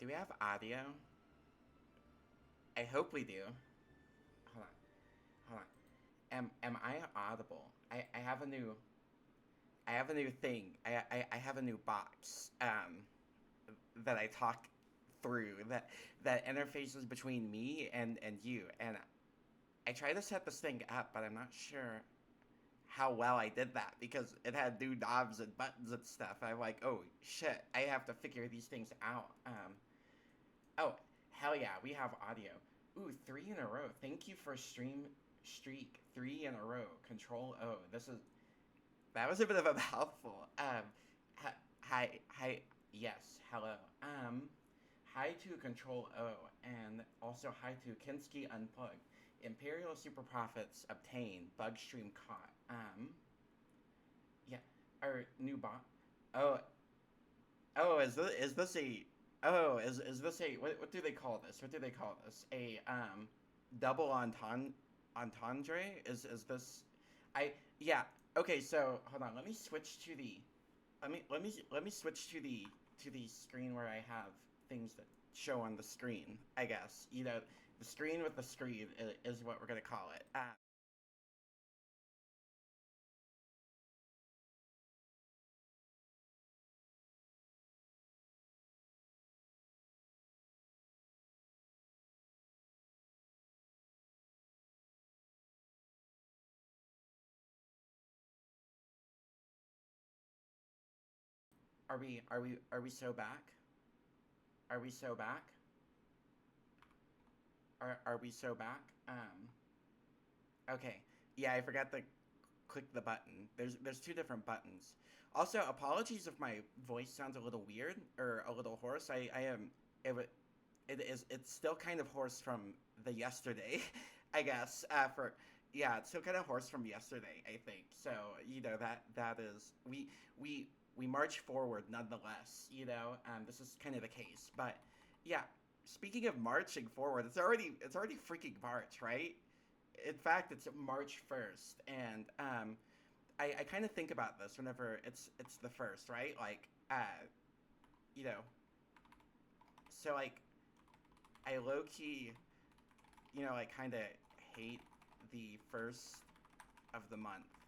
Do we have audio? I hope we do. Hold on. Hold on. Am I audible? I have a new thing. I have a new box that I talk through that interfaces between me and you. And I tried to set this thing up, but I'm not sure how well I did that because it had new knobs and buttons and stuff. I'm like, oh shit, I have to figure these things out. Oh, hell yeah, we have audio. Ooh, three in a row. Thank you for stream streak. Three in a row. Control O. That was a bit of a mouthful. Hi, yes, hello. Hi to Control O, and also hi to Kinski Unplugged. Imperial Super Profits obtained. Bug stream caught. Yeah, our new bot. Oh, Oh, is this a is this a what do they call this? What do they call this? A double entendre? Is this I yeah. Okay, so hold on. Let me switch to the let me switch to the screen where I have things that show on the screen, I guess. The screen with the screen is what we're going to call it. Are we so back? Are we so back? Are we so back? Okay. Yeah, I forgot to click the button. There's two different buttons. Also, apologies if my voice sounds a little weird or a little hoarse. I am it's still kind of hoarse from the yesterday, I guess. For Yeah, it's still kind of hoarse from yesterday, I think. So, that is we march forward nonetheless, this is kind of the case. But yeah, speaking of marching forward, it's already freaking March, right? In fact, it's March 1st, and I kind of think about this whenever it's the first, right? Like, you know, so like I low key, like kind of hate the first of the month,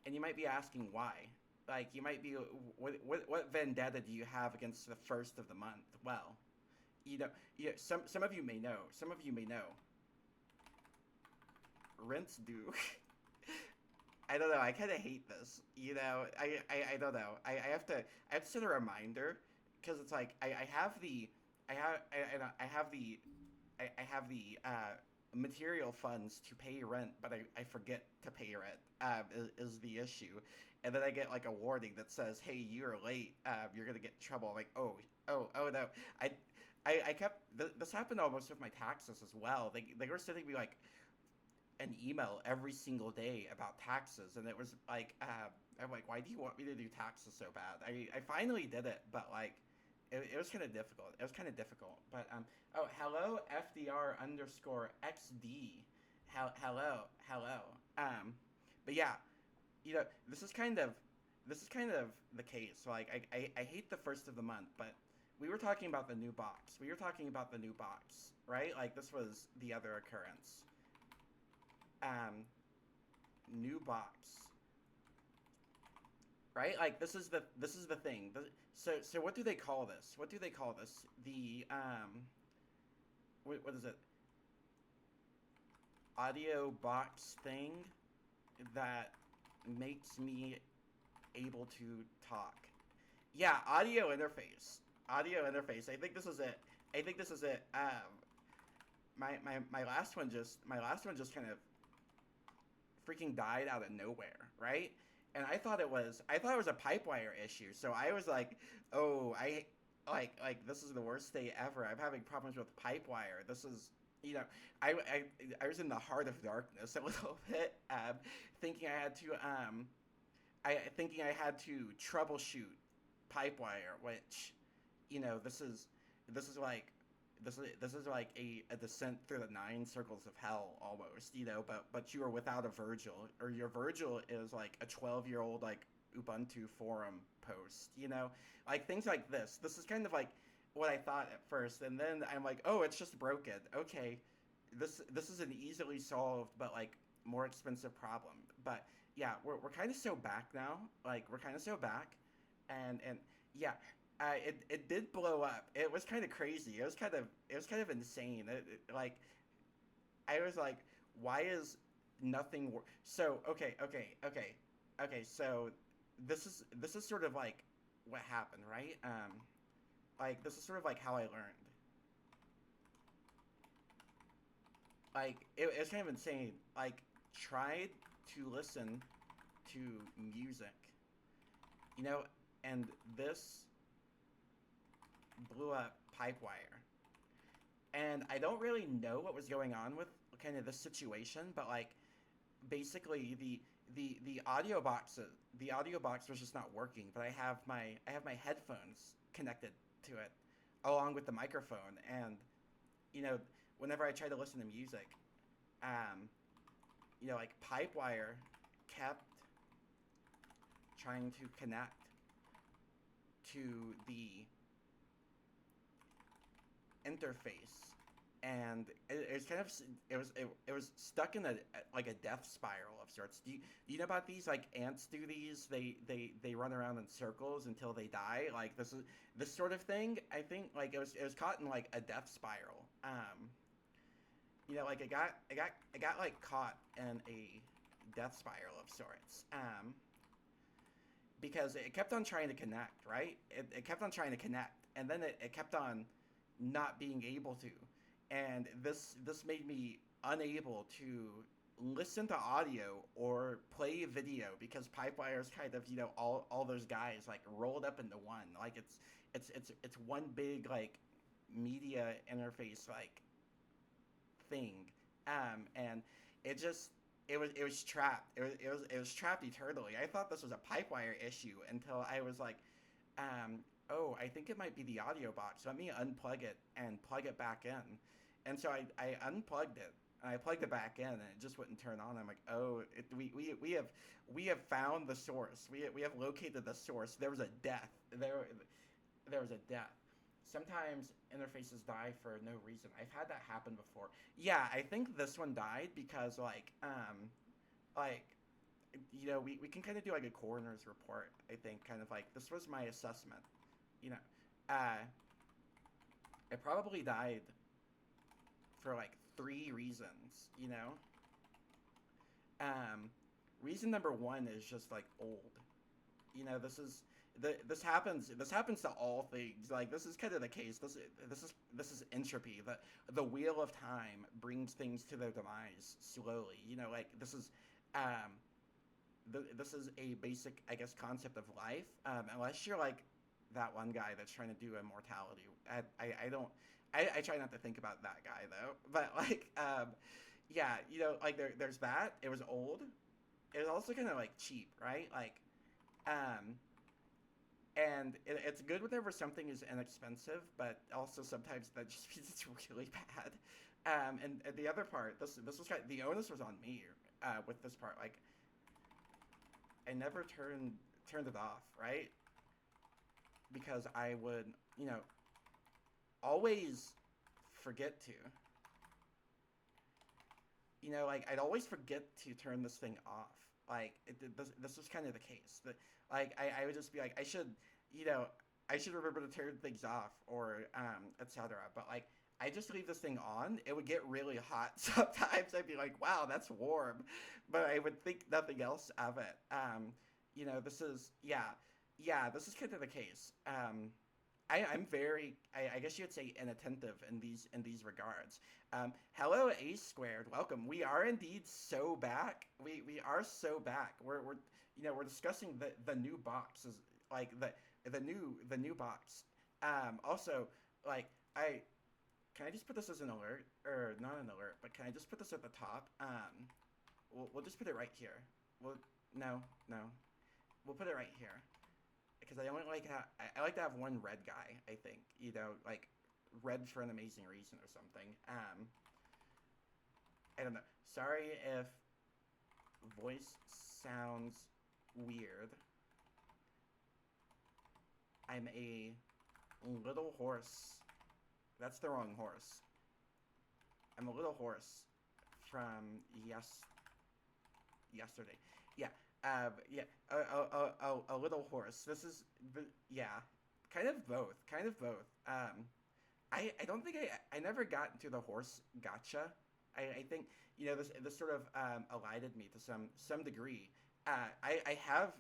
and you might be asking why. Like, you might be, what vendetta do you have against the first of the month? Well, some of you may know. Some of you may know. Rents due. I don't know. I kind of hate this. I don't know. I have to set a reminder because it's like I have the I have the I have the material funds to pay rent, but I forget to pay rent. Is the issue, and then I get like a warning that says, "Hey, you're late. You're gonna get in trouble." I'm like, oh no. I kept this happened almost with my taxes as well. They were sending me like an email every single day about taxes, and it was like, I'm like, why do you want me to do taxes so bad? I finally did it, but like, it was kind of difficult. It was kind of difficult, but oh, hello, FDR underscore XD, hello. But yeah, this is kind of the case. So, like, I hate the first of the month, but we were talking about the new box. We were talking about the new box, right? Like, this was the other occurrence. um New box, right? Like, this is the thing. So what do they call this? What do they call this? The what is it? Audio box thing that makes me able to talk. Yeah, audio interface. I think this is it. I think this is it. My last one just kind of freaking died out of nowhere, right? And I thought it was a pipe wire issue. So I was like, oh, this is the worst day ever. I'm having problems with pipe wire. This is you know I was in the heart of darkness a little bit, thinking I had to troubleshoot pipe wire, which, this is like this is like a descent through the nine circles of hell almost, but you are without a Virgil, or your Virgil is like a 12-year-old like Ubuntu forum post, like things like this. This is kind of like what I thought at first, and then I'm like, oh, it's just broken. Okay, this is an easily solved but like more expensive problem. But yeah, we're kind of so back now. Like we're kind of so back, and yeah, it did blow up. It was kind of crazy. It was kind of insane. Like I was like, why is nothing so okay. So this is sort of like what happened, right? Like this is sort of like how I learned. Like it was kind of insane. Like tried to listen to music, you know, and this blew up Pipewire. And I don't really know what was going on with kind of this situation, but like basically the audio box was just not working. But I have my headphones connected to it along with the microphone, and you know whenever I try to listen to music, um, you know like Pipewire kept trying to connect to the interface, and it was kind of it was stuck in a like a death spiral of sorts. Do you know about these? Like ants do these. They run around in circles until they die. Like this sort of thing. I think like it was caught in like a death spiral. You know, like it got like caught in a death spiral of sorts. Because it kept on trying to connect, right? It kept on trying to connect, and then it kept on not being able to, and this made me unable to listen to audio or play video because Pipewire is kind of all those guys like rolled up into one. Like it's one big like media interface like thing, and it just it was trapped. It was trapped eternally. I thought this was a Pipewire issue until I was like, oh, I think it might be the audio box. Let me unplug it and plug it back in. And so I unplugged it and I plugged it back in and it just wouldn't turn on. I'm like, oh, we have found the source. We have located the source. There was a death. There was a death. Sometimes interfaces die for no reason. I've had that happen before. Yeah, I think this one died because like we can kind of do like a coroner's report. I think kind of like this was my assessment. You know, uh, it probably died for like three reasons. Um, reason number one is just like old. This is this happens to all things. Like this is kind of the case. This is entropy. The wheel of time brings things to their demise slowly. Like this is um, this is a basic, I guess, concept of life. Unless you're like that one guy that's trying to do immortality. I don't. I try not to think about that guy though. But like, yeah, like there's that. It was old. It was also kind of like cheap, right? Like, um, and it's good whenever something is inexpensive, but also sometimes that just means it's really bad. And the other part, this was the onus was on me with this part. Like, I never turned it off, right? Because I would, always forget to. Like I'd always forget to turn this thing off. Like this was kind of the case. That like I would just be like you know, I should remember to turn things off or etc. But like I just leave this thing on. It would get really hot sometimes. I'd be like, wow, that's warm, but I would think nothing else of it. This is this is kind of the case. I'm very, I guess you would say, inattentive in these regards. Hello, A squared. Welcome. We are indeed so back. We are so back. We're discussing the new boxes, like the new box. Also, like can I just put this as an alert or not an alert, but can I just put this at the top? We'll just put it right here. No, we'll put it right here. Because I only I like to have one red guy. I think like red for an amazing reason or something. I don't know. Sorry if voice sounds weird. I'm a little horse. That's the wrong horse. I'm a little horse from yesterday. Yeah. Yeah. A little horse. This is yeah. Kind of both. Kind of both. I don't think I never got into the horse gotcha. I think this sort of elided me to some degree. I have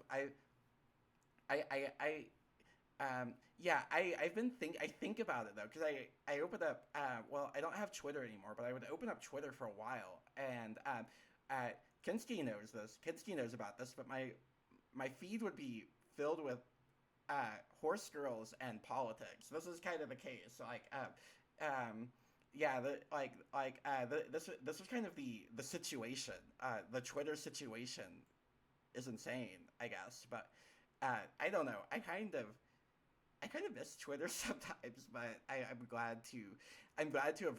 yeah, I've been I think about it though because I opened up well I don't have Twitter anymore but I would open up Twitter for a while and uh, Kinski knows this. Kinski knows about this, but my feed would be filled with horse girls and politics. This is kind of the case. Yeah, this was kind of the situation. The Twitter situation is insane, I guess. But I don't know. I kind of miss Twitter sometimes, but I'm glad to have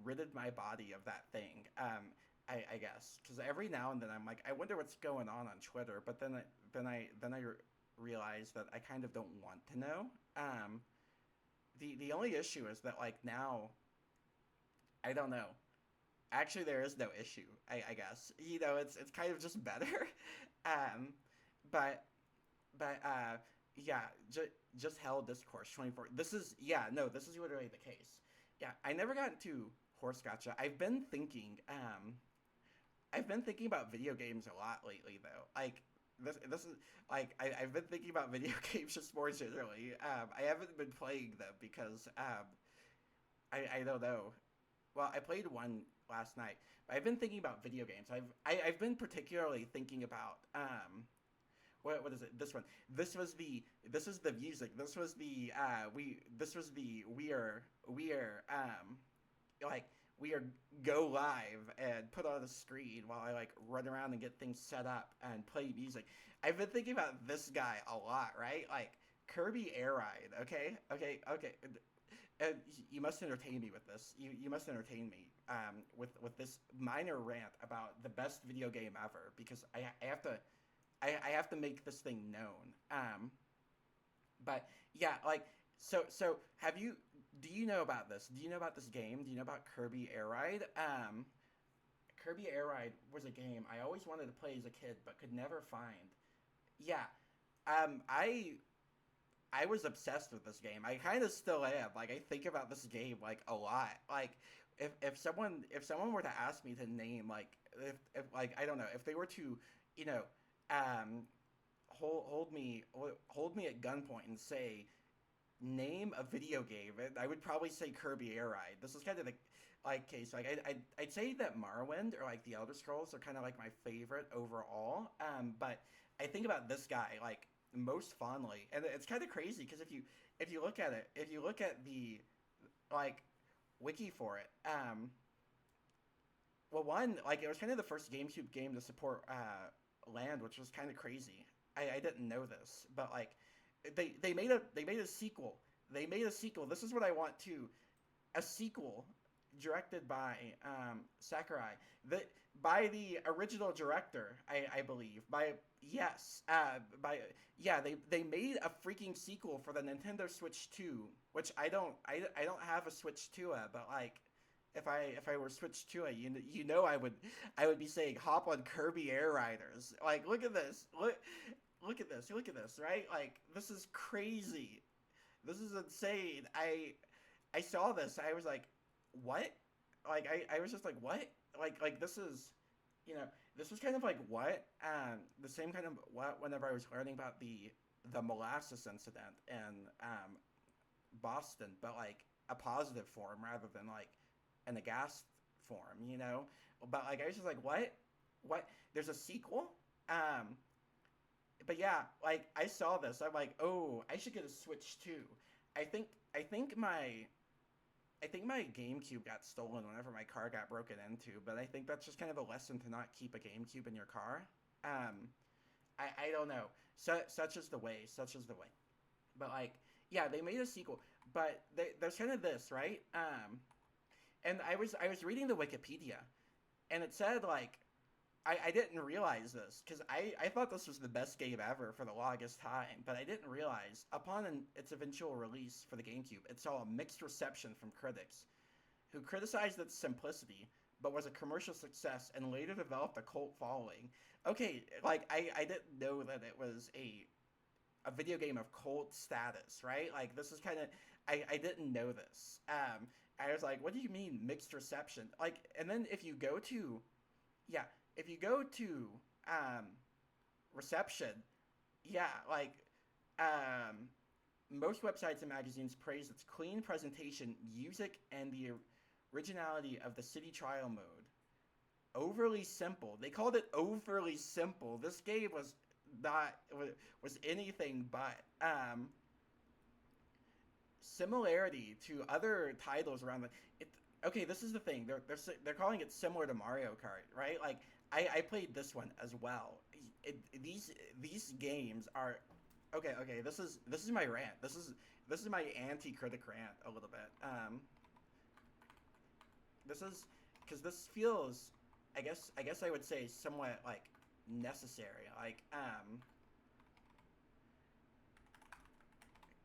ridded my body of that thing. I guess because every now and then I'm like, I wonder what's going on Twitter, but then I realize that I kind of don't want to know. The only issue is that like now I don't know. Actually, there is no issue. I guess it's kind of just better. um, but yeah, just hell discourse 24. This is yeah no this is literally the case. Yeah, I never got into horse gotcha. I've been thinking about video games a lot lately though. Like this is like I've been thinking about video games just more generally. I haven't been playing them because I don't know. Well, I played one last night. But I've been thinking about video games. I've been particularly thinking about what is it? This one. This is the music. This was the we are like we are go live and put on the screen while I like run around and get things set up and play music. I've been thinking about this guy a lot, right? Like Kirby Air Ride. Okay. And you must entertain me with this. You must entertain me with this minor rant about the best video game ever because I have to make this thing known. But yeah, like so have you do you know about this? Do you know about this game? Do you know about Kirby Air Ride? Kirby Air Ride was a game I always wanted to play as a kid but could never find. Yeah, um, I I was obsessed with this game. I kind of still am. Like I think about this game like a lot. Like if someone were to ask me to name like if like I don't know if they were to you know um hold me at gunpoint and say name a video game, and I would probably say Kirby Air Ride. This is kind of the like case. Like I'd say that Morrowind or like the Elder Scrolls are kind of like my favorite overall. But I think about this guy like most fondly, and it's kind of crazy because if you look at it, if you look at the like wiki for it, well one like it was kind of the first GameCube game to support land, which was kind of crazy. I didn't know this, but like they made a sequel. They made a sequel. This is what I want too. A sequel directed by Sakurai. The by the original director, I believe. By yes, by yeah, they made a freaking sequel for the Nintendo Switch 2, which I don't have a Switch 2, but like if I were Switch 2, you know I would be saying hop on Kirby Air Riders. Like look at this. Look at this. Look at this, right? Like this is crazy. This is insane. I saw this. I was like, "What?" Like I was just like, "What?" Like this is, this was kind of like what? The same kind of what whenever I was learning about the molasses incident in Boston, but like a positive form rather than like in a gas form. But like I was just like, "What? What? There's a sequel?" Um but yeah, like I saw this, I'm like, oh, I should get a Switch too. I think I think my I think my GameCube got stolen whenever my car got broken into, but I think that's just kind of a lesson to not keep a GameCube in your car. Um, I don't know. Such is the way. Such is the way. But like, yeah, they made a sequel, but there's kind of this, right? And I was reading the Wikipedia, and it said like I didn't realize this because I thought this was the best game ever for the longest time, but I didn't realize its eventual release for the GameCube, it saw a mixed reception from critics who criticized its simplicity, but was a commercial success and later developed a cult following. Okay, like I didn't know that it was a video game of cult status, right? Like this is kind of I didn't know this. I was like, what do you mean mixed reception? Like, and then if you go to yeah, if you go to um, reception, yeah, like um, most websites and magazines praise its clean presentation, music, and the originality of the city trial mode. Overly simple. They called it overly simple. This game was not was anything but similarity to other titles around the it. Okay, this is the thing. They're calling it similar to Mario Kart, right? Like I played this one as well. These games are okay. Okay, this is my rant. This is my anti-critic rant a little bit. This is because this feels, I guess I would say somewhat like necessary. Like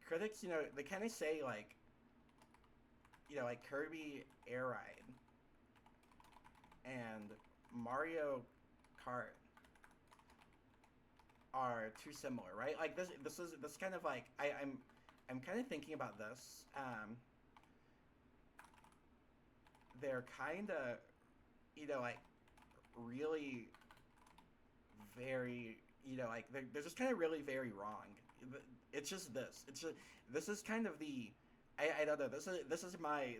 critics, they kind of say like like Kirby Air Ride and Mario Kart are too similar, right? Like this kind of like I'm kind of thinking about this. They're kind of like really very like they're just kind of really very wrong. It's just this. It's just this is kind of the I don't know. This is my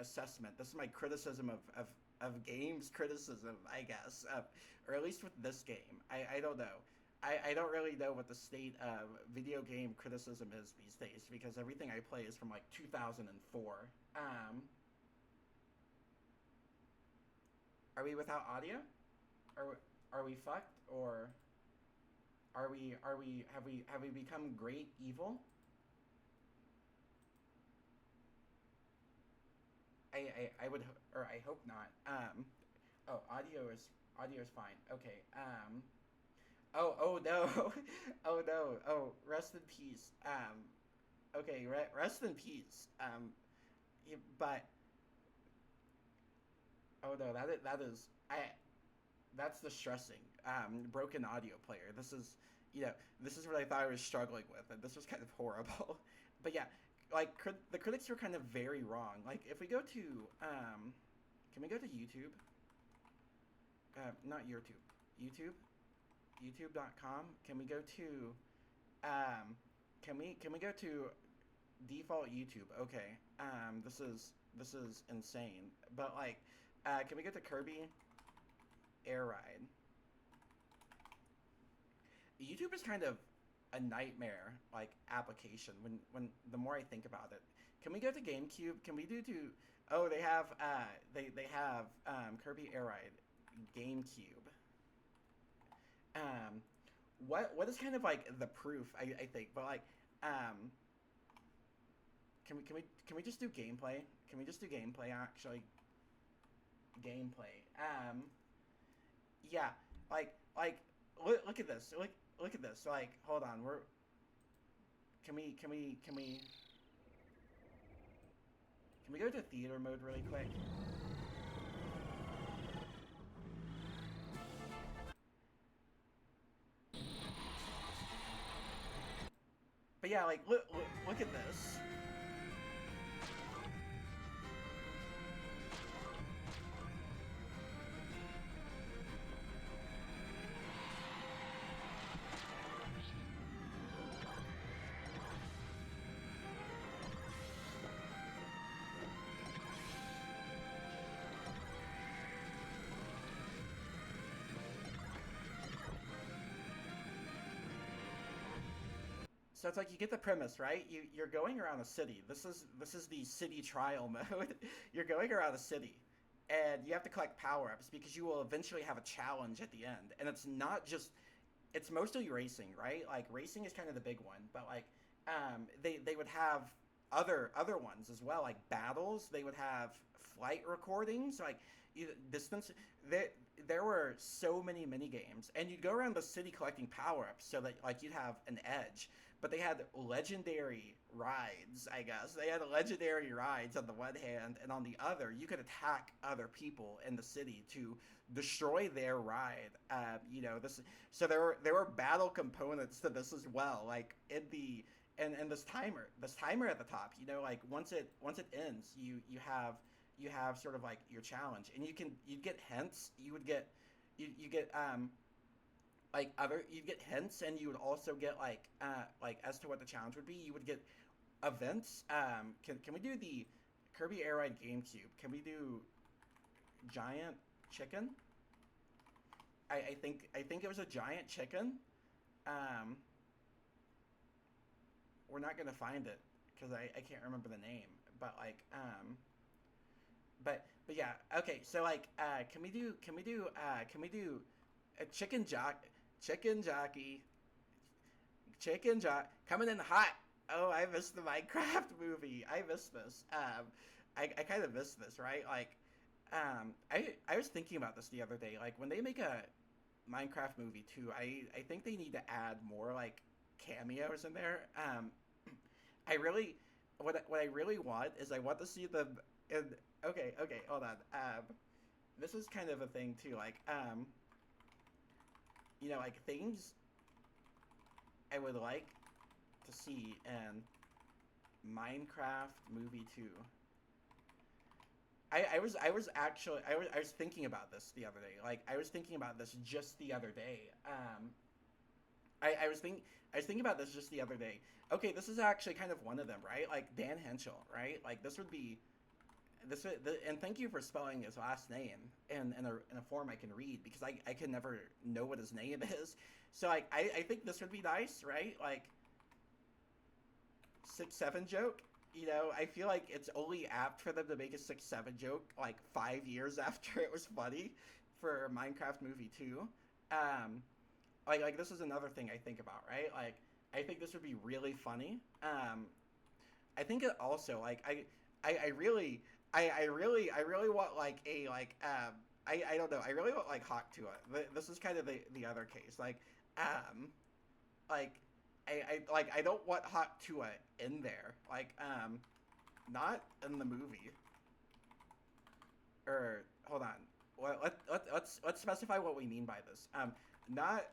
assessment. This is my criticism of games criticism, I guess, or at least with this game. I don't know. I don't really know what the state of video game criticism is these days because everything I play is from like 2004. Are we without audio? Are we fucked or have we become great evil? I would or I hope not. Oh, audio is fine. Okay. Oh no. Oh no. Oh, rest in peace. Okay, rest in peace. But oh no, that is I that's distressing. Broken audio player. This is what I thought I was struggling with, and this was kind of horrible. But yeah, like the critics were kind of very wrong. Like if we go to can we go to YouTube? Not YouTube. YouTube. YouTube.com. Can we go to can we go to default YouTube? Okay. This is insane. But like can we go to Kirby Air Ride? YouTube is kind of a nightmare like application when the more I think about it. Can we go to GameCube? Can we do to oh they have Kirby Air Ride GameCube. Um what is kind of like the proof I think, but like um can we just do gameplay? Can we just do gameplay actually? Gameplay. Yeah, look at this. Look at this. Like hold on. Can we go to theater mode really quick? But yeah, like look at this. So it's like you get the premise, right? You're going around a city. This is the city trial mode. You're going around a city, and you have to collect power ups because you will eventually have a challenge at the end. And it's not just it's mostly racing, right? Like racing is kind of the big one, but like they would have other ones as well, like battles. They would have flight recordings, like distance. there were so many mini games, and you'd go around the city collecting power ups so that like you'd have an edge. But they had legendary rides, I guess. They had legendary rides on the one hand, and on the other, you could attack other people in the city to destroy their ride. This so there were battle components to this as well. Like in the and this timer at the top. Like once it ends, you have sort of like your challenge, and you'd get hints. You get like other you'd get hints, and you would also get like as to what the challenge would be. You would get events. Can we do the Kirby Air Ride GameCube? Can we do giant chicken? I think it was a giant chicken. Um, we're not gonna find it because I can't remember the name. But but yeah. Okay, so can we do a chicken jockey coming in hot. Oh, I missed the Minecraft movie. I missed this. I kind of missed this, right? I was thinking about this the other day. Like when they make a Minecraft movie too, I think they need to add more like cameos in there. I really what I really want is I want to see them in. Okay, hold on. This is kind of a thing too. Like things I would like to see in Minecraft movie 2. I was thinking about this the other day. Like I was thinking about this just the other day. I was thinking about this just the other day. Okay, this is actually kind of one of them, right? Like Dan Henschel, right? Like this would be and thank you for spelling his last name in a form I can read, because I can never know what his name is. So I think this would be nice, right? Like 6-7 joke. I feel like it's only apt for them to make a 6-7 joke like 5 years after it was funny for Minecraft movie 2. Like this is another thing I think about, right? Like I think this would be really funny. I think it also like I really want like a I don't know. I really want like Hawk Tuah. This is kind of the other case. Like I don't want Hawk Tuah in there. Not in the movie. Or hold on. Let's specify what we mean by this. Not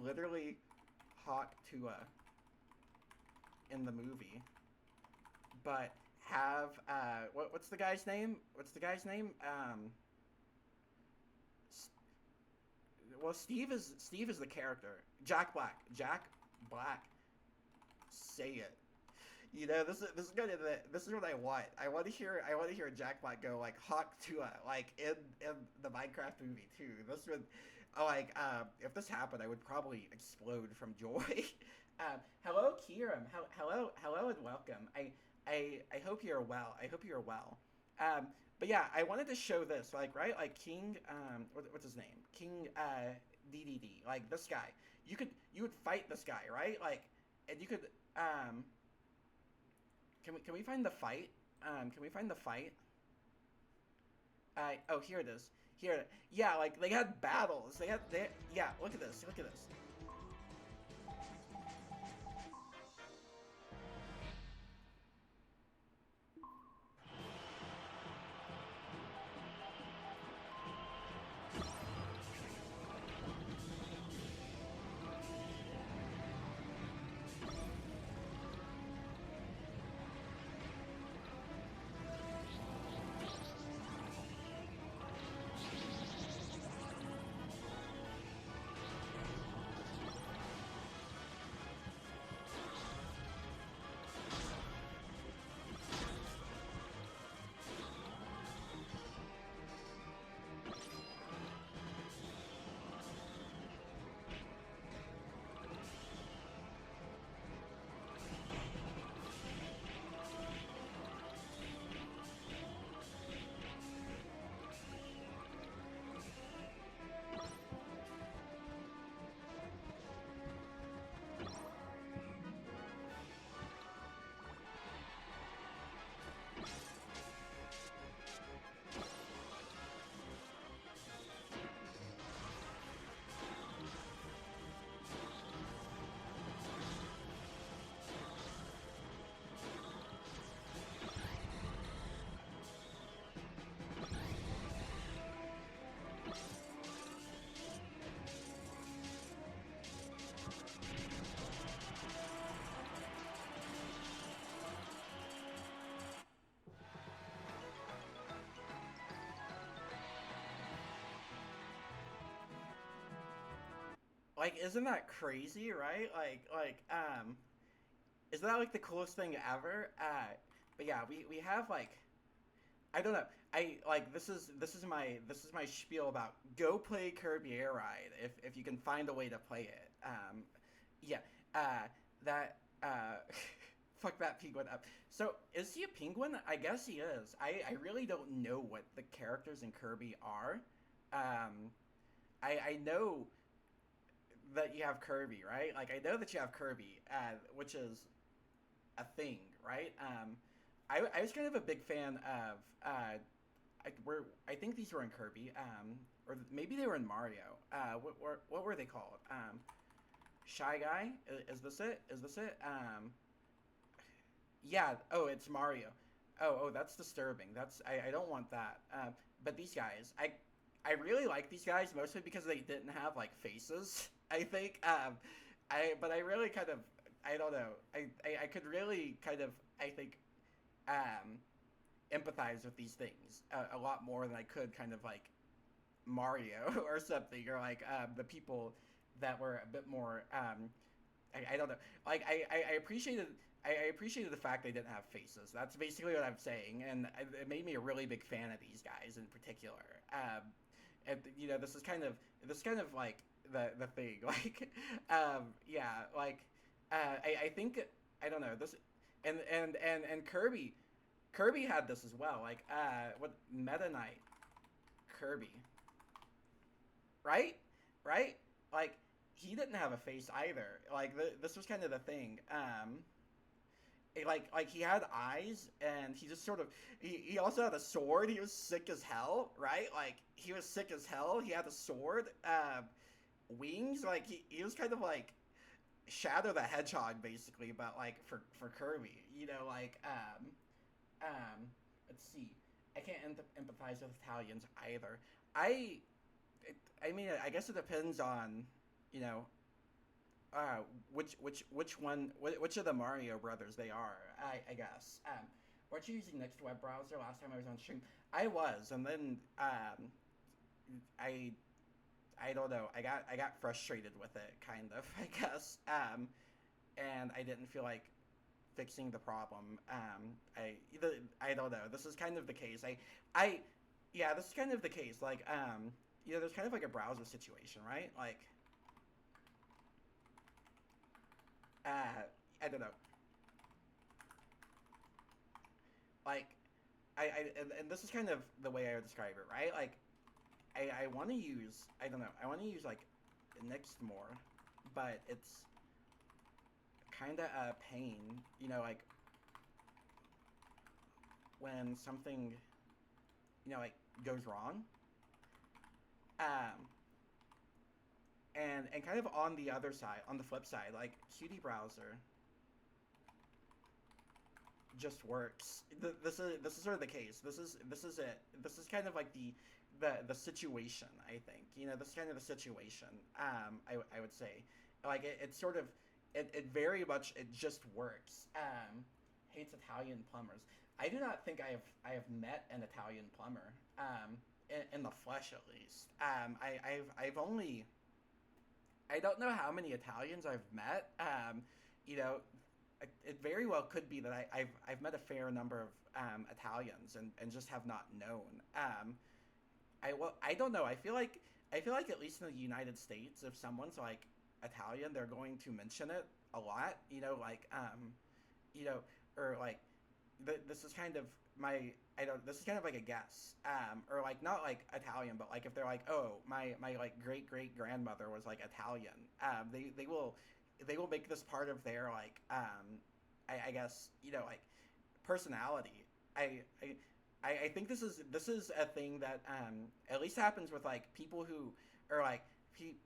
literally Hawk Tuah in the movie, but have what's the guy's name? Well, Steve is the character. Jack Black. Jack Black. Say it. This is what I want. I want to hear Jack Black go like Hawk Tuah like in the Minecraft movie too. This would if this happened, I would probably explode from joy. Hello, Kieran. Hello, and welcome. I hope you're well. But yeah, I wanted to show this, right? Like King, what's his name? King, DDD. Like this guy. You would fight this guy, right? Like, and you could, can we find the fight? Can we find the fight? Oh, here it is. Here, yeah, like they had battles. Yeah. Look at this. like, isn't that crazy, right? Isn't that like the coolest thing ever? But yeah, we have like, I don't know. I like this is my spiel about go play Kirby Air Ride if you can find a way to play it. Yeah, uh, that fuck that penguin up. So is he a penguin? I guess he is. I really don't know what the characters in Kirby are. Um, I know that you have Kirby, right? Like I know that you have Kirby, which is a thing, right? I was kind of a big fan of I think these were in Kirby, or maybe they were in Mario. What were they called? Shy Guy? Is this it? Is this it? Yeah. Oh, it's Mario. Oh, that's disturbing. I don't want that. But these guys, I really like these guys mostly because they didn't have like faces. I think. But I really kind of I don't know. I could really kind of I think um empathize with these things a lot more than I could kind of like Mario or something, or like the people that were a bit more. I don't know. Like I appreciated. I appreciated the fact they didn't have faces. That's basically what I'm saying, and it made me a really big fan of these guys in particular. And this is kind of like the thing. Like, yeah, like I think I don't know this, and Kirby had this as well. Like, what Meta Knight Kirby, right? Right? Like, he didn't have a face either. Like, this was kind of the thing. Like he had eyes, and he just sort of he also had a sword. He was sick as hell, right? Like he was sick as hell. He had a sword, wings. Like he was kind of like Shadow the Hedgehog, basically, but like for Kirby. Um, let's see. I can't empathize with Italians either. I, I mean, I guess it depends on, you know, uh, which of the Mario brothers they are. I guess. Weren't you using Next web browser last time I was on stream? I was, and then I I don't know. I got frustrated with it, kind of. I guess. And I didn't feel like fixing the problem. I don't know. This is kind of the case. I yeah, this is kind of the case. Like there's kind of like a browser situation, right? Like I don't know. Like and this is kind of the way I would describe it, right? Like I want to use I don't know. I want to use like Next more, but it's kind of a pain, like when something like goes wrong. Um, and kind of on the other side, on the flip side, like Qt browser just works. This is sort of the case. This is it. This is kind of like the situation. I think this is kind of the situation. I would say, like it's sort of it very much it just works. Hates Italian plumbers. I do not think I have met an Italian plumber. In the flesh at least. I've only I don't know how many Italians I've met. You know, it very well could be that I've met a fair number of Italians and just have not known. I don't know. I feel like at least in the United States, if someone's like Italian, they're going to mention it a lot. You know, or like this is kind of my I don't this is kind of like a guess. Or like not like Italian, but like if they're like, oh, my like great grandmother was like Italian. They will make this part of their like I guess like personality. I I I think this is a thing that at least happens with like people who or like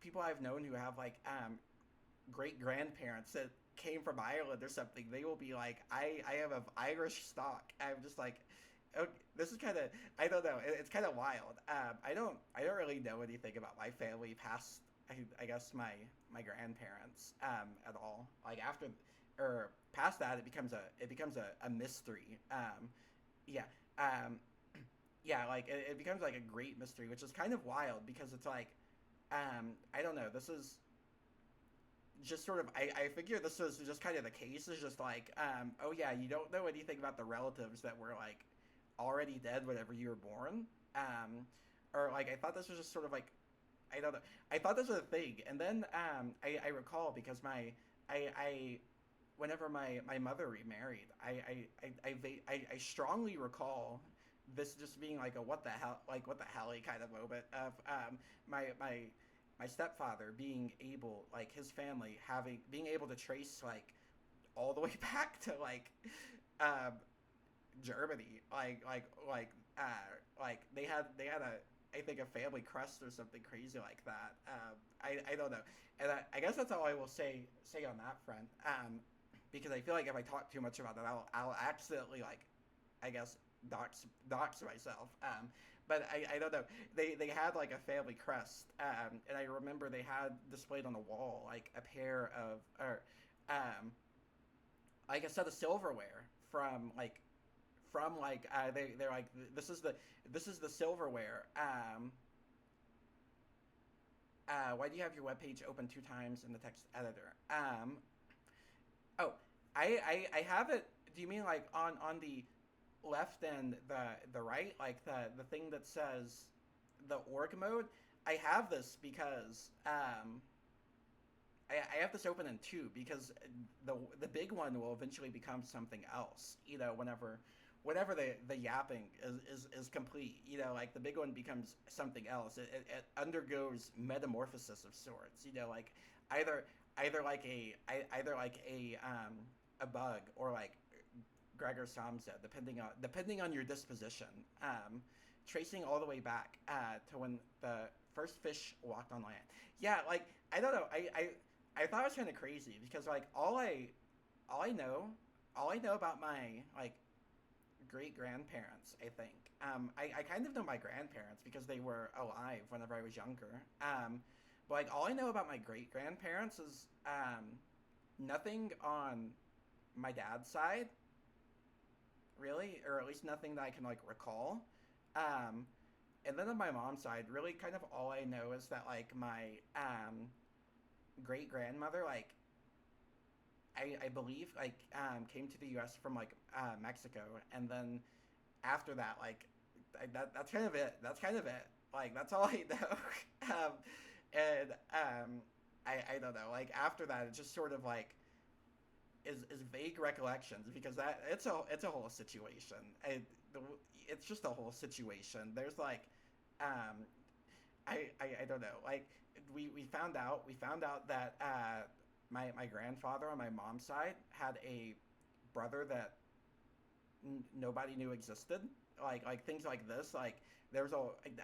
people I've known who have like great grandparents that came from Ireland or something. They will be like, I have an Irish stock. I'm just like, okay, this is kind of I don't know. It's kind of wild. I don't really know anything about my family past I guess my grandparents at all. Like after or past that, it becomes a mystery. Yeah. Um, yeah, like it becomes like a great mystery, which is kind of wild because it's like I don't know. This is just sort of I figure this was just kind of the case. Is just like, oh yeah, you don't know anything about the relatives that were like already dead whenever you were born. Um, or like I thought this was just sort of like, I don't know. I thought this was a thing, and then I recall because I whenever my mother remarried, I strongly recall this just being like a what the hell kind of moment of my my my stepfather being able, like his family having being able to trace like all the way back to um Germany, like they had a, I think, a family crest or something crazy like that. I don't know, and I guess that's all I will say on that front. Because I feel like if I talk too much about it, I'll accidentally, like, I guess, dox myself. But I don't know. They had like a family crest, and I remember they had displayed on the wall like a pair of, or um, like a set of silverware they're like, this is the silverware. Why do you have your webpage open two times in the text editor? Oh, I have it. Do you mean like on the left and the right, like the thing that says the org mode? I have this because I have this open in two because the big one will eventually become something else. You know, whenever the yapping is complete, you know, like the big one becomes something else. It undergoes metamorphosis of sorts. You know, like either either like a bug, or like Gregor Sam said, depending on your disposition, tracing all the way back to when the first fish walked on land. Yeah, like I don't know. I thought it was kind of crazy because like all I know all I know about my like great grandparents, I think. I kind of know my grandparents because they were alive whenever I was younger. But like all I know about my great grandparents is nothing on my dad's side, really, or at least nothing that I can like recall. Um, and then on my mom's side, really, kind of all I know is that like my great grandmother, like I believe, like came to the U.S. from like Mexico, and then after that, like that's kind of it. That's kind of it. Like that's all I know. um, and I don't know. Like after that, it's just sort of like is vague recollections because that it's a whole situation. It's just a whole situation. There's like, um, I don't know. Like we found out that my grandfather on my mom's side had a brother that nobody knew existed. Like things like this. Like there's a,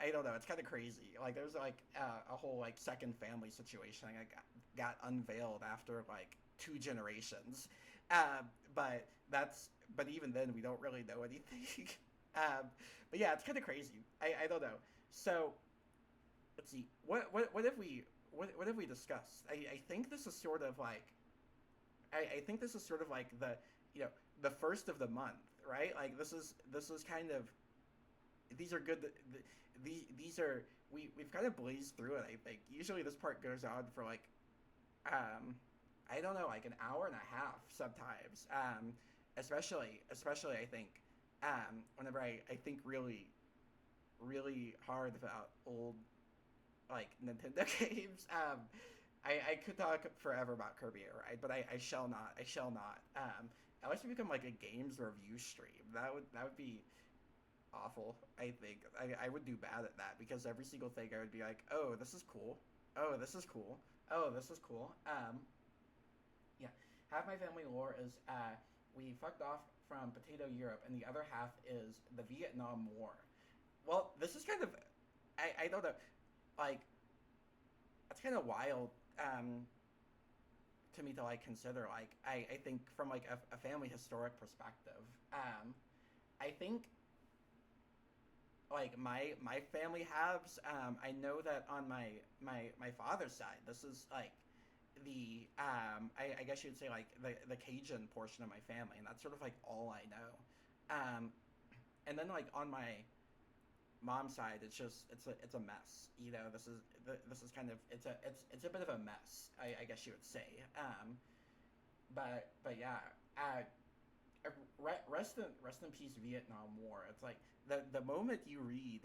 I don't know. It's kind of crazy. Like there's like a whole like second family situation like got unveiled after like two generations. Uh, but that's but even then we don't really know anything. um, but yeah, it's kind of crazy. I don't know. So let's see. What have we what have we discussed? I think this is sort of like I think this is sort of like the, you know, the first of the month, right? Like this is kind of, these are good. These are, we've kind of blazed through it. I think usually this part goes on for like um I don't know, like an hour and a half sometimes. Especially I think whenever I think really hard about old like Nintendo games. I could talk forever about Kirby Air Ride, but I shall not. I shall not. Unless we become like a games review stream, that would be awful. I think I would do bad at that because every single thing I would be like, oh, this is cool. Oh, this is cool. Oh, this is cool. Yeah. Half my family lore is we fucked off from Potato Europe, and the other half is the Vietnam War. Well, this is kind of, I don't know, like it's kind of wild to me to like consider. Like I think from like a family historic perspective, I think like my family halves. I know that on my father's side, this is like the I guess you'd say like the Cajun portion of my family, and that's sort of like all I know. And then like on my mom's side, it's a mess. You know, this is kind of it's a bit of a mess. I guess you would say. But yeah, uh, rest in peace Vietnam War. It's like the moment you read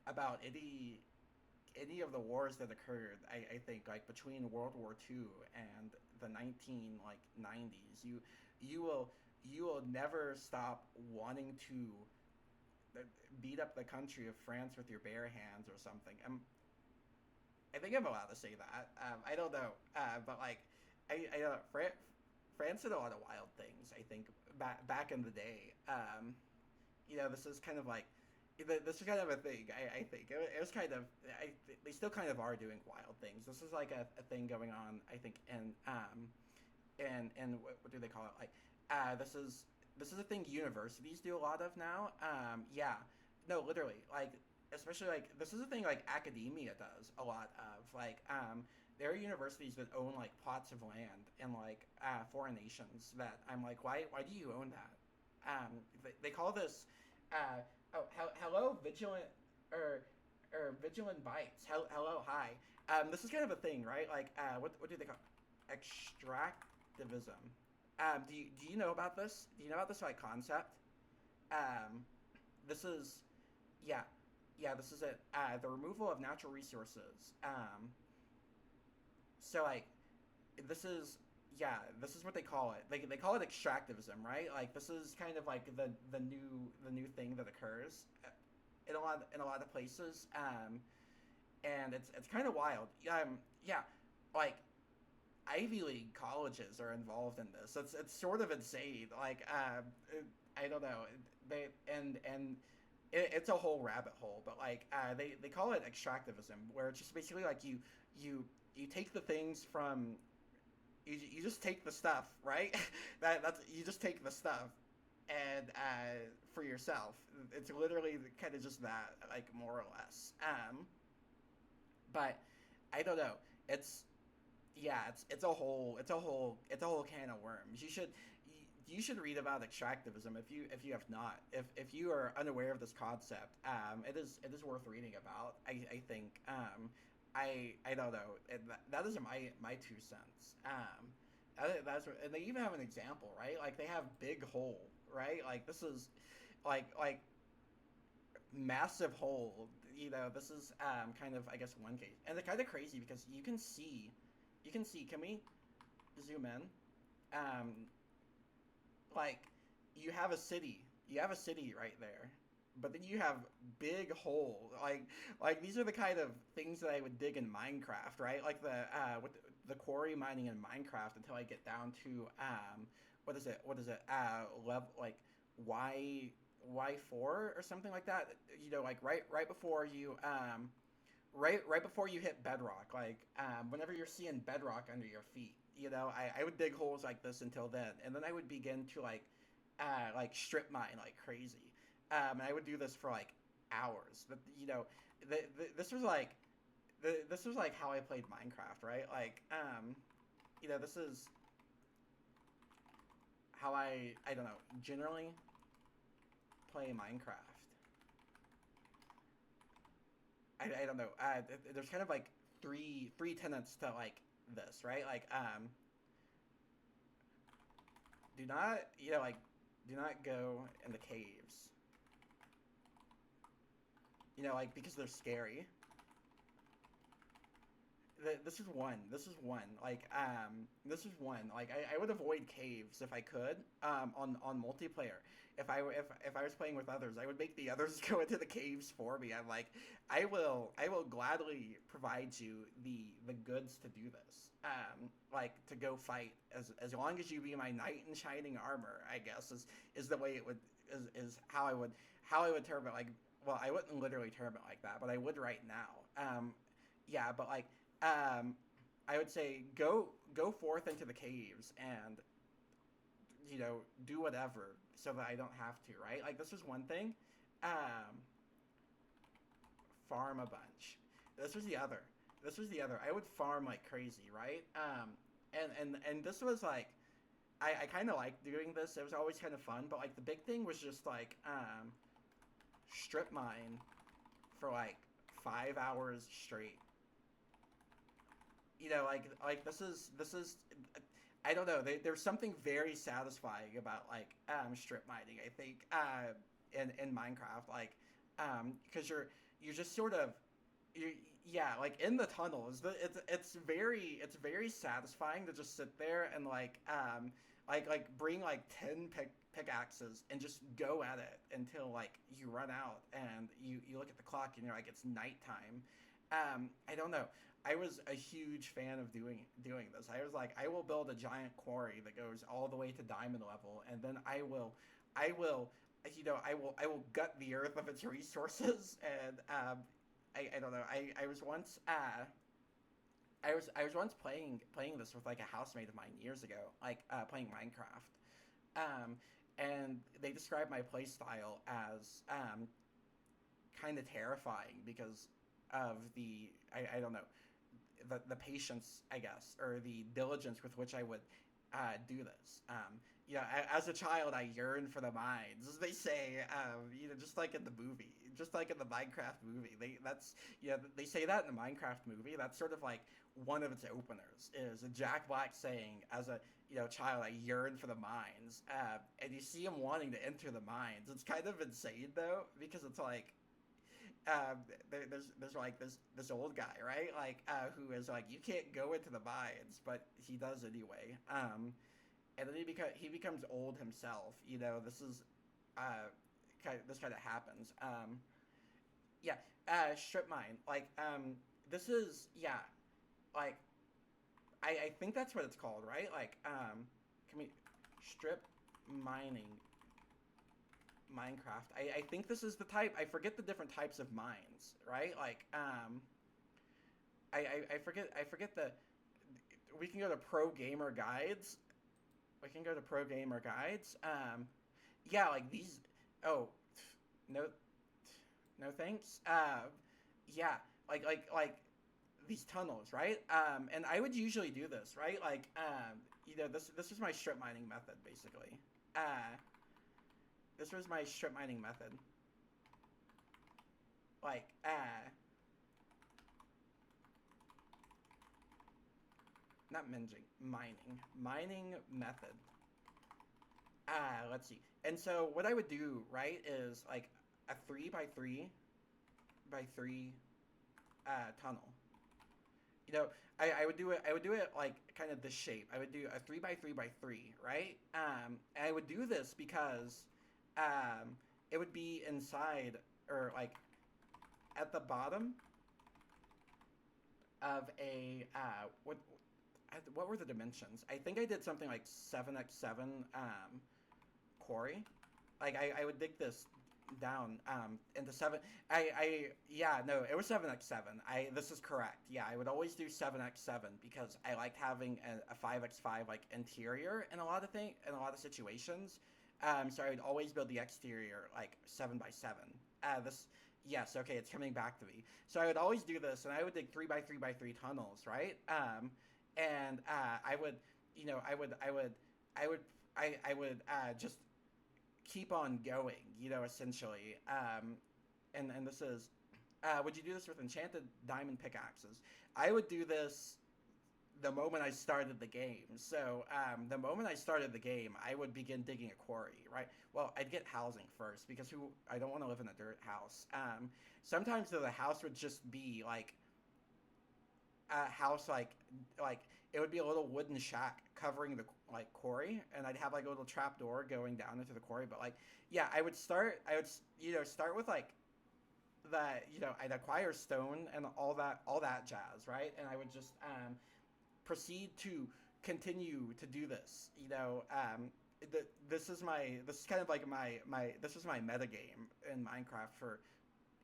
about any of the wars that occurred, I think like between World War II and the 1990s, you will you will never stop wanting to beat up the country of France with your bare hands or something. I think I'm allowed to say that. I don't know, but like I don't know. France did a lot of wild things. I think back in the day. You know, this is kind of like this is kind of a thing. I think it was kind of they still kind of are doing wild things. This is like a thing going on. I think and what do they call it? Like this is a thing universities do a lot of now. Yeah, no, literally, like especially like this is a thing like academia does a lot of. Like there are universities that own like plots of land in like foreign nations that I'm like, why do you own that? They call this uh, hello vigilant or vigilant bites. Hello, hi. This is kind of a thing, right? Like what do they call extractivism? Do you know about this? Do you know about this like concept? Um, this is yeah this is it. The removal of natural resources. So like this is this is what they call it. They call it extractivism, right? Like this is kind of like the new thing that occurs in a lot of places. And it's kind of wild. Yeah, like Ivy League colleges are involved in this. It's sort of insane. Like I don't know. And it's a whole rabbit hole. But like they call it extractivism, where it's just basically like you you take the things from you just take the stuff, right? That's you just take the stuff and for yourself. It's literally kind of just that, like more or less. But I don't know. It's it's a whole can of worms. You should read about extractivism if you have not. If you are unaware of this concept, it is worth reading about. I think I don't know. That is my 2 cents. That's and they even have an example, right? Like they have big hole, right? Like this is like massive hole. You know, this is kind of I guess one case, and it's kind of crazy because you can see. Can we zoom in? Um, like you have a city right there, but then you have big hole. Like these are the kind of things that I would dig in Minecraft, right? Like with the quarry mining in Minecraft until I get down to what is it level like y4 or something like that. You know, like right before you right before you hit bedrock, like whenever you're seeing bedrock under your feet, you know, I would dig holes like this until then, and then I would begin to like strip mine like crazy. And I would do this for like hours. But you know, this was like this was like how I played Minecraft, right? Like you know, this is how I don't know generally play Minecraft. I don't know. There's kind of like three tenets to like this, right? Like do not you know like do not go in the caves. You know, like because they're scary. This is one. This is one. This is one. Like, I would avoid caves if I could. On multiplayer, if I was playing with others, I would make the others go into the caves for me. I'm like, I will gladly provide you the goods to do this. Like to go fight as long as you be my knight in shining armor. I guess is the way it would is how I would term it. Like, well, I wouldn't literally term it like that, but I would right now. Yeah, but like um, I would say go forth into the caves and you know do whatever so that I don't have to. Right? Like this was one thing. Um, farm a bunch. This was the other. This was the other. I would farm like crazy. Right? And this was like I kind of liked doing this. It was always kind of fun. But like the big thing was just like strip mine for like 5 hours straight. This is I don't know. There's something very satisfying about like strip mining. I think in Minecraft, like because you're just sort of you yeah, like in the tunnels. It's very satisfying to just sit there and like bring like 10 pickaxes and just go at it until like you run out and you look at the clock and you're like it's nighttime. I don't know. I was a huge fan of doing this. I was like, I will build a giant quarry that goes all the way to diamond level, and then I will, I will gut the earth of its resources. And I don't know. I was once I was once playing this with like a housemate of mine years ago, like playing Minecraft. Um, and they described my play style as kind of terrifying because of I don't know the patience, I guess, or the diligence with which I would do this. As a child, I yearned for the mines, as they say. Just like in the movie, just like in the Minecraft movie. They say that in the Minecraft movie. That's sort of like one of its openers is Jack Black saying, as a child, I yearned for the mines, and you see him wanting to enter the mines. It's kind of insane though, because it's like there's like this old guy, right? Like who is like you can't go into the mines, but he does anyway. And then he becomes old himself. This is this kind of happens. Yeah, strip mine. This is yeah, like I think that's what it's called, right? Like can we strip mining Minecraft. I think this is the type. I forget the different types of mines, right? I forget the. We can go to Pro Gamer Guides. We can go to Pro Gamer Guides. Yeah, like these. Oh, no, no thanks. Yeah, like these tunnels, right? And I would usually do this, right? This is my strip mining method, basically. This was my strip mining method. Like, not minging, mining. Mining method. Let's see. And so what I would do, right, is like a 3 by 3 tunnel. I would do it. I would do it like kind of this shape. I would do a 3 by 3 by 3, right? And I would do this because it would be inside or like at the bottom of a what were the dimensions? I think I did something like 7x7 quarry. Like I would dig this down into seven. Yeah, no, it was 7x7. This is correct. Yeah, I would always do 7x7 because I liked having a 5x5 like interior in a lot of situations. So I would always build the exterior like 7x7. This Yes, okay, it's coming back to me. So I would always do this, and I would dig 3 by 3 by 3 tunnels, right? And I would, I would just keep on going, essentially. And this is, would you do this with enchanted diamond pickaxes? I would do this the moment I started the game. So the moment I started the game, I would begin digging a quarry, right? Well, I'd get housing first because I don't want to live in a dirt house. Sometimes though, the house would just be like a house like it would be a little wooden shack covering the like quarry, and I'd have like a little trap door going down into the quarry. But like, yeah, I would start with like I'd acquire stone and all that jazz, right? And I would just proceed to continue to do this. This is kind of like this is my meta game in Minecraft for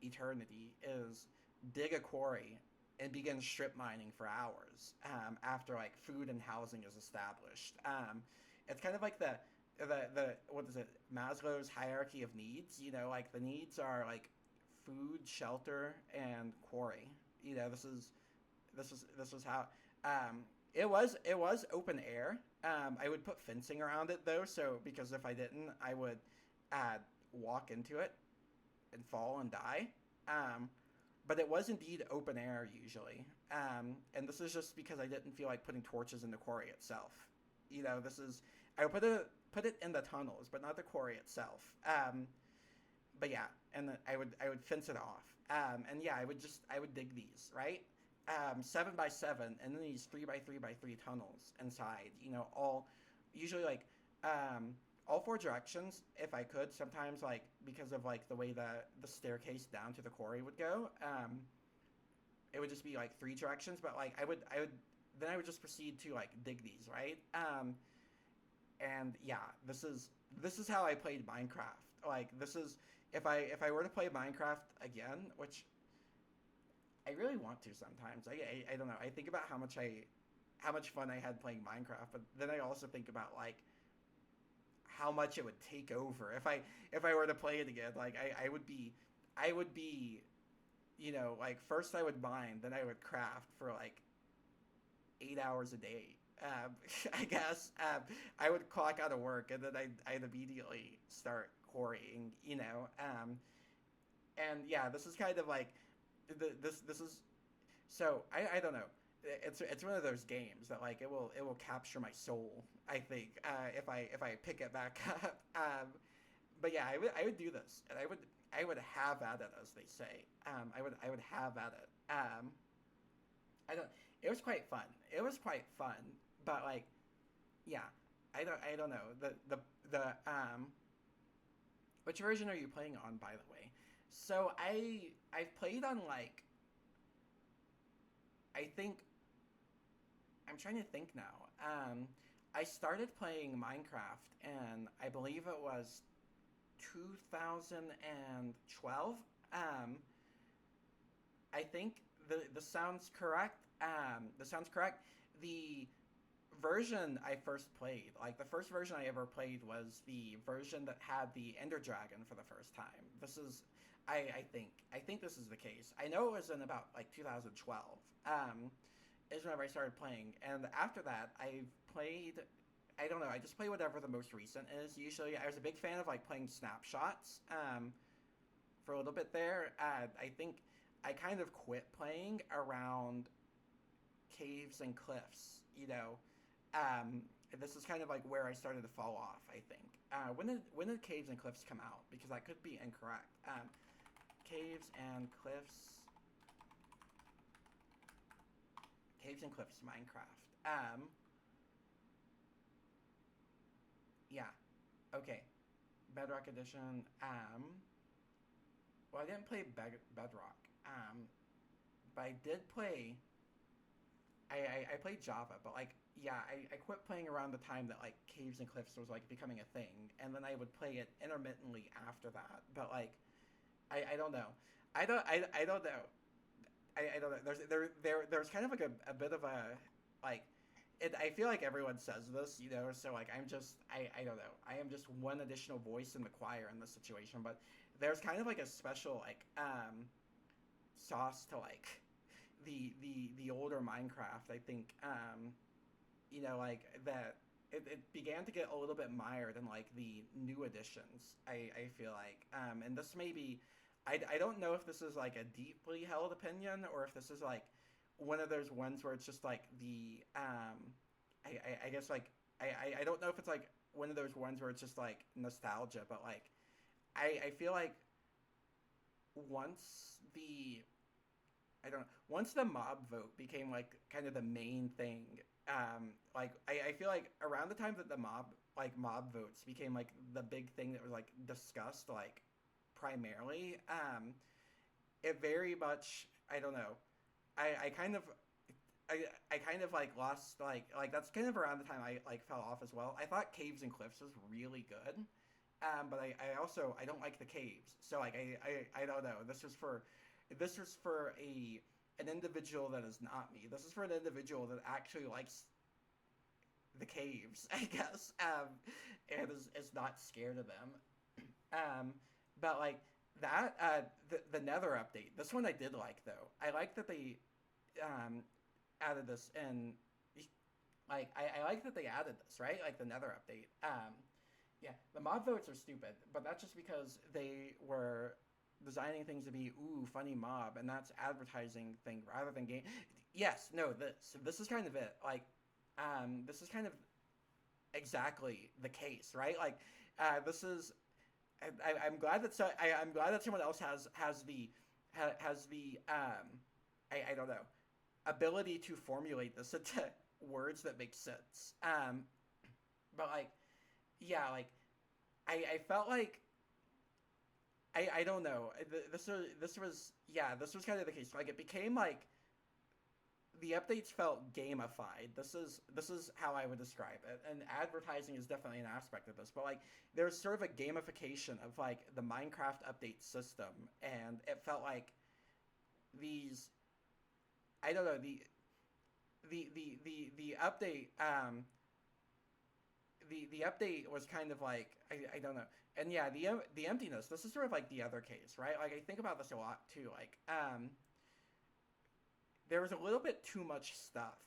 eternity is dig a quarry and begin strip mining for hours after like food and housing is established. It's kind of like the what is it, Maslow's hierarchy of needs. Like the needs are like food, shelter, and quarry. This is how it was open air. I would put fencing around it though, so because if I didn't, I would walk into it and fall and die. but it was indeed open air usually. And this is just because I didn't feel like putting torches in the quarry itself. This is I would put it in the tunnels, but not the quarry itself. But yeah, and then I would fence it off. And yeah, I would dig these, right. 7 by 7, and then these 3 by 3 by 3 tunnels inside. All usually like all four directions if I could. Sometimes like because of like the way the staircase down to the quarry would go, it would just be like three directions. But like I would just proceed to like dig these, right. And yeah, this is how I played Minecraft. Like this is if I were to play Minecraft again, which I really want to sometimes. I don't know. I think about how much fun I had playing Minecraft, but then I also think about like how much it would take over if I were to play it again. Like I would be like first I would mine, then I would craft for like 8 hours a day. I guess I would clock out of work and then I'd immediately start quarrying. And yeah, this is kind of like this is so I don't know. It's one of those games that like it will capture my soul. I think if I pick it back up. But yeah, I would do this, and I would have at it, as they say. I would have at it. I don't. It was quite fun. It was quite fun, but like, yeah, I don't know the. Which version are you playing on, by the way? So I've played on like I think I'm trying to think now. I started playing Minecraft, and I believe it was 2012. I think the sounds correct. The sounds correct. The version I first played, like the first version I ever played, was the version that had the Ender Dragon for the first time. This is, I think this is the case. I know it was in about like 2012. Is whenever I started playing, and after that I've played. I don't know. I just play whatever the most recent is. Usually, I was a big fan of like playing snapshots. For a little bit there, I think I kind of quit playing around caves and cliffs. This is kind of like where I started to fall off. I think. When did caves and cliffs come out? Because that could be incorrect. Caves and cliffs. Caves and Cliffs Minecraft. Yeah. Okay. Bedrock Edition. Well, I didn't play Bedrock. But I did play. I played Java, but like, yeah, I quit playing around the time that like Caves and Cliffs was like becoming a thing, and then I would play it intermittently after that. But like, I don't know. I don't know. I don't know. There's kind of like a bit of a like I feel like everyone says this, so like I don't know. I am just one additional voice in the choir in this situation, but there's kind of like a special like sauce to like the older Minecraft. I think like that it began to get a little bit mired in like the new editions. I feel like and this may be I don't know if this is like a deeply held opinion or if this is like one of those ones where it's just like the I guess like I don't know if it's like one of those ones where it's just like nostalgia, but like I feel like once the once the mob vote became like kind of the main thing, like I feel like around the time that the mob votes became like the big thing that was like discussed like primarily, it very much I don't know. I kind of I kind of like lost like that's kind of around the time I like fell off as well. I thought Caves and Cliffs was really good, but I also I don't like the caves. So like I don't know. This was for an individual that is not me. This is for an individual that actually likes the caves, I guess, and is not scared of them. But like that, the Nether update. This one I did like though. I like that they added this in. Like I like that they added this, right? Like the Nether update. Yeah, the mod votes are stupid, but that's just because designing things to be ooh funny mob, and that's advertising thing rather than game. Yes, no, this is kind of it. Like, this is kind of exactly the case, right? Like, this is. I'm glad that I'm glad that someone else has the I don't know, ability to formulate this into words that make sense. But like, yeah, like I felt like I don't know. This was yeah, this was kind of the case. Like it became like the updates felt gamified. This is how I would describe it. And advertising is definitely an aspect of this. But like there's sort of a gamification of like the Minecraft update system, and it felt like these I don't know the update the update was kind of like I don't know. And yeah, the emptiness. This is sort of like the other case, right? Like I think about this a lot too. Like there was a little bit too much stuff,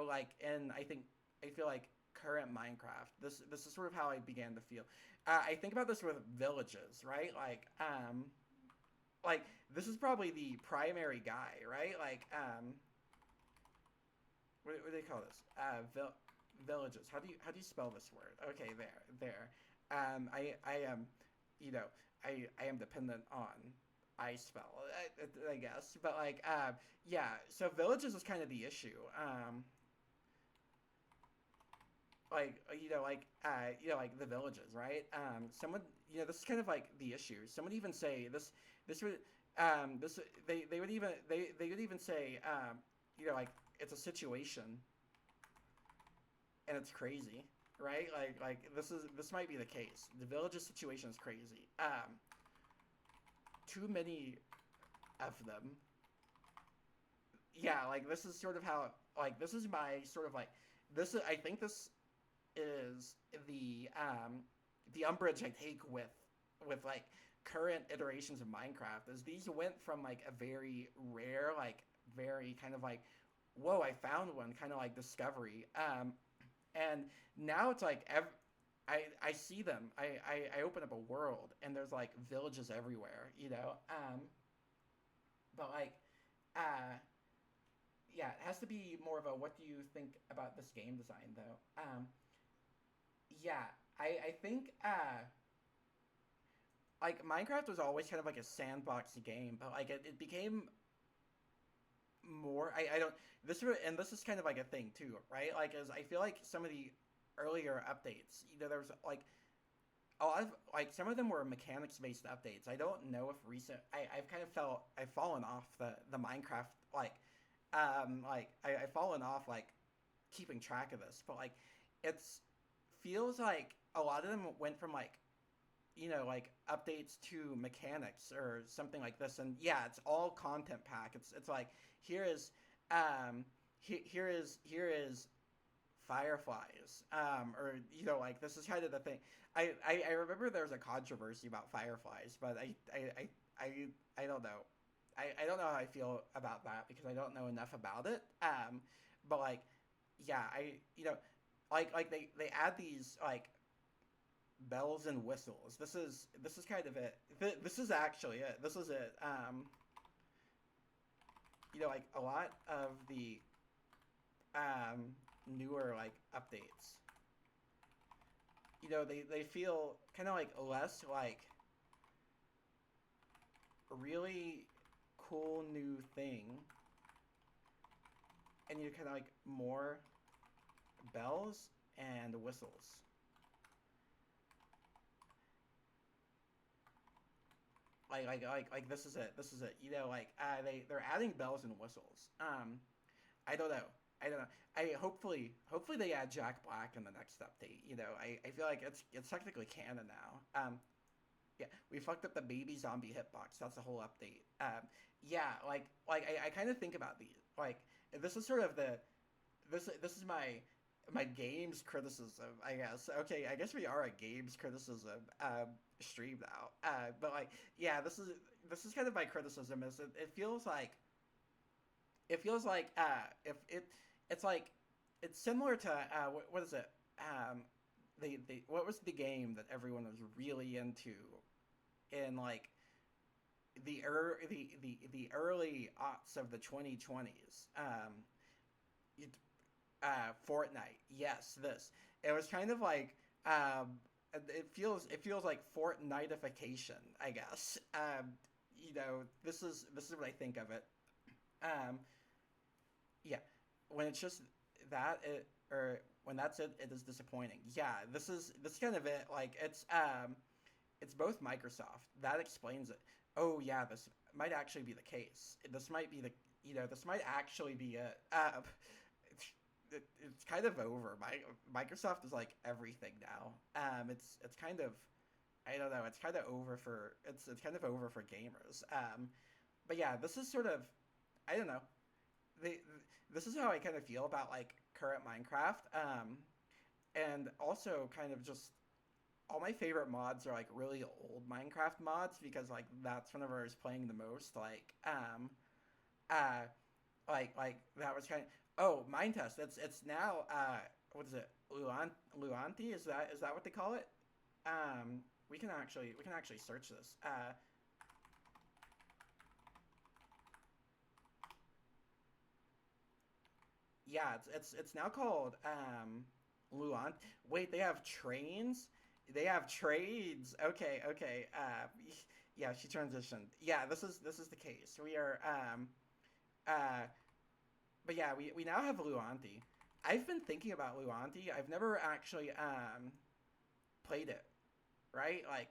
like, and I feel like current Minecraft. This is sort of how I began to feel. I think about this with villages, right? Like this is probably the primary guy, right? Like what do they call this? Villages. How do you spell this word? Okay, there. I am, you know, I am dependent on I spell, I guess, but like, yeah. So villages is kind of the issue. Like the villages, right? Someone, this is kind of like the issue. Someone even say this would, this they would even they would even say, like it's a situation and it's crazy, right? Like this might be the case. The villages situation is crazy. Too many of them. Yeah, like this is sort of how like this is my sort of like this is I think this is the umbrage I take with like current iterations of Minecraft is these went from like a very rare like very kind of like whoa I found one kind of like discovery and now it's like I see them I open up a world and there's like villages everywhere but like uh yeah it has to be more of a what do you think about this game design though yeah, I think like Minecraft was always kind of like a sandbox game, but like it became more. I don't and this is kind of like a thing too, right? Like as I feel like some of the earlier updates, there was like a lot of like some of them were mechanics based updates. I don't know if I've kind of I've fallen off the Minecraft I've fallen off like keeping track of this, but like it's feels like a lot of them went from like like updates to mechanics or something like this and yeah it's all content pack it's like here is here is fireflies or like this is kind of the thing I remember there was a controversy about fireflies but I don't know I don't know how I feel about that because I don't know enough about it but like yeah I like they add these like bells and whistles. This is kind of it. This is actually it. This is it. Like a lot of the newer like updates. They feel kind of like less like a really cool new thing, and you kind of like more bells and whistles. Like this is it. This is it. Like they're adding bells and whistles. I don't know. I don't know. Hopefully they add Jack Black in the next update. I feel like it's technically canon now. Yeah, we fucked up the baby zombie hitbox. That's the whole update. Yeah, I kind of think about these. Like this is sort of this is my games criticism, I guess. Okay, I guess we are a games criticism stream now. But like, yeah, this is kind of my criticism. Is it feels like if it's like it's similar to what is it? The what was the game that everyone was really into in like the early aughts of the 2020s. It, Fortnite. Yes, this. It was kind of like it feels like Fortniteification, I guess. This is what I think of it. Um, yeah, when it's just that it or when that's it, it is disappointing. Yeah, this is kind of it. Like it's both Microsoft. That explains it. Oh yeah, this might actually be the case. This might be this might actually be it. It's kind of over. Microsoft is like everything now. It's kind of I don't know. It's kind of over for it's kind of over for gamers. But yeah, this is sort of I don't know. They, this is how I kind of feel about like current Minecraft. And also kind of just all my favorite mods are like really old Minecraft mods because like that's whenever I was playing the most. Uh, like that was kind of mine test. It's now what is it? Luanti? Is that what they call it? We can actually search this. Yeah, it's now called Luan. Wait, they have trains. They have trades. Okay, okay. Yeah, she transitioned. Yeah, this is the case. We are uh but yeah, we now have Luanti. I've been thinking about Luanti. I've never actually played it, right? Like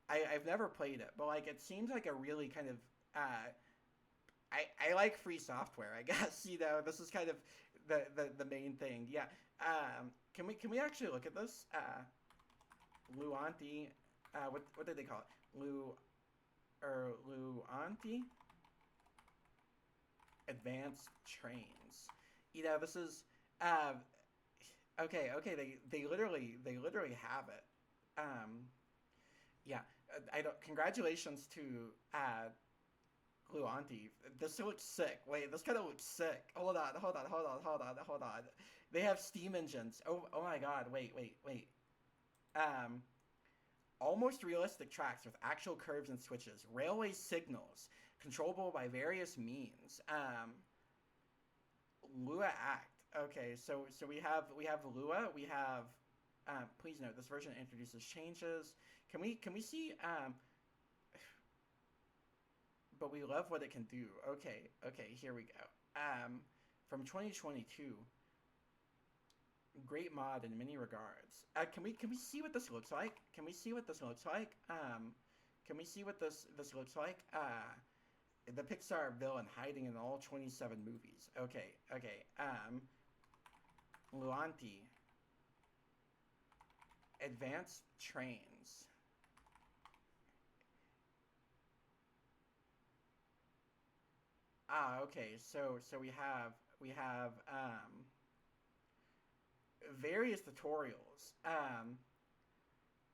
I've never played it, but like it seems like a really kind of I like free software, I guess. This is kind of the main thing. Yeah. Can we actually look at this? Luanti. What did they call it? Luanti Advanced Trains. This is uh okay, okay, they literally have it. Yeah. I don't congratulations to Luanti. This looks sick. Wait, this kind of looks sick. Hold on. They have steam engines. Oh my god. Wait. Um, Almost realistic tracks with actual curves and switches. Railway signals controllable by various means. Lua Act. Okay, so we have Lua. We have. Please note this version introduces changes. Can we see? But we love what it can do. Okay, here we go. From 2022, great mod in many regards. Can we see what this looks like? Can we see what this looks like? Can we see what this looks like? The Pixar villain hiding in all 27 movies. Okay. Luanti, advanced trains. Okay. So we have various tutorials.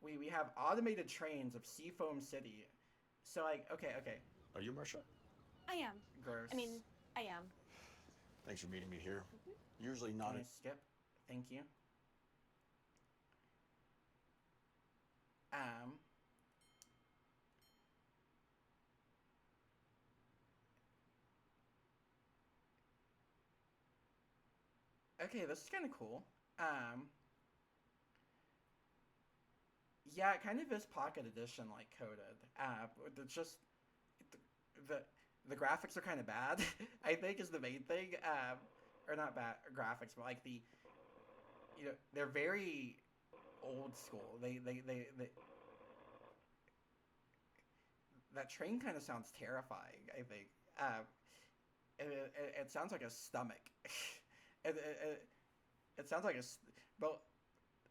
We have automated trains of Seafoam City. So like okay. Are you Marsha? I am. I mean, Gross. I am. Thanks for meeting me here. Usually not Can I a... skip? Thank you. Um. Okay, this is kind of cool. Um. Yeah, it kind of is Pocket Edition like coded. It's just the the graphics are kind of bad. I think is the main thing. Or not bad graphics, but like they're very old school. They that train kind of sounds terrifying. I think. It sounds like a stomach. it, it, it, it sounds like but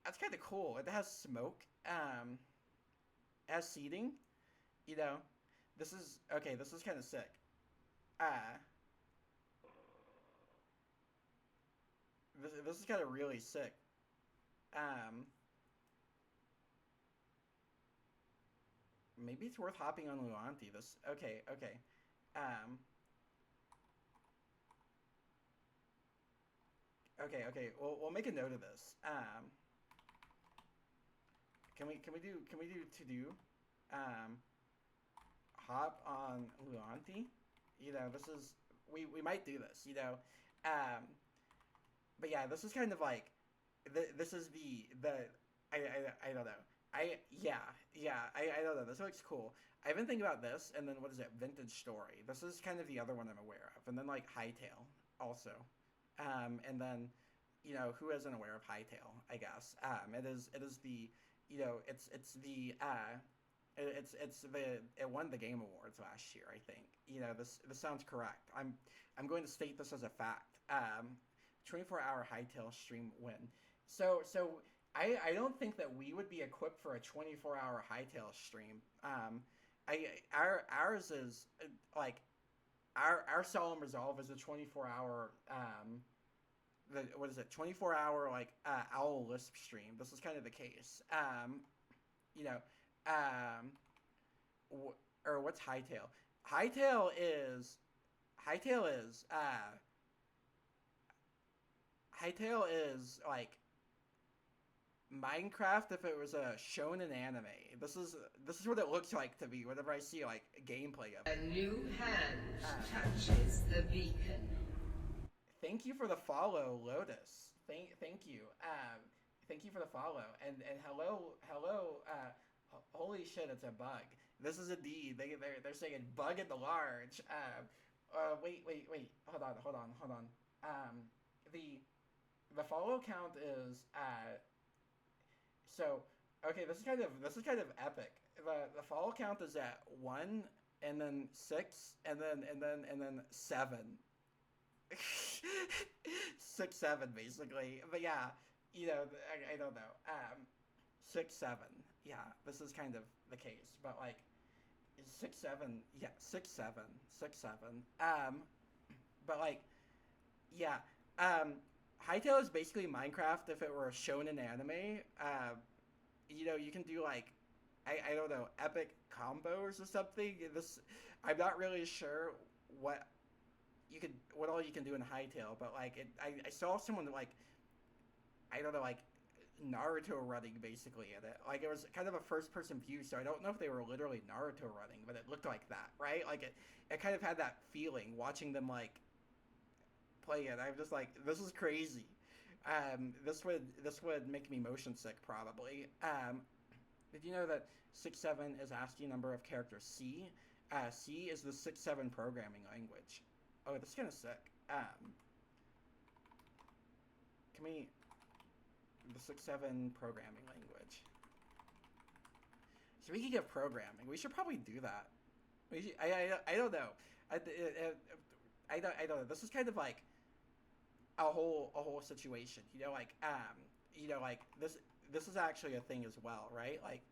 that's kind of cool. It has smoke. It has seating. You know, this is okay. This is kind of sick. Uh, this is kind of really sick. Um, Maybe it's worth hopping on Luanti. This okay. Um, okay. We'll make a note of this. Can we do to do? Um, hop on Luanti. You know, this is we might do this. You know, um, but yeah, this is kind of like this is the I don't know. I don't know. This looks cool. I've been thinking about this, and then what is it? Vintage Story. This is kind of the other one I'm aware of, and then like Hightail also, and then you know who isn't aware of Hightail? I guess it is the you know it's the it's the it won the Game Awards last year. I think you know this sounds correct. I'm going to state this as a fact. 24-hour Hightail stream win. So I don't think that we would be equipped for a 24-hour Hightail stream. Ours is like our Solemn Resolve is a 24-hour what is it 24-hour like Owl Lisp stream. This is kind of the case. You know, or what's Hightail? Hightail is Hightail is like Minecraft if it was a shonen anime. This is what it looks like to me whenever I see like gameplay of it. A new hand touches the beacon. Thank you for the follow, Lotus. Thank you. Thank you for the follow. And hello. Holy shit, it's a bug. This is indeed. They're saying bug at the large. Wait. Hold on. The follow count is so okay. This is kind of epic. The follow count is at 1 and then 6 and then 7. 6, 7 basically. But yeah, you know I don't know. 6, 7. Yeah, this is kind of the case. But like 6, 7. Yeah, 6, 7. 6, 7. But like yeah. Hightail is basically Minecraft if it were a shonen anime. You know, you can do like, I don't know, epic combos or something. I'm not really sure what all you can do in Hightail, but like I saw someone like, I don't know, like Naruto running basically in it. Like it was kind of a first person view, so I don't know if they were literally Naruto running, but it looked like that, right? Like it kind of had that feeling watching them like play it. I'm just like, this is crazy. This would make me motion sick probably. Did you know that 6-7 is ASCII number of characters C? C is the 6-7 programming language. Oh, this is kind of sick. Can we the 6-7 programming language? So we could get programming. We should probably do that. I don't know. I don't know. This is kind of like a whole situation, you know, like you know, like this is actually a thing as well, right? Like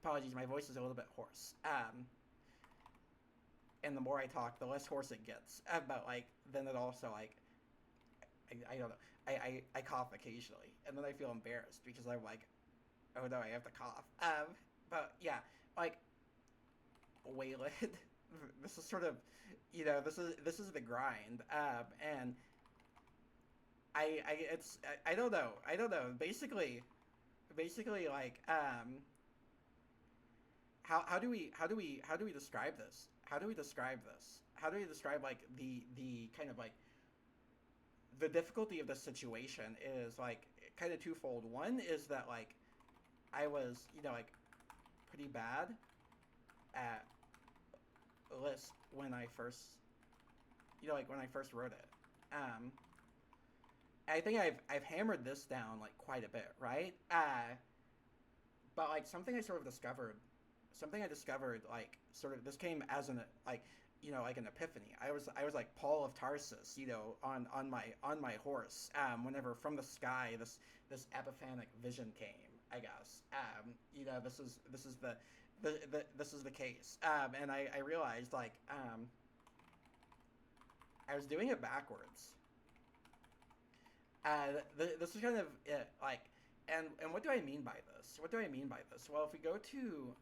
apologies, my voice is a little bit hoarse. And the more I talk, the less hoarse it gets. But like then it also like I don't know. I cough occasionally, and then I feel embarrassed because I'm like, oh no, I have to cough. But yeah, like Waylon. This is sort of, you know, this is the grind, and I don't know. Basically, like, how do we describe this? How do we describe like the kind of like the difficulty of the situation is like kind of twofold. One is that like I was, you know, like pretty bad at Lisp when I first, you know, like when I first wrote it. I think I've hammered this down like quite a bit, right? But like something I discovered like sort of this came as an like, you know, like an epiphany. I was like Paul of Tarsus, you know, on my horse. Whenever from the sky this epiphanic vision came, I guess. You know, this is the case. And I realized like I was doing it backwards. This is kind of it, like, and what do I mean by this? Well, if we go to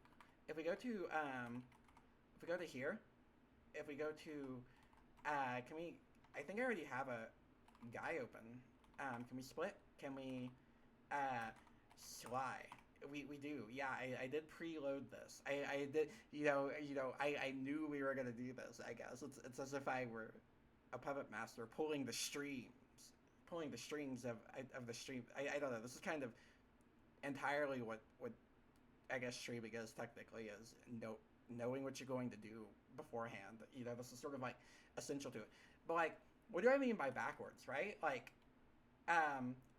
here, if we go to, can we? I think I already have a guy open. Can we split? Can we, Sly? we do. Yeah, I did preload this. I did. I knew we were gonna do this. I guess it's as if I were a puppet master pulling the strings of the stream. I don't know. This is kind of entirely what I guess streaming is technically is knowing what you're going to do beforehand. This is sort of like essential to it. But like, what do I mean by backwards, right? Like,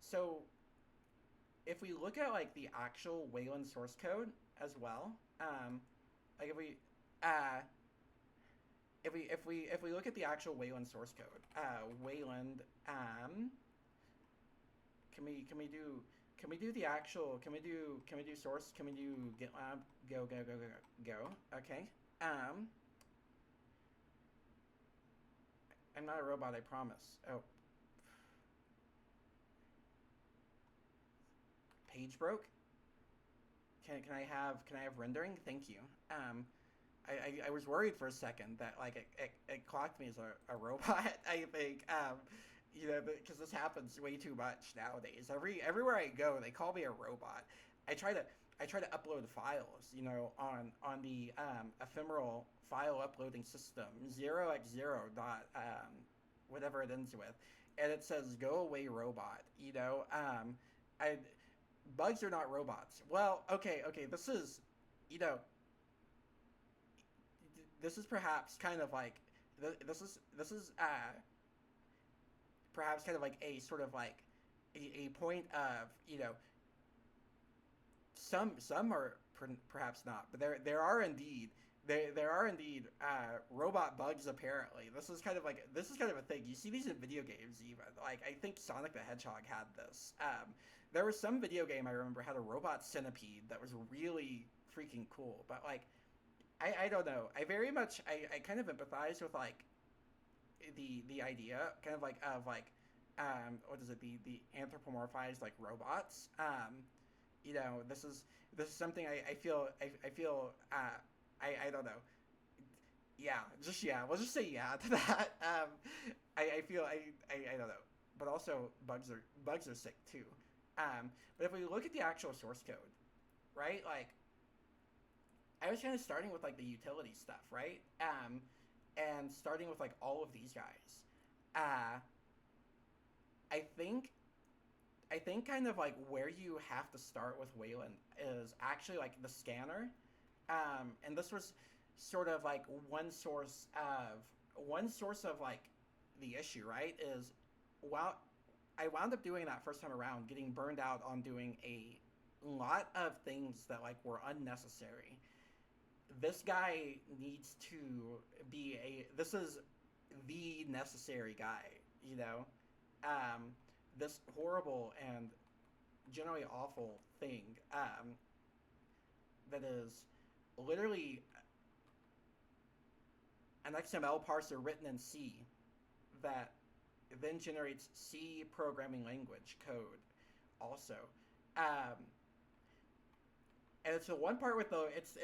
so if we look at like the actual Wayland source code as well, like if we look at the actual Wayland source code, Wayland, can we do the actual, can we do source, can we do GitLab, go, okay, I'm not a robot, I promise. Oh. Page broke? Can I have rendering? Thank you. I was worried for a second that like it clocked me as a robot. I think because this happens way too much nowadays. Everywhere I go, they call me a robot. I try to upload files, on the ephemeral file uploading system 0x0 dot whatever it ends with, and it says go away robot. Bugs are not robots. Well, okay. This is, this is perhaps kind of like this is perhaps kind of like a sort of like a point of some are perhaps not, but there are indeed robot bugs apparently. This is kind of a thing you see these in video games even. Like I think Sonic the Hedgehog had this. There was some video game I remember had a robot centipede that was really freaking cool, but like I don't know. I very much I kind of empathize with like the idea kind of like of like what is it, the anthropomorphized like robots. This is something I feel I don't know. Yeah, we'll just say yeah to that. I feel I don't know. But also bugs are sick too. But if we look at the actual source code, right? Like I was kind of starting with like the utility stuff, right? And starting with like all of these guys. I think kind of like where you have to start with Wayland is actually like the scanner. And this was sort of like one source of like the issue, right? Is while I wound up doing that first time around, getting burned out on doing a lot of things that like were unnecessary. This guy needs to be this is the necessary guy, this horrible and generally awful thing, that is literally an XML parser written in C that then generates C programming language code also. And it's the one part with it's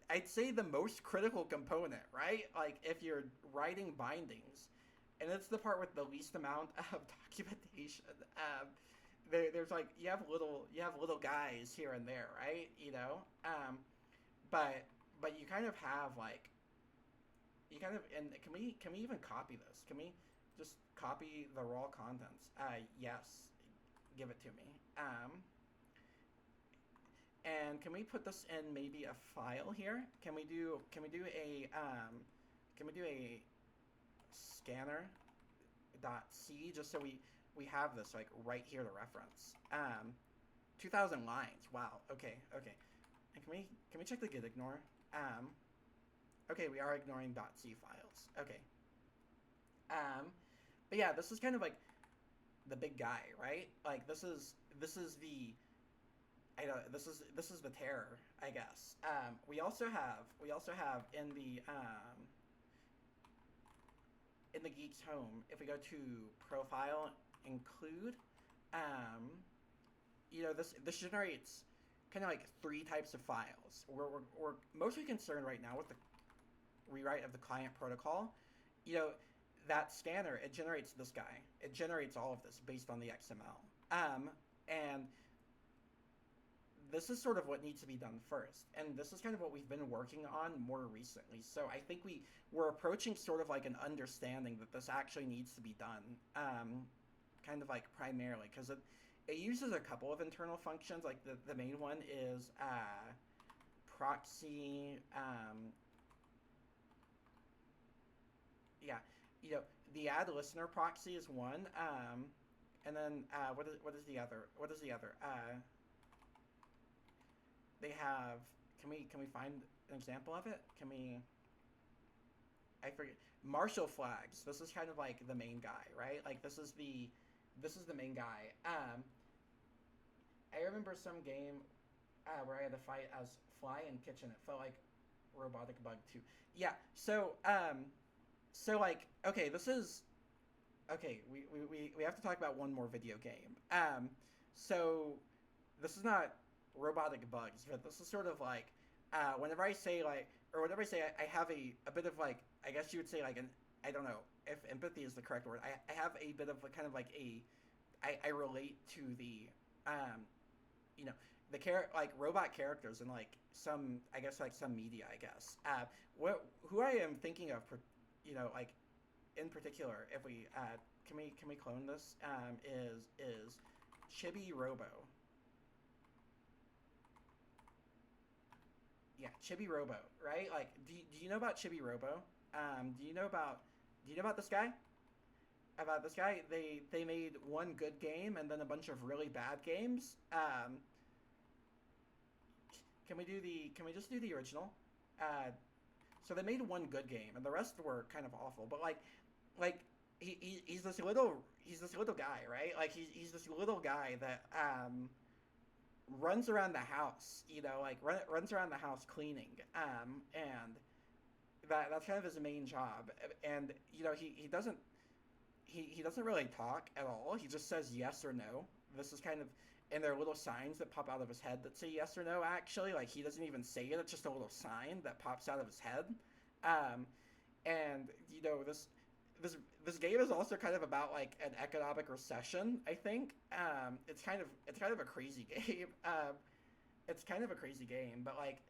I'd say the most critical component, right? Like if you're writing bindings, and it's the part with the least amount of documentation. There's like you have little guys here and there, right? But you kind of have like and can we even copy this? Can we just copy the raw contents? Yes, give it to me. And can we put this in maybe a file here? Can we do a scanner .c just so we have this like right here to reference. 2,000 lines. Wow. Okay. And can we check the git ignore? Okay, we are ignoring .c files. Okay. But yeah, this is kind of like the big guy, right? Like this is the this is the terror, I guess. We also have in the Geek's Home, if we go to profile, include, this generates kind of like 3 types of files. We're mostly concerned right now with the rewrite of the client protocol. That scanner, it generates this guy. It generates all of this based on the XML. And this is sort of what needs to be done first, and this is kind of what we've been working on more recently. So I think we're approaching sort of like an understanding that this actually needs to be done, kind of like primarily because it uses a couple of internal functions. Like the main one is proxy. Yeah, you know, the add listener proxy is one. And then what is the other? What is the other? They have. Can we find an example of it? Can we? I forget. Marshal flags. This is kind of like the main guy, right? Like this is the main guy. I remember some game where I had to fight as Fly in Kitchen. It felt like Robotic Bug too. Yeah. So like okay, this is okay. We have to talk about one more video game. So this is not Robotic Bugs, but this is sort of like whenever I say like or whenever I say I have a bit of like I guess you would say like an I don't know if empathy is the correct word. I have a bit of a kind of like I relate to the you know the like robot characters in like some I guess like some media I guess who I am thinking of you know like in particular if we can we clone this is Chibi Robo. Yeah, Chibi Robo, right? Like do you know about Chibi Robo? Do you know about this guy? About this guy, they made one good game and then a bunch of really bad games. Can we just do the original? So they made one good game and the rest were kind of awful. But like he's this little guy, right? Like he's this little guy that runs around the house, you know, like runs around the house cleaning, and that's kind of his main job. And you know he doesn't really talk at all. He just says yes or no. This is kind of, and there are little signs that pop out of his head that say yes or no, actually. Like, he doesn't even say it. It's just a little sign that pops out of his head. And, you know, this game is also kind of about, like, an economic recession, I think. It's kind of a crazy game. It's kind of a crazy game, but, like,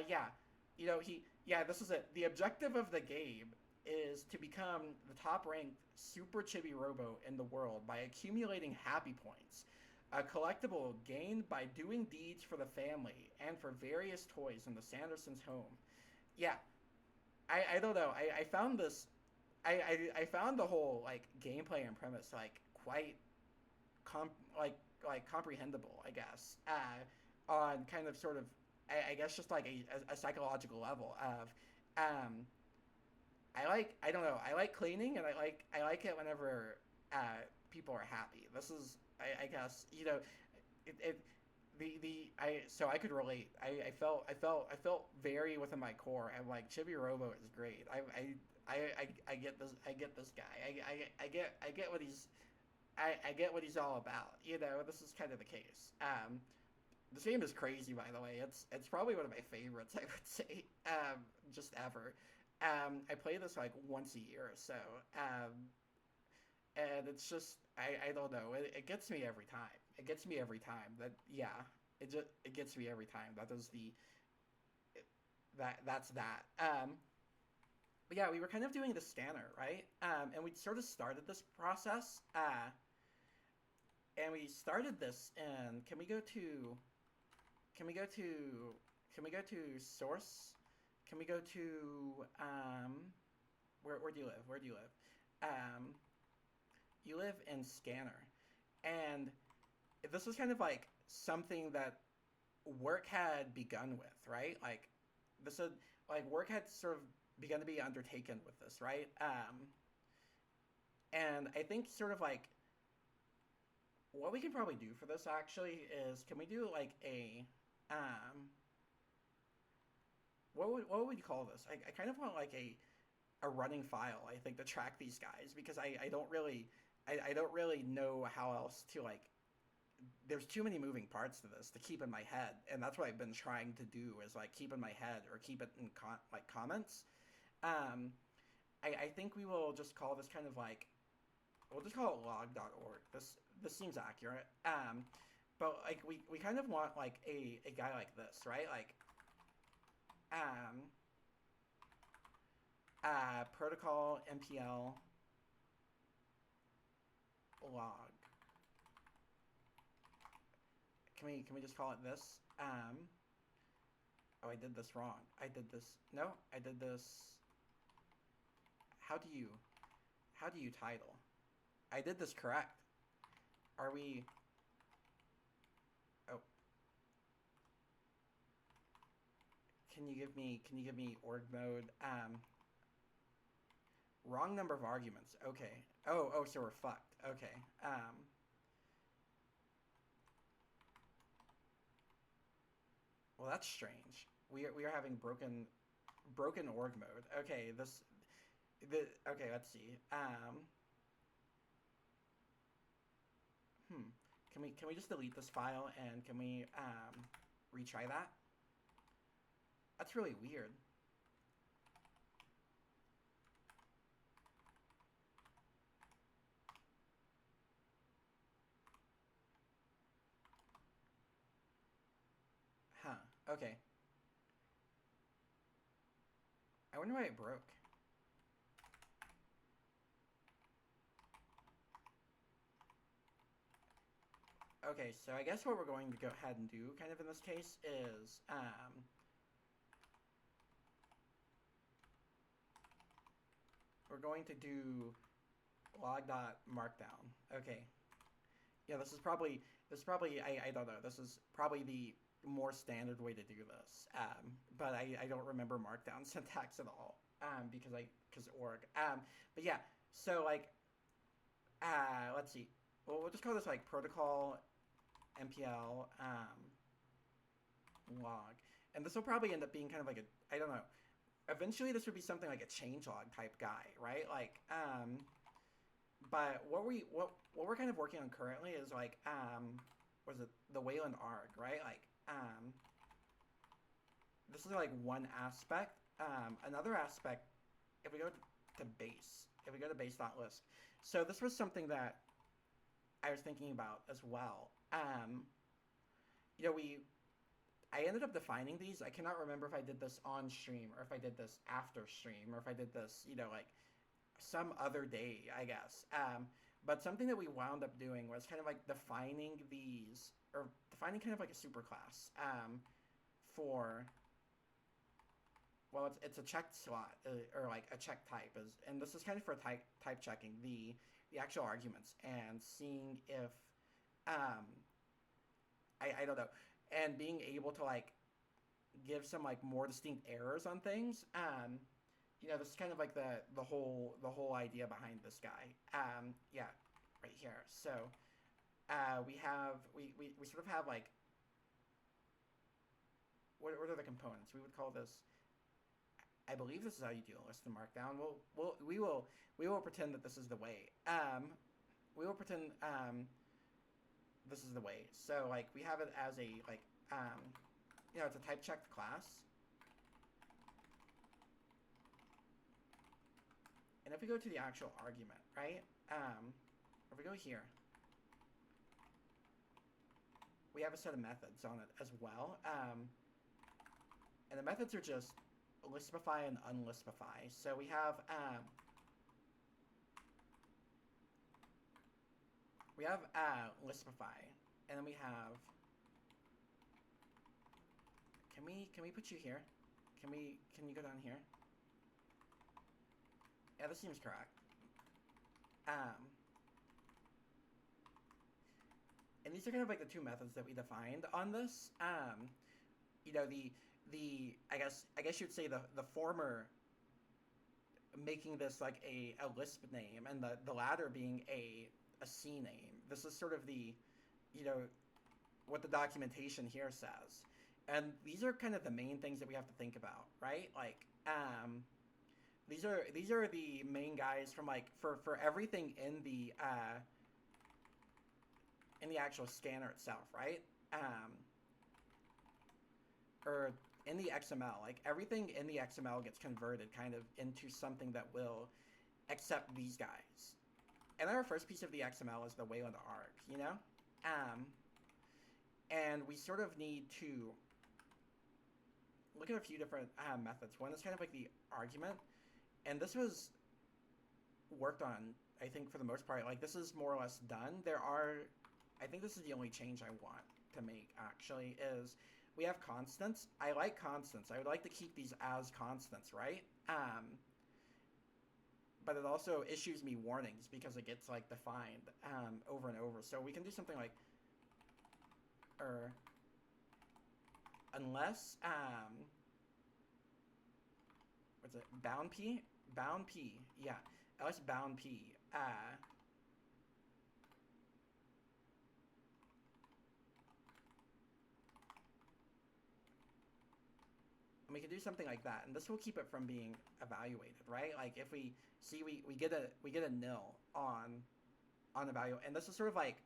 yeah. You know, this is it. The objective of the game is to become the top-ranked Super Chibi Robo in the world by accumulating happy points, a collectible gained by doing deeds for the family and for various toys in the Sandersons' home. Yeah, I don't know. I found this. I found the whole like gameplay and premise like quite comprehensible, I guess. On kind of sort of I guess just like a psychological level of I don't know. I like cleaning, and I like it whenever people are happy. This is I guess you know so I could relate. I felt very within my core. I'm like Chibi Robo is great. I get this guy. I get what he's all about. You know, this is kind of the case. This game is crazy, by the way. It's probably one of my favorites, I would say, just ever. I play this like once a year or so, and it's just I don't know. It gets me every time. It gets me every time. It gets me every time. That's that. But yeah, we were kind of doing the scanner, right? And we sort of started this process. And we started this, and can we go to source? Can we go to where do you live? Where do you live? You live in Scanner, and this was kind of like something that work had begun with, right? Like this had like work had sort of begun to be undertaken with this, right? And I think sort of like what we can probably do for this actually is can we do like a what would we call this? I kind of want like a running file, I think, to track these guys because I don't really know how else to like there's too many moving parts to this to keep in my head, and that's what I've been trying to do is like keep in my head or keep it in comments. I think we will just call this kind of like we'll just call it log.org. This seems accurate. But like we kind of want like a guy like this, right? Like protocol MPL log. Can we just call it this? Oh, I did this wrong. I did this. No, I did this. How do you title? I did this correct. Are we? Oh. Can you give me org mode? Wrong number of arguments. Okay. Oh, so we're fucked. Okay. Well, that's strange. We are having broken org mode. Okay, okay, let's see. Can we just delete this file and can we retry that? That's really weird. Huh. Okay. I wonder why it broke. Okay, so I guess what we're going to go ahead and do kind of in this case is we're going to do log.markdown. Okay. Yeah, this is probably I don't know. This is probably the more standard way to do this. But I don't remember markdown syntax at all. Because org. But yeah, so like let's see. Well, we'll just call this like protocol MPL log. And this will probably end up being kind of like a, I don't know. Eventually this would be something like a changelog type guy, right? Like but what we're kind of working on currently is like was it the Wayland arg, right? Like this is like one aspect. Another aspect, if we go to base.list. So this was something that I was thinking about as well. You know, I ended up defining these. I cannot remember if I did this on stream or if I did this after stream or if I did this, you know, like some other day, I guess. But something that we wound up doing was kind of like defining these, or defining kind of like a superclass for, well, it's a checked slot or like a check type and this is kind of for type checking the actual arguments and seeing if I don't know, and being able to like give some like more distinct errors on things. You know, this is kind of like the whole idea behind this guy. Yeah, right here. So we sort of have like what are the components? We would call this. I believe this is how you do a list in Markdown. We will pretend that this is the way. We will pretend this is the way. So like we have it as a like you know, it's a type checked class. And if we go to the actual argument, right? If we go here, we have a set of methods on it as well. And the methods are just lispify and unlispify. So we have lispify, and then we have. Can we put you here? Can you go down here? Yeah, this seems correct. And these are kind of like the two methods that we defined on this. You know, I guess you'd say the former making this like a Lisp name and the latter being a C name. This is sort of the, you know, what the documentation here says. And these are kind of the main things that we have to think about, right? Like, these are the main guys from like for everything in the actual scanner itself, right? Or in the XML, like everything in the XML gets converted kind of into something that will accept these guys. And our first piece of the XML is the Wayland arg, you know? And we sort of need to look at a few different methods. One is kind of like the argument, and this was worked on, I think, for the most part. Like, this is more or less done. I think this is the only change I want to make, actually, is we have constants. I like constants. I would like to keep these as constants, right? But it also issues me warnings because it gets, like, defined over and over. So we can do something like, unless, what's it, bound P? Bound P, yeah. Unless bound P, and we can do something like that, and this will keep it from being evaluated, right? Like, if we see we get a nil on the value, and this is sort of like,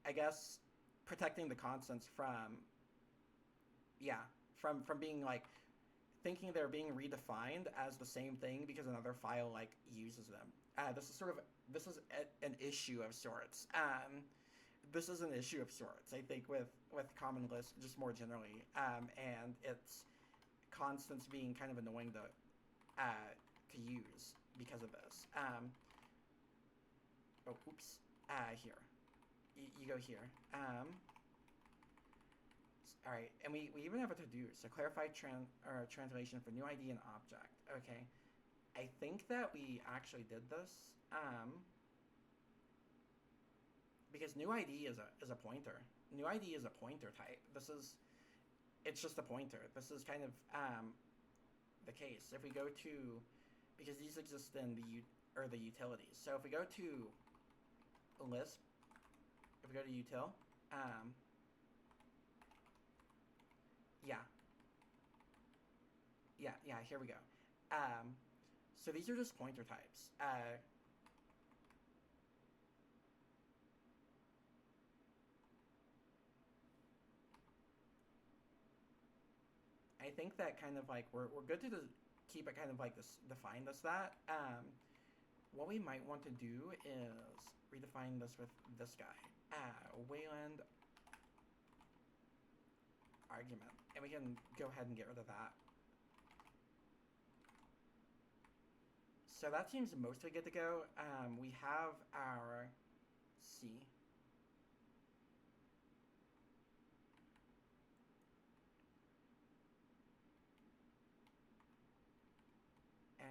I guess, protecting the constants from, yeah, from being like thinking they're being redefined as the same thing because another file like uses them. This is an issue of sorts. This is an issue of sorts, I think, with common lists just more generally, and it's constants being kind of annoying to use because of this. Oh, oops. Here. You go here. All right, and we even have a to-do. So clarify translation for new ID and object. Okay. I think that we actually did this. Because new ID is a pointer. New ID is a pointer type. It's just a pointer. This is kind of the case. If we go to, because these exist in the utilities. So if we go to Lisp, if we go to util, yeah, here we go. So these are just pointer types. I think that kind of like we're good to keep it kind of like this defined as that. What we might want to do is redefine this with this guy, Wayland argument, and we can go ahead and get rid of that. So that seems mostly good to go. We have our C.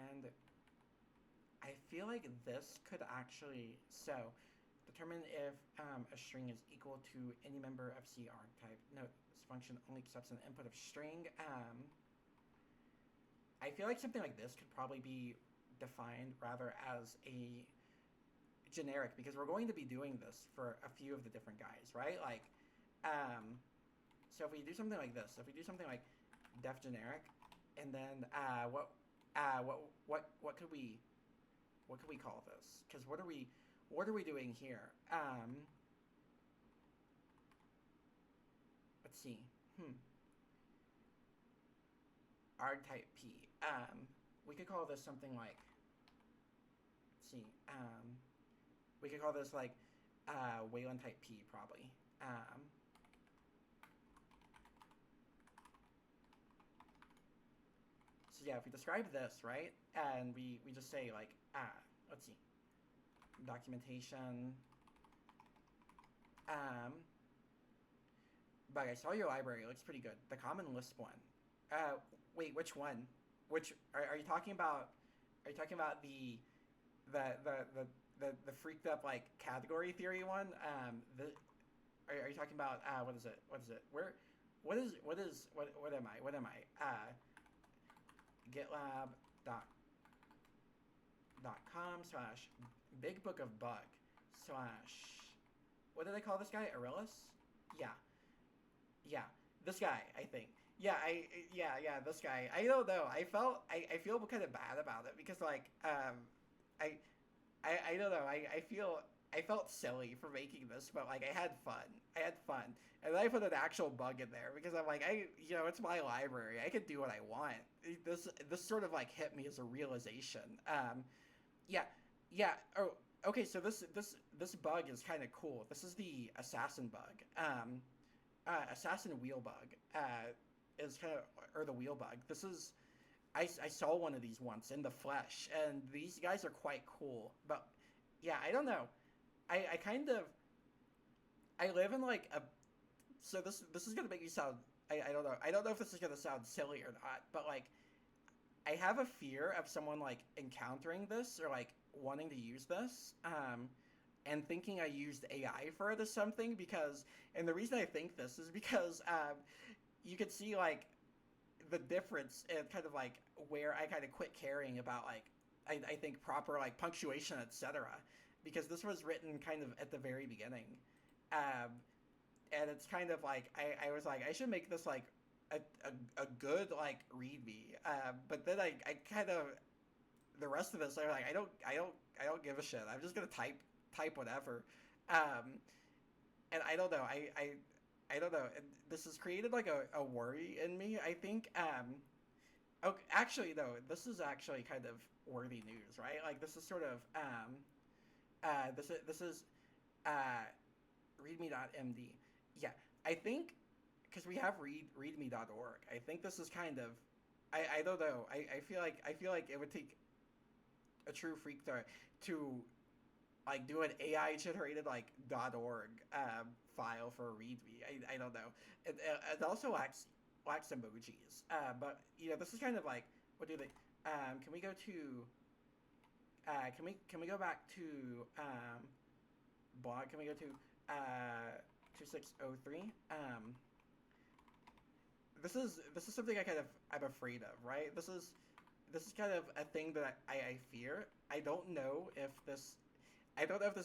And I feel like this could actually, so determine if a string is equal to any member of C archetype. Note, this function only accepts an input of string. I feel like something like this could probably be defined rather as a generic, because we're going to be doing this for a few of the different guys, right? Like, so if we do something like this, if we do something like def generic, and then what could we call this? Because what are we doing here? Let's see. Archetype P. We could call this something like, let's see, we could call this like Wayland type P probably. So yeah, if we describe this, right, and we just say like, let's see, documentation, but I saw your library, it looks pretty good. The common Lisp one. Wait, which one? Which are you talking about? Are you talking about the freaked up like category theory one? Are you talking about what is it? What am I? GitLab.com/bigbookofbug/ what did I call this guy? Aurelius? Yeah, this guy, I think. Yeah, this guy. I don't know. I feel kind of bad about it because like I don't know. I felt silly for making this, but like I had fun, and then I put an actual bug in there because I'm like, it's my library. I can do what I want. This sort of like hit me as a realization. Yeah. Oh, okay. So this bug is kind of cool. This is the assassin bug. Assassin Wheelbug is kind of, or the Wheelbug. This is, I saw one of these once in the flesh, and these guys are quite cool. But yeah, I don't know. I kind of, I live in like a, so this is gonna make me sound, I don't know. I don't know if this is gonna sound silly or not, but like I have a fear of someone like encountering this or like wanting to use this, and thinking I used AI for it or something. Because, and the reason I think this is because you could see like the difference in kind of like where I kind of quit caring about like I think proper like punctuation, etc. Because this was written kind of at the very beginning, um, and it's kind of like I was like I should make this like a good like readme, but then I kind of, the rest of this I was like I don't give a shit. I'm just gonna type whatever, and I don't know. I don't know. This has created like a worry in me, I think. Oh, actually, no. This is actually kind of worthy news, right? Like this is sort of this is readme.md. Yeah, I think because we have readme.org. I think this is kind of, I don't know. I feel like it would take a true freak to like do an AI generated like .org file for a README. I don't know. It also lacks emojis. But you know, this is kind of like, what do they? Can we go to? Can we go back to blog? Can we go to 2603? This is something I'm afraid of, right? This is kind of a thing that I fear. I don't know if this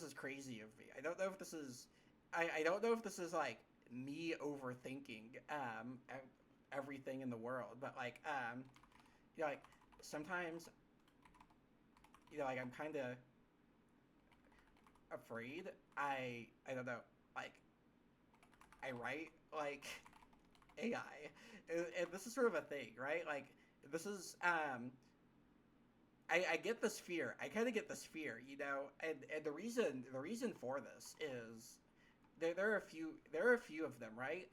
is crazy of me. I don't know if this is I don't know if this is like me overthinking everything in the world, but like you know, like sometimes, you know, like I'm kind of afraid. I don't know, like I write like AI, and this is sort of a thing, right? Like this is I get this fear. I kind of get this fear, you know, and the reason for this is there are a few of them, right?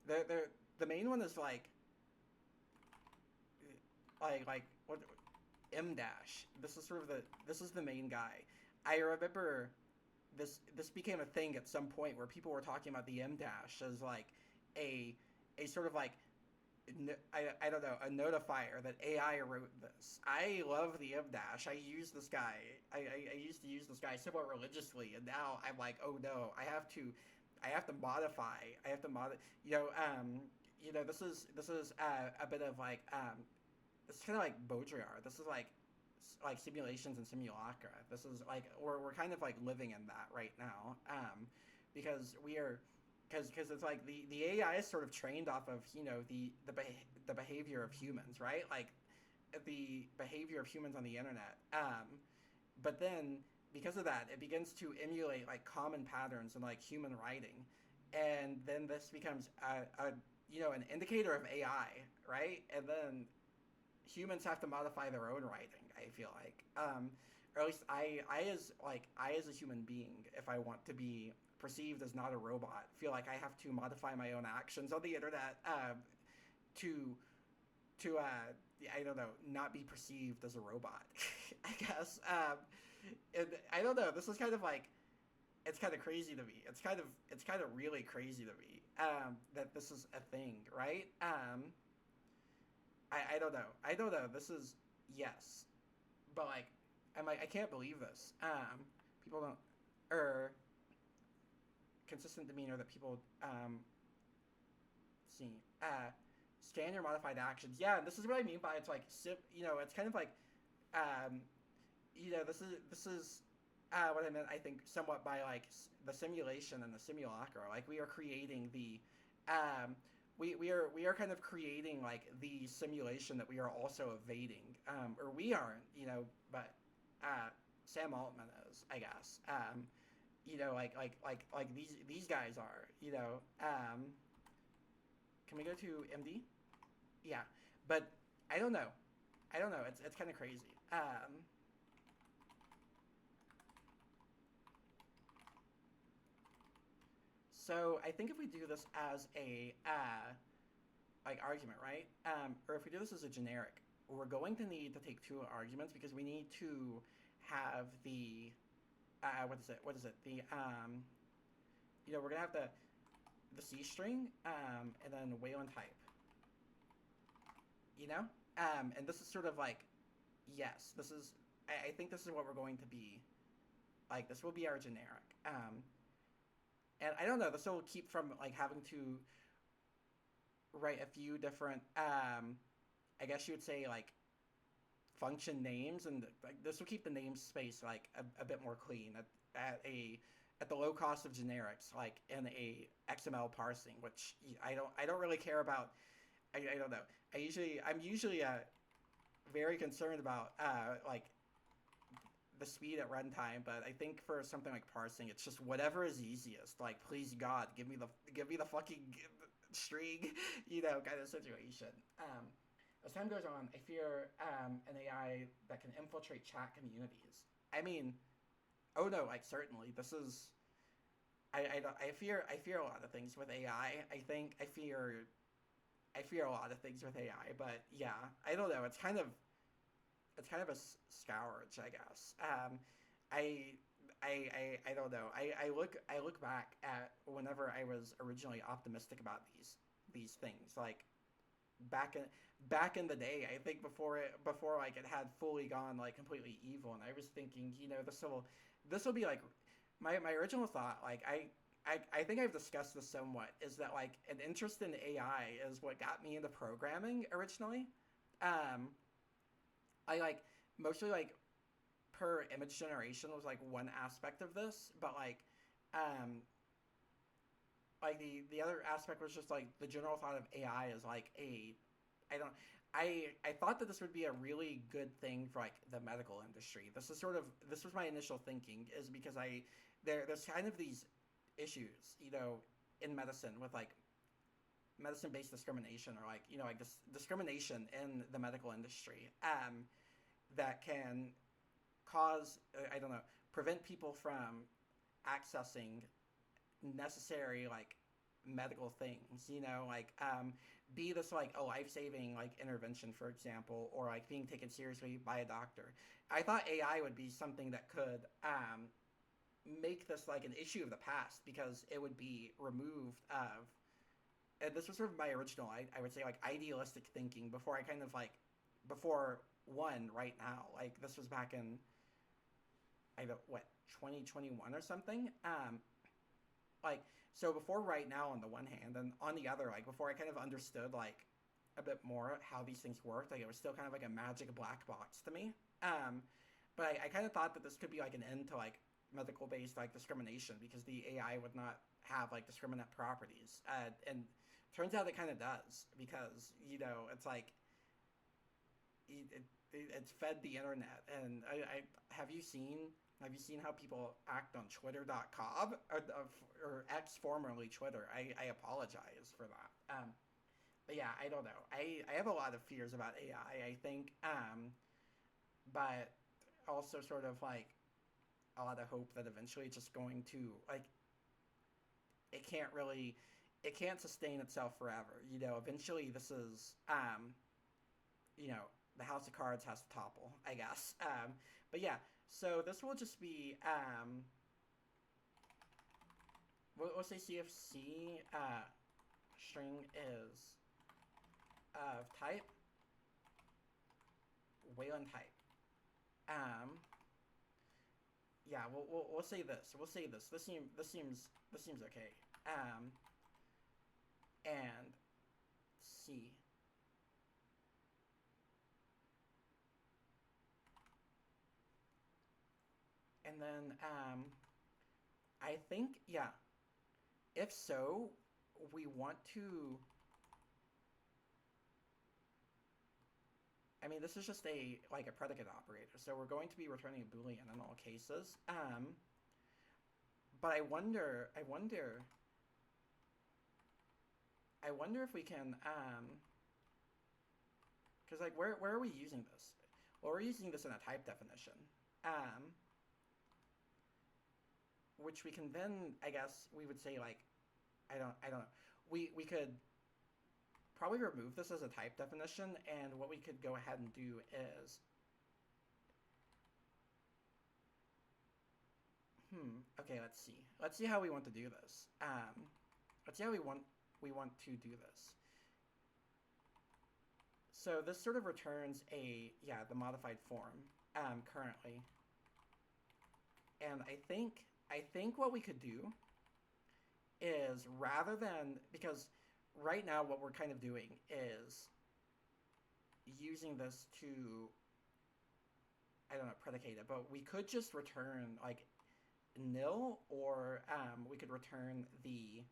The main one is like what, M dash. This is the main guy. I remember this became a thing at some point where people were talking about the M dash as like a sort of like, I don't know, a notifier that AI wrote this. I love the M dash. I use this guy. I used to use this guy somewhat religiously, and now I'm like, oh no, I have to modify. You know, this is a bit of like it's kind of like Baudrillard. This is like simulations and simulacra. This is like we're kind of like living in that right now, because we are. Because it's like the AI is sort of trained off of, you know, the behavior of humans, right? Like the behavior of humans on the internet. But then because of that, it begins to emulate like common patterns in like human writing, and then this becomes a you know, an indicator of AI, right? And then humans have to modify their own writing. I feel like, or at least I as a human being, if I want to be perceived as not a robot, feel like I have to modify my own actions on the internet to I don't know, not be perceived as a robot. I guess, and I don't know. This is kind of like, it's kind of crazy to me. It's kind of really crazy to me that this is a thing, right? I don't know. I don't know. This is, yes, but like I'm like I can't believe this. People don't, or consistent demeanor that people see. Scan your modified actions. Yeah, this is what I mean by it's like you know, it's kind of like you know, this is what I meant, I think, somewhat by like the simulation and the simulacra. Like we are creating the we are kind of creating like the simulation that we are also evading, or we aren't, you know, but Sam Altman is, I guess. You know, like these guys are, you know. Can we go to MD? Yeah, but I don't know. It's kind of crazy. So I think if we do this as a like argument, right? Or if we do this as a generic, we're going to need to take two arguments because we need to have the what is it? What is it? The we're gonna have the C string and then Wayland type. And this is sort of like, yes, this is. I think this is what we're going to be. Like, this will be our generic. And I don't know. This will keep from like having to write a few different. I guess you would say like function names, and like this will keep the namespace like a bit more clean at the low cost of generics, like in a XML parsing, which I don't really care about. I don't know. I'm usually very concerned about like the speed at runtime, but I think for something like parsing, it's just whatever is easiest. Like, please God, give me the fucking string, kind of situation. As time goes on, I fear an AI that can infiltrate chat communities. I mean, oh no, like certainly this is. I fear a lot of things with AI. I fear a lot of things with AI, but yeah, I don't know. It's kind of a scourge, I guess. I don't know. I look back at whenever I was originally optimistic about these things, like back in the day. I think before like it had fully gone like completely evil, and I was thinking, this will be like my original thought. Like I think I've discussed this somewhat, is that like an interest in AI is what got me into programming originally. I like mostly like per image generation was like one aspect of this, but like the other aspect was just like the general thought of AI is like I thought that this would be a really good thing for like the medical industry. This was my initial thinking, is because there's kind of these issues, in medicine with like medicine-based discrimination, or like like this discrimination in the medical industry that can cause I don't know, prevent people from accessing necessary like medical things, like be this like a life-saving like intervention, for example, or like being taken seriously by a doctor. I thought AI would be something that could make this like an issue of the past, because it would be removed of, and this was sort of my original I would say like idealistic thinking before I kind of like before one right now, like this was back in 2021 or something, like so before right now on the one hand, and on the other, like before I kind of understood like a bit more how these things worked, like it was still kind of like a magic black box to me. But I kind of thought that this could be like an end to like medical based like discrimination, because the AI would not have like discriminant properties, and turns out it kind of does, because it's like it's fed the internet. And I have you seen how people act on Twitter.com, or X, formerly Twitter? I apologize for that. But yeah, I don't know. I have a lot of fears about AI, I think, but also sort of like a lot of hope that eventually it's just going to like it can't sustain itself forever. Eventually this is the house of cards has to topple, I guess. But yeah, so this will just be we'll say CFC string is of type Wayland type. Yeah, we'll say this. We'll say this. This seems okay. And C. And then I think, yeah. If so, we want to. I mean, this is just a predicate operator, so we're going to be returning a Boolean in all cases. But I wonder if we can, because like where are we using this? Well, we're using this in a type definition, which we can then, I guess we would say like I don't know. We could probably remove this as a type definition, and what we could go ahead and do is, okay, let's see how we want to do this. Let's see how we want to do this. So this sort of returns the modified form currently, and I think what we could do is, rather than, because right now what we're kind of doing is using this to, I don't know, predicate it, but we could just return like nil, or we could return the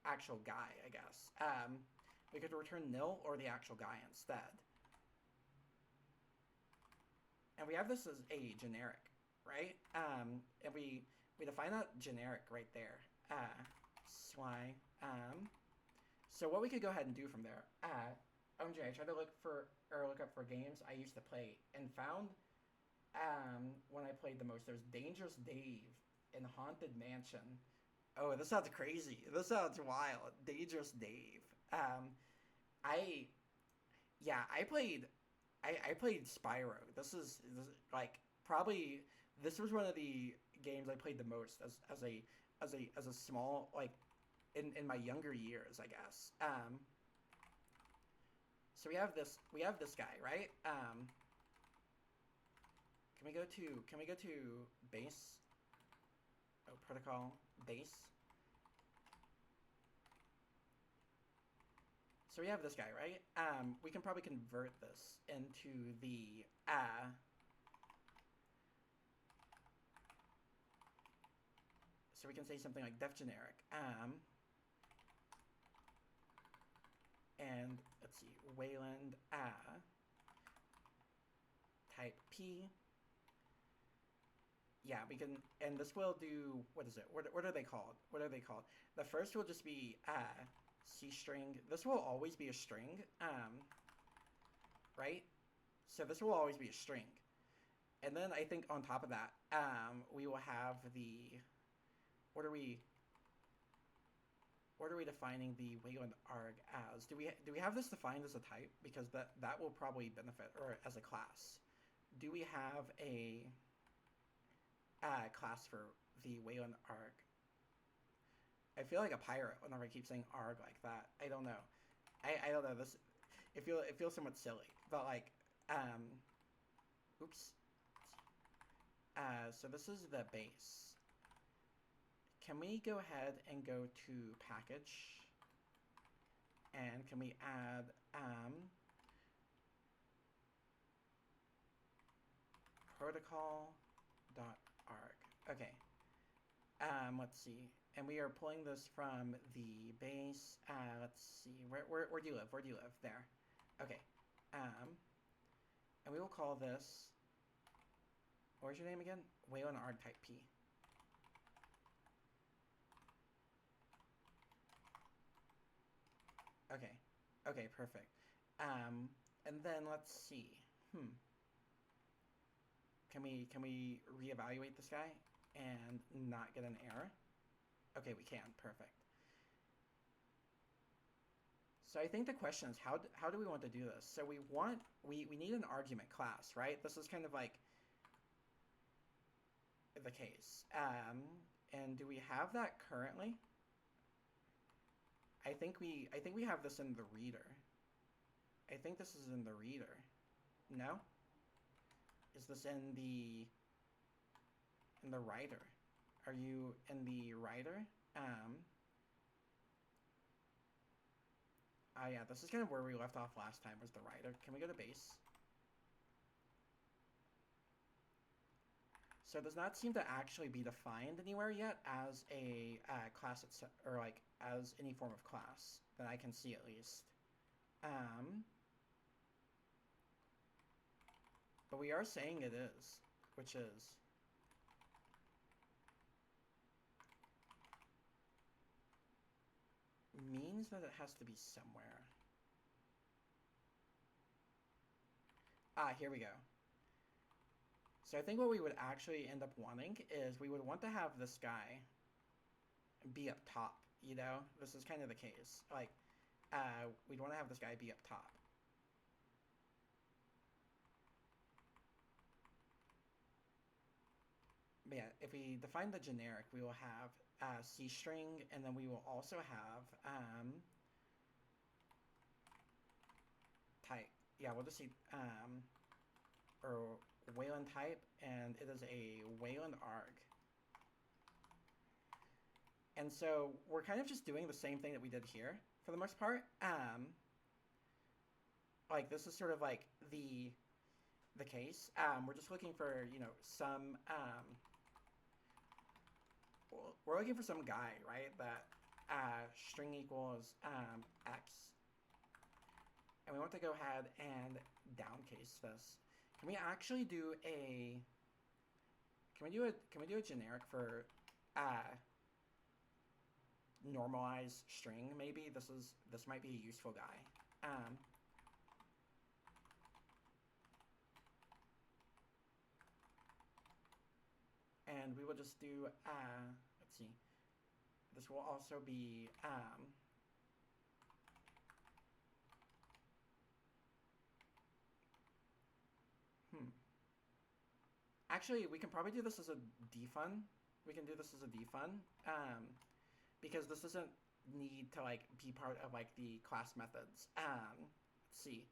actual guy, I guess. We could return nil or the actual guy instead. And we have this as a generic, right? And we define that generic right there. Sly. So what we could go ahead and do from there. OMG, I tried to look up for games I used to play and found when I played the most. There's Dangerous Dave in Haunted Mansion. Oh, this sounds crazy. This sounds wild. Dangerous Dave. I played Spyro. This like probably this was one of the games I played the most as a small, like, in my younger years, I guess. So we have this guy, right? Can we go to base? Oh, protocol base. So we have this guy, right? We can probably convert this into the so we can say something like def generic. And let's see, Wayland type P. Yeah, we can, and this will do, what is it? What are they called? What are they called? The first will just be C string. This will always be a string, right? So this will always be a string. And then I think on top of that, we will have the, what are we defining the Wayland arg as? Do we have this defined as a type? Because that will probably benefit, or as a class. Do we have a class for the Wayland arg? I feel like a pirate whenever I keep saying arg like that. I don't know. I don't know. This it feels somewhat silly, but like oops. So this is the base. Can we go ahead and go to package? And can we add protocol.arg? Okay. Let's see. And we are pulling this from the base. Let's see. Where do you live? Where do you live? There. Okay. And we will call this, what was your name again? Wayland arg type P. Okay. Okay, perfect. And then let's see. Can we reevaluate this guy and not get an error? Okay, we can. Perfect. So I think the question is, how do we want to do this? So we need an argument class, right? This is kind of like the case. And do we have that currently? I think we have this in the reader. I think this is in the reader. No? Is this in the writer? Are you in the writer? Yeah, this is kind of where we left off last time, was the writer. Can we go to base? So it does not seem to actually be defined anywhere yet as a class itself, or like as any form of class that I can see at least. But we are saying it is, which is means that it has to be somewhere. Here we go. So I think what we would actually end up wanting is we would want to have this guy be up top, you know? This is kind of the case. Like, we'd want to have this guy be up top. But yeah, if we define the generic, we will have C string, and then we will also have type. Yeah, we'll just see or Wayland type, and it is a Wayland arg. And so we're kind of just doing the same thing that we did here for the most part. Like this is sort of like the case. We're just looking for, you know, some we're looking for some guy, right? That string equals x, and we want to go ahead and downcase this. Can we actually do a? Can we do a generic for normalized string? Maybe this might be a useful guy. And we will just do let's see. This will also be Actually, we can probably do this as a defun. We can do this as a defun, because this doesn't need to like be part of like the class methods. Let's see.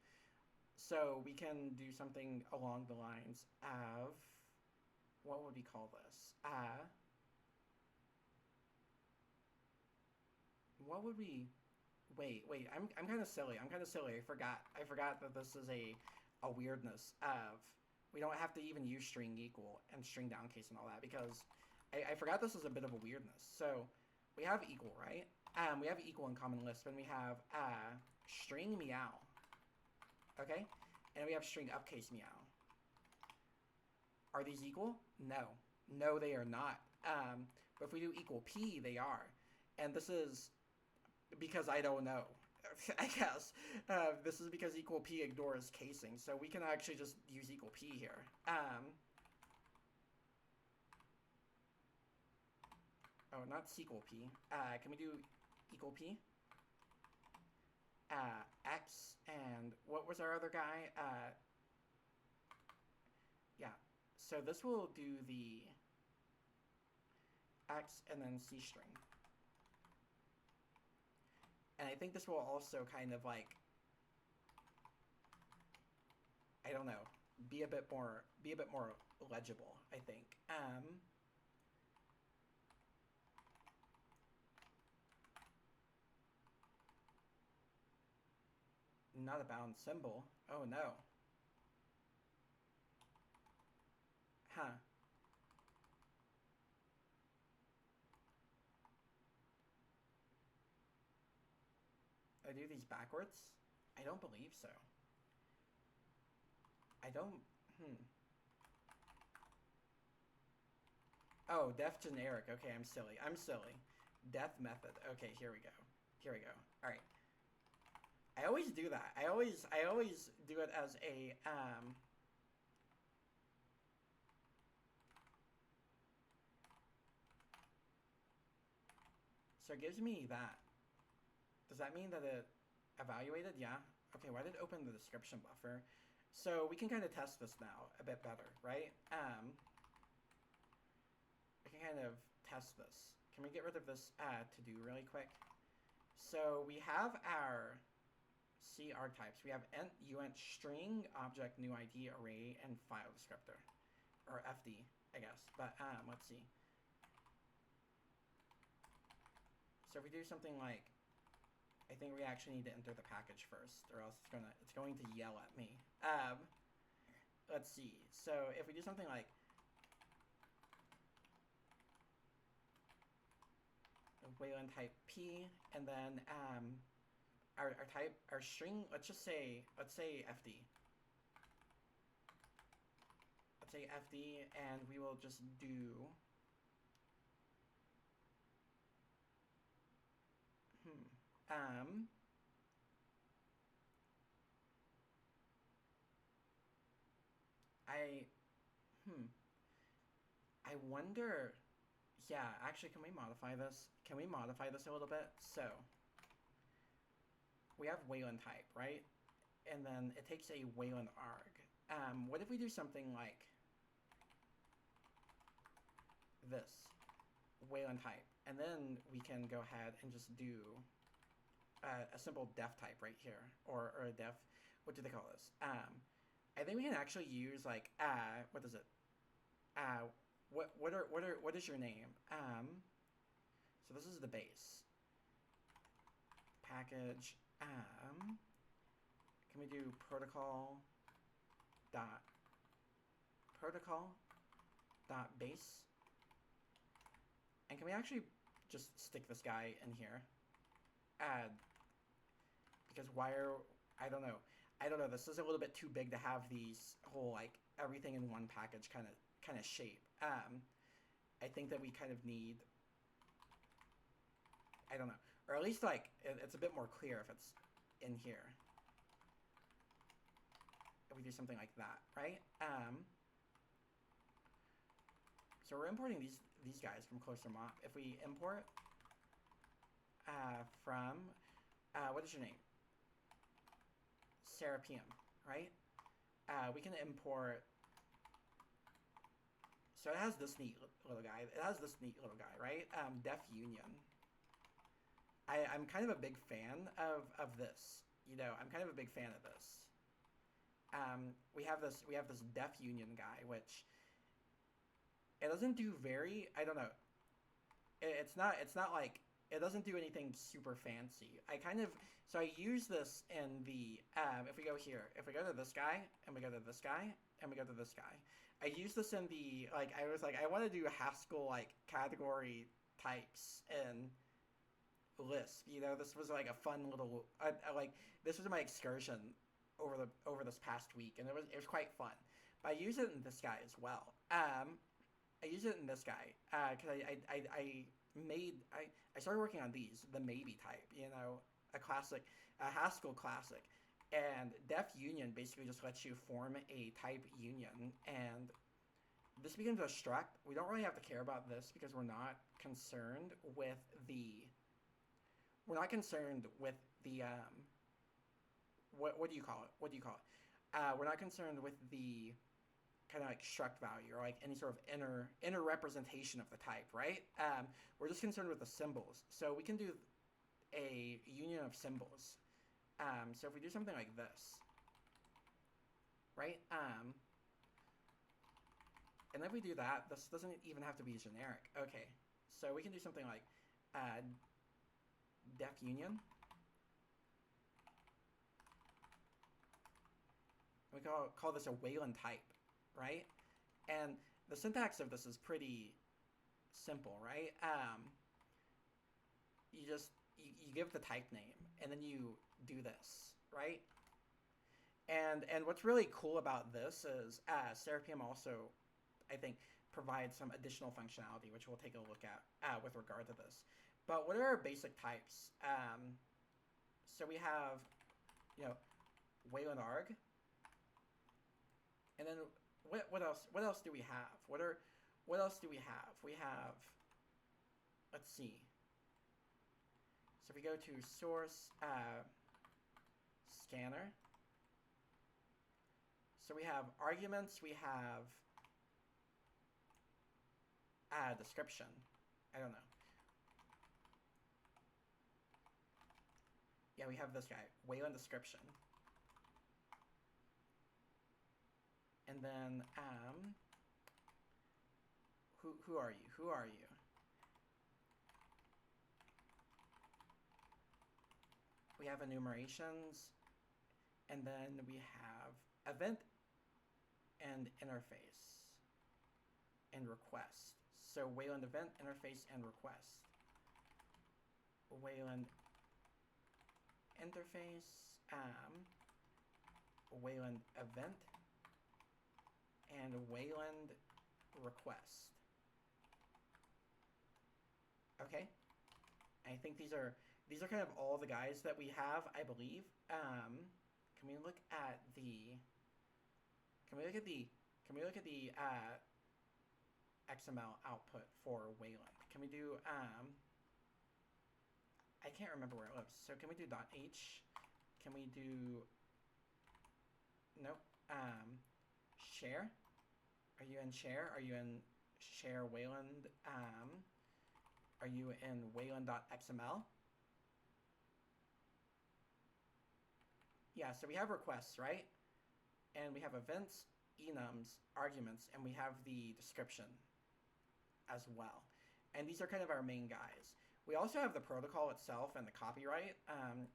So we can do something along the lines of, what would we call this? What would we? Wait. I'm kind of silly. I forgot that this is a weirdness of. We don't have to even use string equal and string downcase and all that, because I forgot this is a bit of a weirdness. So we have equal, right? We have equal in common Lisp, and we have string meow. Okay? And we have string upcase meow. Are these equal? No. No, they are not. But if we do equal p, they are. And this is because I don't know. I guess. This is because equal p ignores casing, so we can actually just use equal p here. Oh, not sequel p. Can we do equal p? X, and what was our other guy? Yeah, so this will do the X and then C string. And I think this will also kind of like, I don't know, be a bit more legible, I think. Not a bound symbol. Oh no. Huh. I do these backwards? I don't believe so. I don't, Oh, def generic. Okay, I'm silly. Def method. Okay, here we go. All right. I always do that. I always do it as a So it gives me that. Does that mean that it evaluated? Yeah. Okay, why did it open the description buffer? So we can kind of test this now a bit better, right? We can kind of test this. Can we get rid of this to do really quick? So we have our C archetypes. We have int, uint, string, object, new ID, array, and file descriptor. Or FD, I guess. But let's see. So if we do something like, I think we actually need to enter the package first, or else it's going to yell at me. Let's see. So if we do something like Wayland type P, and then our string, let's say FD. Let's say FD, and we will just do I wonder. Yeah, actually, can we modify this? Can we modify this a little bit? So, we have Wayland type, right? And then it takes a Wayland arg. What if we do something like this? Wayland type. And then we can go ahead and just do a simple def type right here. Or a def, what do they call this? I think we can actually use like, what is it? What is your name? So this is the base. Package, can we do protocol dot base? And can we actually just stick this guy in here? Because I don't know. This is a little bit too big to have these whole like everything in one package kind of shape. I think that we kind of need, I don't know, or at least like it's a bit more clear if it's in here. If we do something like that, right? So we're importing these guys from closer mop. If we import from what is your name? Serapium, right? We can import. So it has this neat little guy. Right? Def Union. I'm kind of a big fan of this. You know, I'm kind of a big fan of this. We have this Def Union guy, which it doesn't do very. I don't know. It's not like it doesn't do anything super fancy. So I use this in the if we go here, if we go to this guy and we go to this guy and we go to this guy. I use this in the, like, I was like, I want to do Haskell, like, category types in Lisp. You know, this was, like, a fun little, this was my excursion over this past week, and it was quite fun. But I use it in this guy as well. I use it in this guy, because I started working on these, the maybe type, you know, a Haskell classic. And def union basically just lets you form a type union, and this becomes a struct. We don't really have to care about this because we're not concerned with the what do you call it? We're not concerned with the kind of like struct value or like any sort of inner representation of the type, right? We're just concerned with the symbols. So we can do a union of symbols. So if we do something like this, right? And then if we do that, this doesn't even have to be generic. Okay, so we can do something like def union. We call this a Wayland type, right? And the syntax of this is pretty simple, right? You give the type name, and then you do this, right? And what's really cool about this is Serapium also, I think, provides some additional functionality, which we'll take a look at with regard to this. But what are our basic types? So we have, you know, Wayland arg, and then what else? What else do we have? What else do we have? We have, let's see. So if we go to source scanner, so we have arguments, we have description. I don't know. Yeah, we have this guy, Wayland description. And then who are you? Who are you? We have enumerations, and then we have event and interface and request. So Wayland event, interface, and request. Wayland interface, Wayland event, and Wayland request. Okay, I think these are kind of all the guys that we have, I believe. Can we look at the XML output for Wayland. Can we do, I can't remember where it lives. So can we do .h? Can we do, nope, share? Are you in share? Are you in share Wayland? Are you in Wayland.xml? Yeah, so we have requests, right? And we have events, enums, arguments, and we have the description as well. And these are kind of our main guys. We also have the protocol itself and the copyright.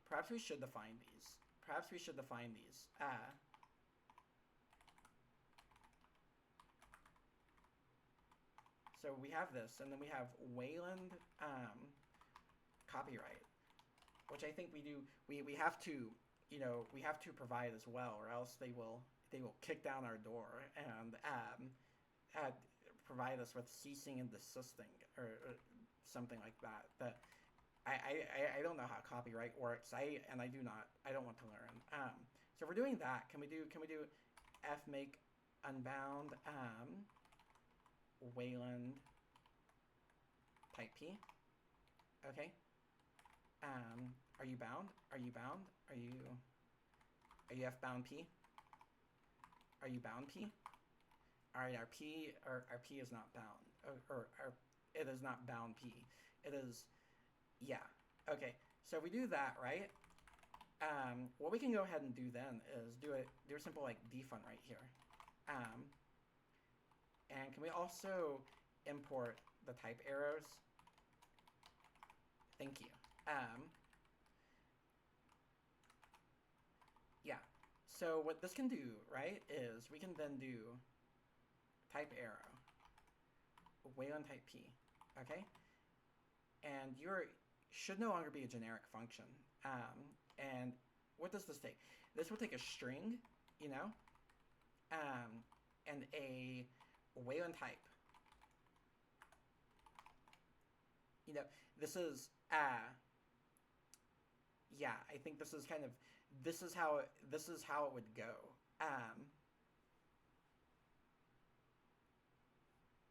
Perhaps we should define these. So we have this, and then we have Wayland copyright, which I think we do. We have to, you know, we have to provide as well, or else they will kick down our door and provide us with ceasing and desisting or something like that. That I don't know how copyright works. I don't want to learn. So if we're doing that, can we do fmake unbound Wayland type P? Okay. Are you bound? Are you fbound P? Are you bound P? All right, our P is not bound, or it is not bound P. It is, yeah. Okay, so if we do that, right? What we can go ahead and do then is do a simple like defun right here. And can we also import the type arrows? Thank you. Yeah. So what this can do, right, is we can then do type arrow, Wayland type P, okay? And should no longer be a generic function. And what does this take? This will take a string, you know, and a Wayland type. You know, this is, yeah, I think this is kind of, this is how it would go.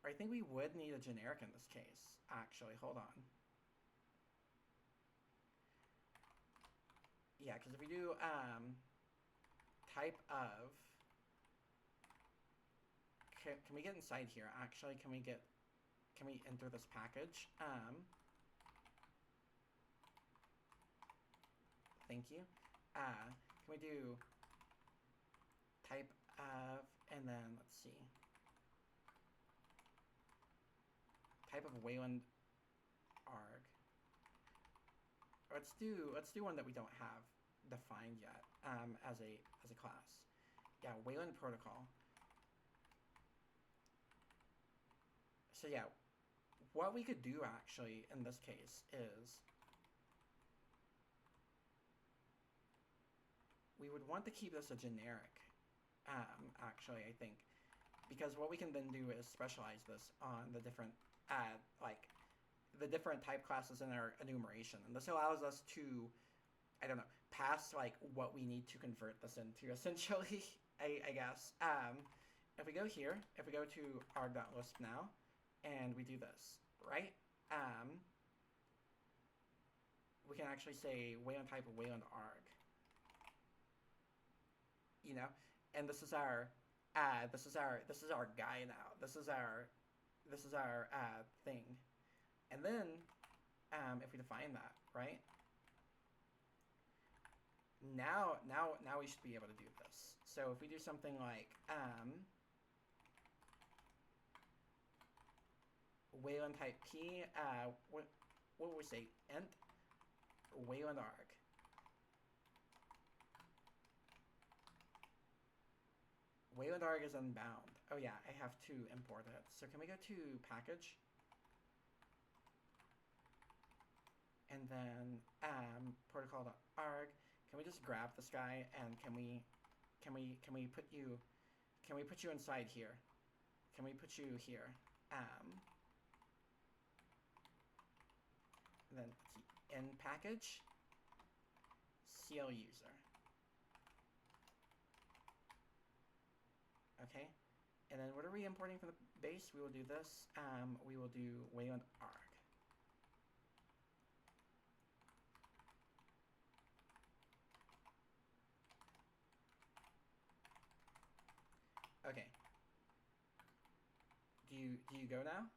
I think we would need a generic in this case, actually. Hold on. Yeah, because if we do type of, can we get inside here? Actually, can we enter this package? Thank you. Can we do type of, and then let's see, type of Wayland arg. Let's do one that we don't have defined yet as a class. Yeah, Wayland protocol. So yeah, what we could do actually in this case is we would want to keep this a generic, actually, I think, because what we can then do is specialize this on the different, like, the different type classes in our enumeration. And this allows us to, I don't know, pass, like, what we need to convert this into, essentially, I guess. If we go here, if we go to arg.lisp now, and we do this, right? We can actually say Wayland type of Wayland arg. You know, and this is our guy now. This is our thing. And then if we define that, right? Now we should be able to do this. So if we do something like Wayland type P, what would we say? Int Wayland arg. Wayland arg is unbound. Oh yeah, I have to import it. So can we go to package? And then protocol.arg. Can we just grab this guy and can we put you inside here? Can we put you here? And then let's see, in package, CL user. Okay, and then what are we importing from base, we will do this. We will do Wayland arg. Okay. Do you go now?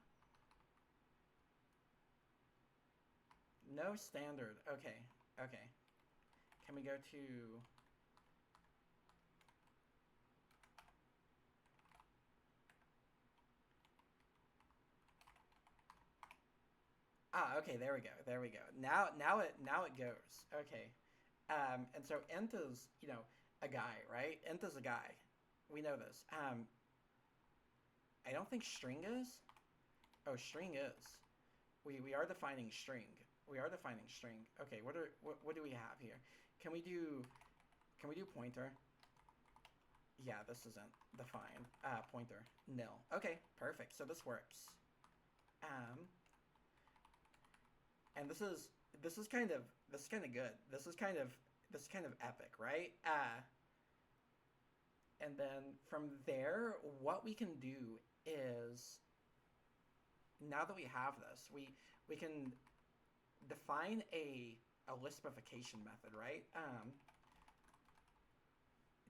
No standard. Okay. Okay. Can we go to... Ah, okay, there we go. There we go. Now it goes. Okay. And so int is, you know, a guy, right? Int is a guy. We know this. I don't think string is. Oh, string is. We are defining string. We are defining string. Okay, what do we have here? Can we do pointer? Yeah, this isn't defined. Pointer nil. Okay, perfect. So this works. And this is kind of good. This is kind of epic, right? And then from there, what we can do is, now that we have this, we can define a lispification method, right?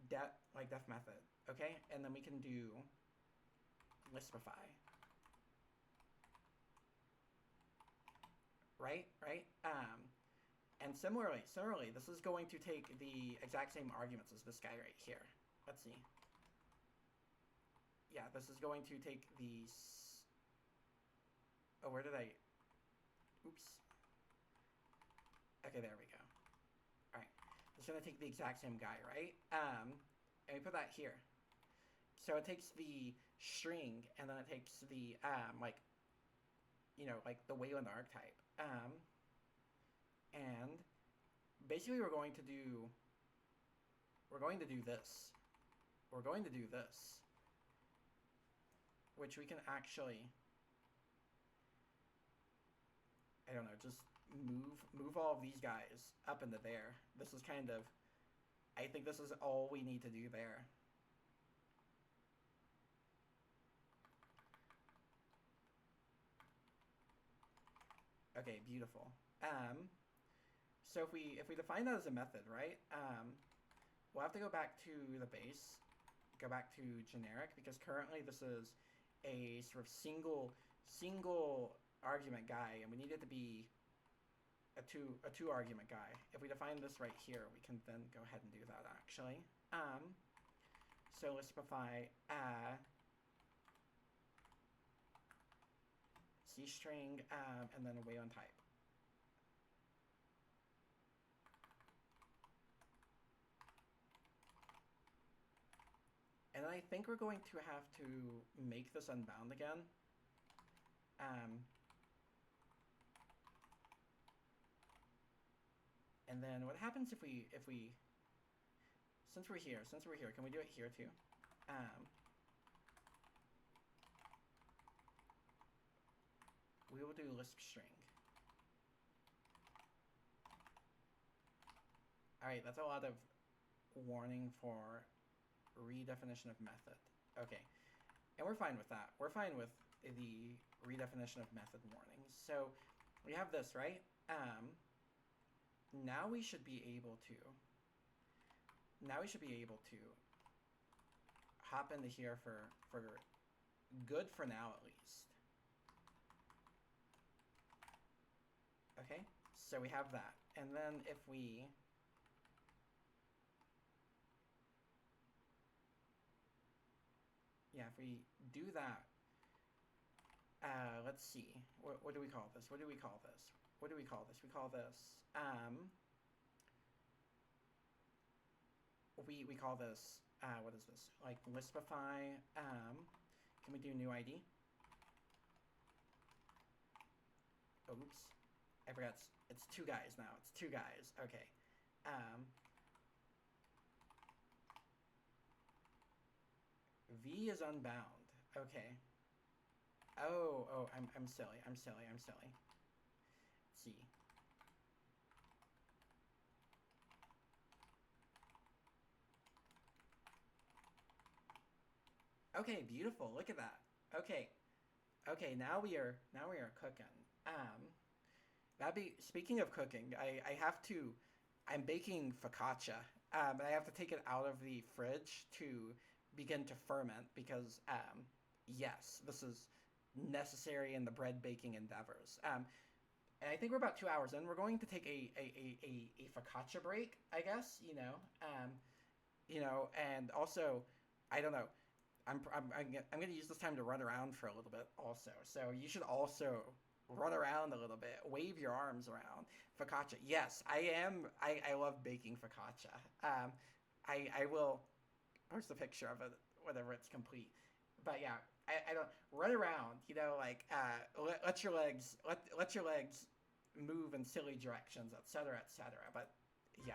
Def method, okay? And then we can do lispify. Right? And similarly, this is going to take the exact same arguments as this guy right here. Let's see. Yeah, this is going to take these... Oh, where did I... Oops. Okay, there we go. Alright. It's going to take the exact same guy, right? And we put that here. So it takes the string, and then it takes the, like, you know, like the Wayland archetype. And basically we're going to do this. We're going to do this. Which we can actually, I don't know, just move all of these guys up into there. This is kind of, I think this is all we need to do there. Okay, beautiful. So if we define that as a method, right? We'll have to go back to the base, go back to generic, because currently this is a sort of single argument guy, and we need it to be a two argument guy. If we define this right here, we can then go ahead and do that actually. So let's specify C string, and then a Wayland type. And I think we're going to have to make this unbound again. And then what happens if we since we're here, can we do it here too? We will do Lisp string. Alright, that's a lot of warning for redefinition of method. Okay, and we're fine with that. We're fine with the redefinition of method warnings. So we have this, right? Now we should be able to hop into here for good for now at least. Okay, so we have that. And then if we do that, let's see, what do we call this? We call this, what is this? Like lispify, can we do new ID? Oops, I forgot, it's two guys now, okay. V is unbound. Okay. Oh, I'm silly. Let's see. Okay, beautiful. Look at that. Okay, okay. Now we are cooking. That be speaking of cooking. I have to. I'm baking focaccia. And I have to take it out of the fridge to begin to ferment because yes, this is necessary in the bread baking endeavors. And I think we're about 2 hours in. We're going to take a focaccia break, I guess. And also, I don't know. I'm going to use this time to run around for a little bit also. So you should also run around a little bit, wave your arms around. Focaccia. Yes, I am. I love baking focaccia. I will post a picture of it whenever it's complete. But yeah, I don't run around. Let your legs move in silly directions, etc., etc. But yeah.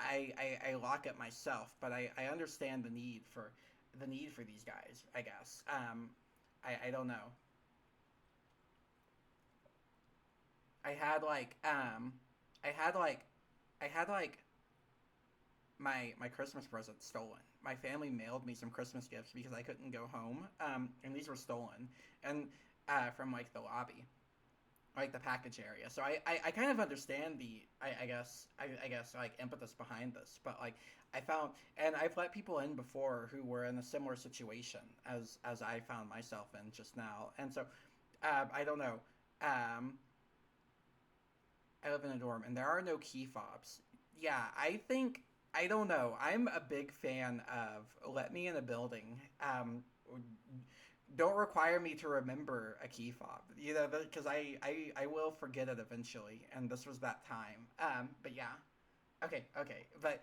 I lock it myself, but I understand the need for these guys, I guess. I don't know. I had like I had like I had like my Christmas present stolen. My family mailed me some Christmas gifts because I couldn't go home, and these were stolen, and from like the lobby, like the package area. So I kind of understand the I guess like impetus behind this, but like I found and I've let people in before who were in a similar situation as I found myself in just now, and so I don't know. Um, I live in a dorm, and there are no key fobs. Yeah, I think I don't know. I'm a big fan of let me in a building. Don't require me to remember a key fob, you know, because I will forget it eventually, and this was that time. But yeah, okay, but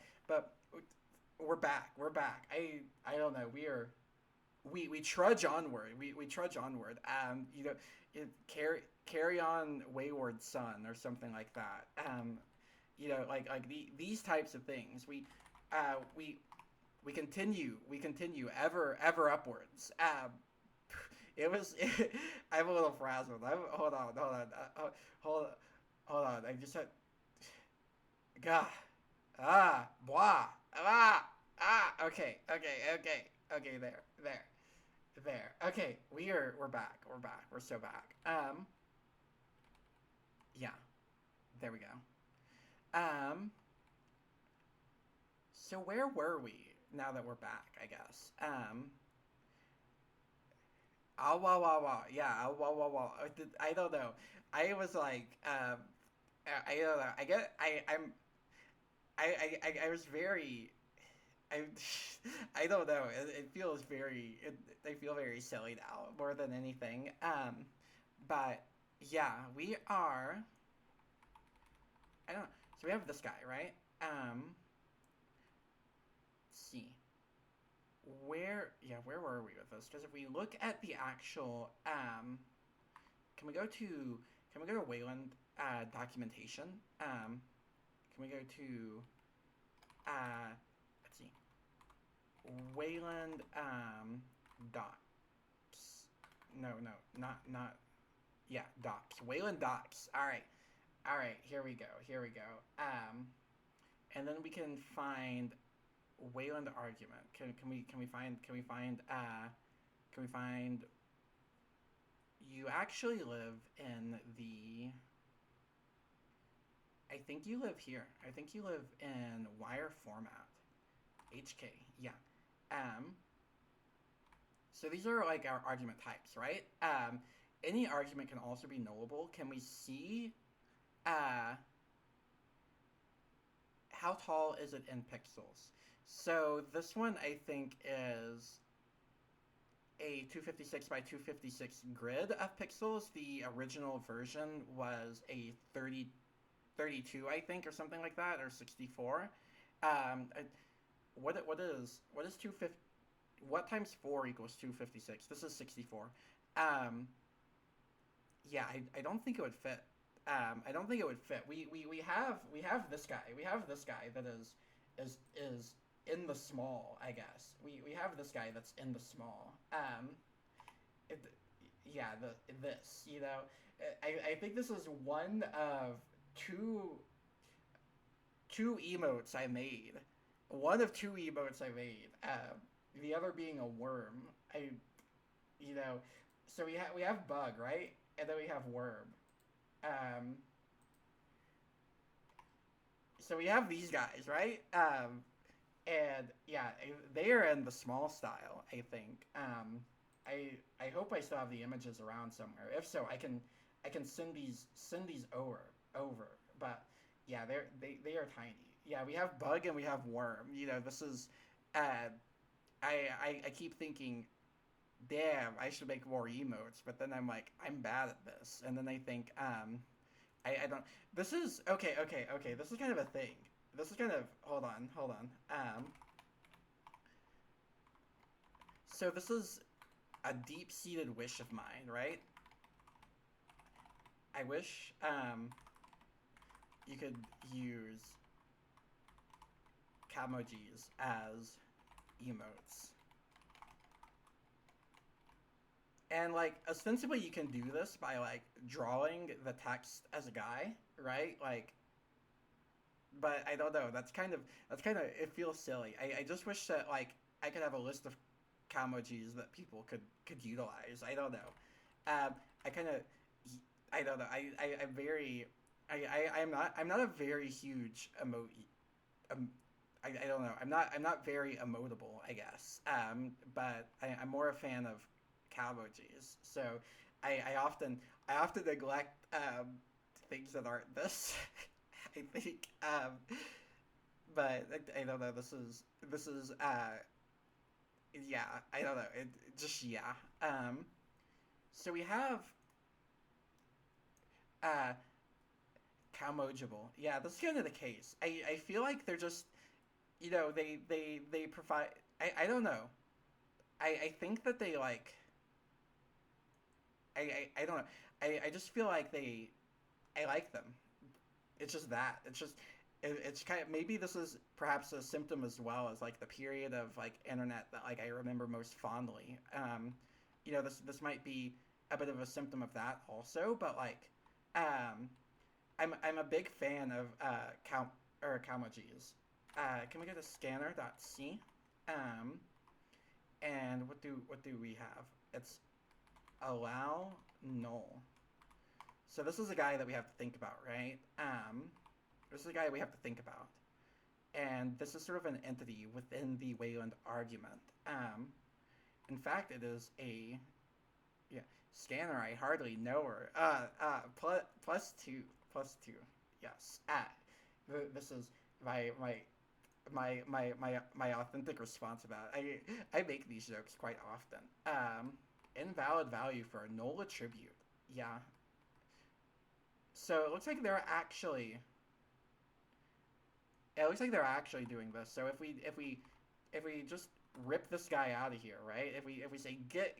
we're back. We're back. I don't know. We trudge onward. We trudge onward. You know, carry on, wayward son, or something like that. You know, these types of things. Uh, we we continue ever upwards. It was. I'm a little frazzled. Hold hold on. I just had. Gah, blah, okay. There. Okay, we're back. We're back. We're so back. Yeah, there we go. So where were we now that we're back? I guess. Ah, wah, wah, wah. Yeah, ah, wah, wah, wah. I don't know. I was like, I don't know. I get, I was very, I, I don't know. It feels very, I feel very silly now more than anything. But yeah, we are. I don't know. So we have this guy, right? Let's see. Where were we with this? Because if we look at the actual, can we go to, Wayland, documentation? Can we go to, let's see, Wayland, docs. No, not, yeah, docs. Wayland docs. All right, here we go. And then we can find Wayland argument. Can we find you actually live in the I think you live here. I think you live in wire format. HK. Yeah. So these are like our argument types, right? Any argument can also be nullable. Can we see how tall is it in pixels? So this one I think is a 256 by 256 grid of pixels. The original version was a 32, I think, or something like that, or 64. What is 250? What times 4 equals 256? This is 64. Yeah, I don't think it would fit. I don't think it would fit. We have this guy. We have this guy that is in the small, I guess. We have this guy that's in the small. It, yeah, this, you know. I think this is one of two emotes I made. One of two emotes I made. The other being a worm. You know, so we have bug, right? And then we have worm. So we have these guys, right? And yeah, they are in the small style, I think. I hope I still have the images around somewhere. If so, I can send these over. But yeah, they are tiny. Yeah, we have bug and we have worm. You know, this is I keep thinking, damn, I should make more emotes, but then I'm like, I'm bad at this. And then I think, I don't, this is, okay, this is kind of a thing. This is kind of, hold on. So this is a deep-seated wish of mine, right? I wish, you could use Camojis as emotes. And, like, ostensibly you can do this by, like, drawing the text as a guy, right? Like, but I don't know. It feels silly. I just wish that, like, I could have a list of Camojis that people could utilize. I don't know. Um, I kind of, I don't know. I'm very, I'm not a very huge emote. Um, I don't know. I'm not very emotable, I guess. But I'm more a fan of Camojis. So I often neglect things that aren't this. I think. But I don't know. This is yeah. I don't know. It just yeah. So we have uh Calmogible. Yeah, that's kind of the case. I feel like they're just, they provide. I don't know. I think that they like. I don't know. I just feel like I like them. It's just that. It's kind of, maybe this is perhaps a symptom as well as like the period of like internet that like I remember most fondly. This might be a bit of a symptom of that also, but like, um, I'm a big fan of Calmojis. Can we go to scanner.c? And what do we have? It's allow null. So this is a guy that we have to think about, right? This is a guy we have to think about. And this is sort of an entity within the Wayland argument. In fact, it is a scanner. I hardly know her. Plus two. Yes. This is my authentic response about it. I make these jokes quite often. Invalid value for a null attribute. Yeah. So it looks like they're actually. It looks like they're actually doing this. So if we just rip this guy out of here, right? If we say get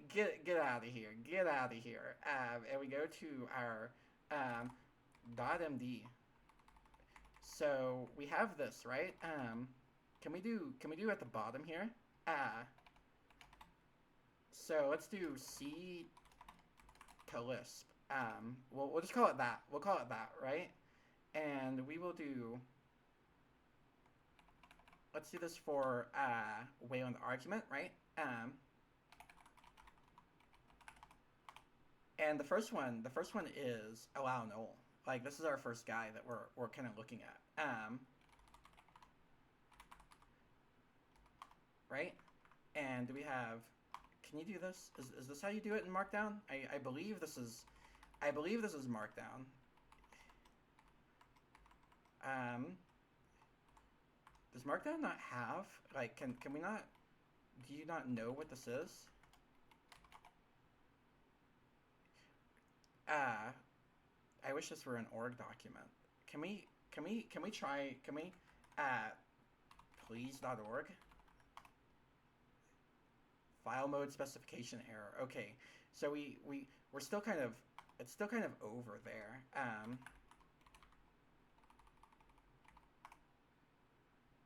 out of here, and we go to our .md. So we have this, right? Can we do at the bottom here? So let's do C to Lisp. We'll just call it that. We'll call it that, right? And we will do. Let's do this for Wayland argument, right? And the first one is allow null. Like this is our first guy that we're kind of looking at. Right? And do we have? Can you do this? Is this how you do it in Markdown? I believe this is Markdown. Does Markdown not have like can we not? Do you not know what this is? I wish this were an org document. Can we try? Can we please.org? File mode specification error. Okay, so we're still kind of, it's still kind of over there.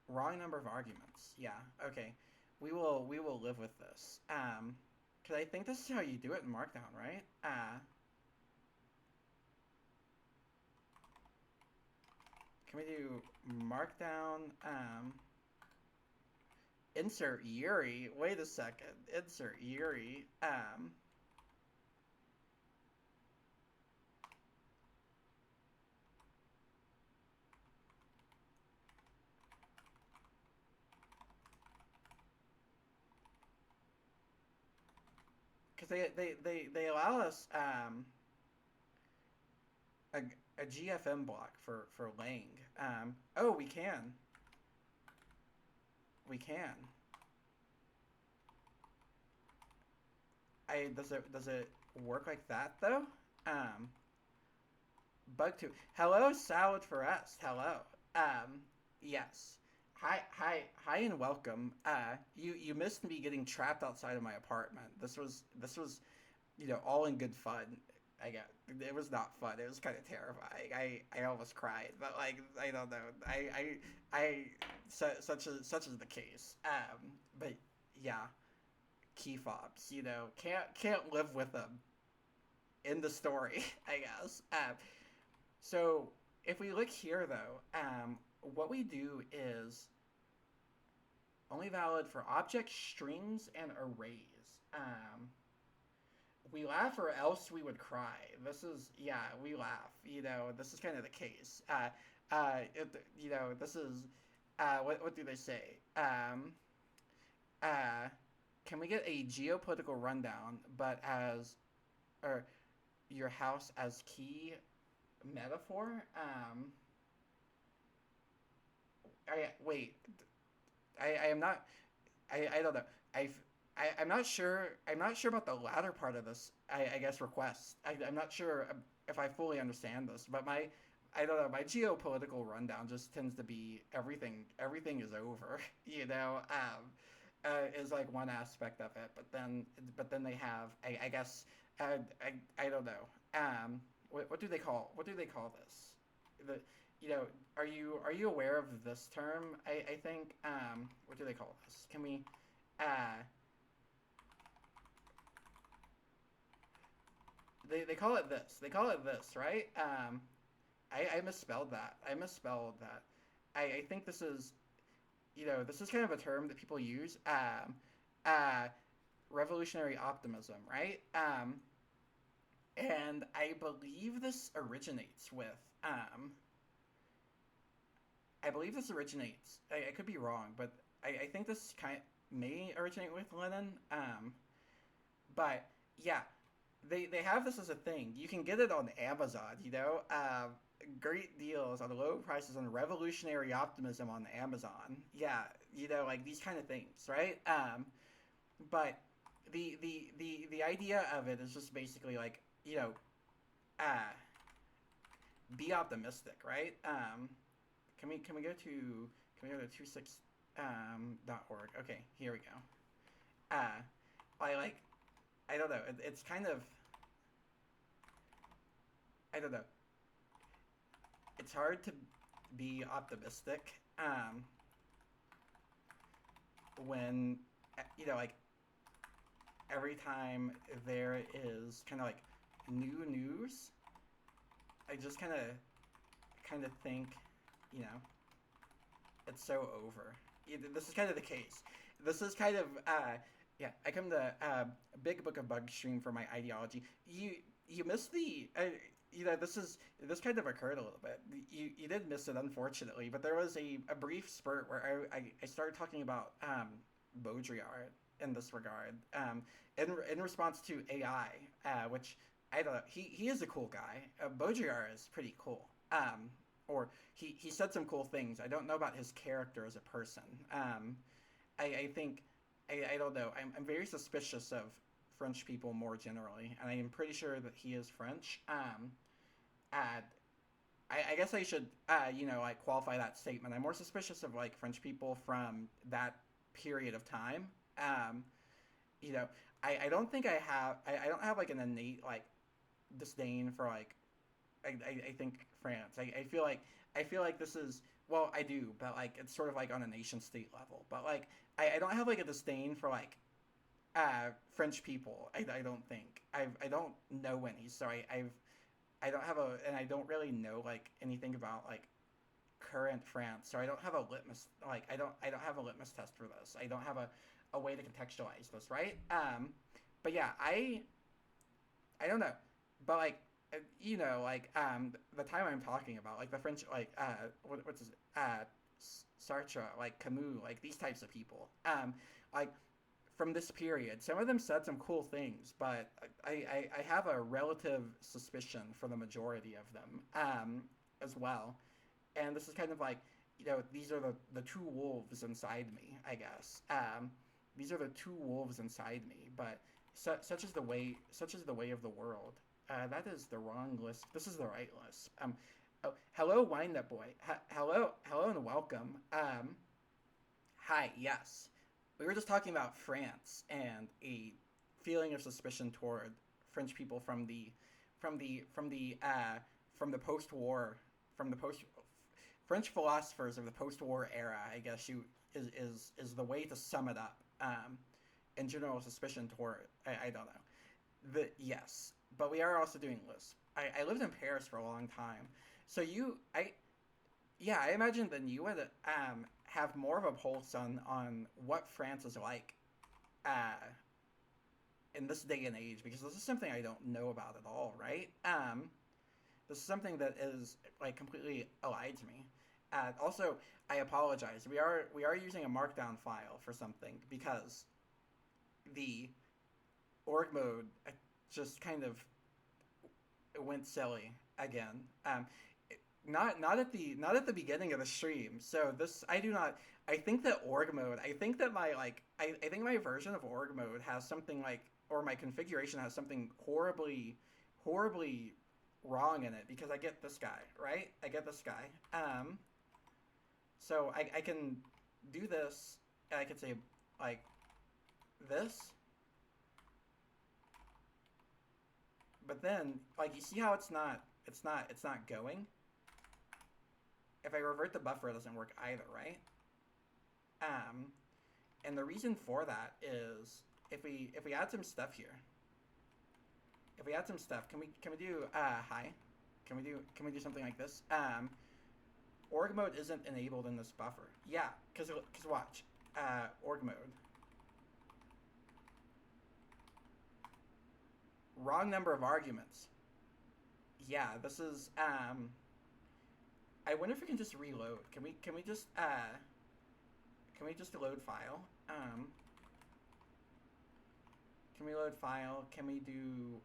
Wrong number of arguments. Yeah. Okay. We will live with this. Cause I think this is how you do it in Markdown, right? Can we do Markdown? Insert Yuri. Wait a second. Insert Yuri. Because they allow us a GFM block for Lang. Oh, we can. We can. Does it work like that though? Bug 2. Hello, Salad for us. Hello. Yes. Hi, and welcome. You missed me getting trapped outside of my apartment. This was, all in good fun. I got it was not fun. It was kind of terrifying. I almost cried, but like I don't know. Such is the case. But yeah, key fobs. You know, can't live with them in the story. I guess. So if we look here though, what we do is only valid for objects, strings, and arrays. We laugh or else we would cry. This is, yeah, we laugh. You know, this is kind of the case. You know, this is, what do they say? Can we get a geopolitical rundown, but as, or your house as key metaphor? Wait, I am not. I don't know. I'm not sure. I'm not sure about the latter part of this. I guess request. I'm not sure if I fully understand this, but I don't know. My geopolitical rundown just tends to be everything. Everything is over. You know, is like one aspect of it. But then they have. I guess. I don't know. What do they call this? The you know, are you aware of this term? I think what do they call this? Can we they call it this. They call it this, right? I misspelled that. I think this is this is kind of a term that people use. Revolutionary optimism, right? And I believe this originates with I could be wrong, but I think this may originate with Lenin. But yeah, they have this as a thing. You can get it on Amazon, you know. Great deals on low prices on revolutionary optimism on Amazon. Yeah, you know, like these kind of things, right? But the idea of it is just basically like, you know, be optimistic, right? Can we go to 26 .org? Okay, here we go. I don't know. It's kind of, I don't know. It's hard to be optimistic when like every time there is kind of like new news, I just kind of think, you know, it's so over. This is kind of the case. This is kind of yeah. I come to Big Book of Bug stream for my ideology. You missed the this kind of occurred a little bit. You did miss it, unfortunately, but there was a brief spurt where I started talking about Baudrillard in this regard in response to AI, which I don't know. He is a cool guy. Baudrillard is pretty cool. Or he said some cool things. I don't know about his character as a person. I think I don't know. I'm very suspicious of French people more generally, and I am pretty sure that he is French. I guess I should like qualify that statement. I'm more suspicious of like French people from that period of time. I don't think I don't have like an innate like disdain for like I think France. I feel like this is, well, I do, but like it's sort of like on a nation state level. But like I don't have like a disdain for like French people. I don't think I don't know any, so I don't have and I don't really know like anything about like current France, so I don't have a litmus I don't have a litmus test for this. I don't have a way to contextualize this, right? But yeah, I don't know, but like the time I'm talking about, like the French, like what's his Sartre, like Camus, like these types of people, like from this period, some of them said some cool things, but I have a relative suspicion for the majority of them as well, and this is kind of like, these are the two wolves inside me, I guess. These are the two wolves inside me, but such is the way of the world. That is the wrong list. This is the right list. Oh, hello, Wind Up Boy. Hello, and welcome. Hi, yes. We were just talking about France and a feeling of suspicion toward French people from from the post-war from the post French philosophers of the post-war era, I guess you is the way to sum it up. In general suspicion toward I don't know. Yes, but we are also doing Lisp. I lived in Paris for a long time, so I imagine then you would have more of a pulse on what France is like uh, in this day and age, because this is something I don't know about at all, right? This is something that is like completely allied to me. Also, I apologize. We are using a markdown file for something because the org mode just kind of went silly again. Not at the beginning of the stream. So this I do not. I think that org mode. I think that I think my version of org mode has something like, or my configuration has something horribly wrong in it, because I get this guy, right? I get this guy. So I can do this. And I could say like this. But then, like, you see how it's not going? If I revert the buffer, it doesn't work either, right? And the reason for that is if we add some stuff here. If we add some stuff, can we do hi? Can we do something like this? Org mode isn't enabled in this buffer. Yeah, cause watch. Org mode. Wrong number of arguments. Yeah, this is I wonder if we can just reload. Can we just load file? Can we load file? Can we do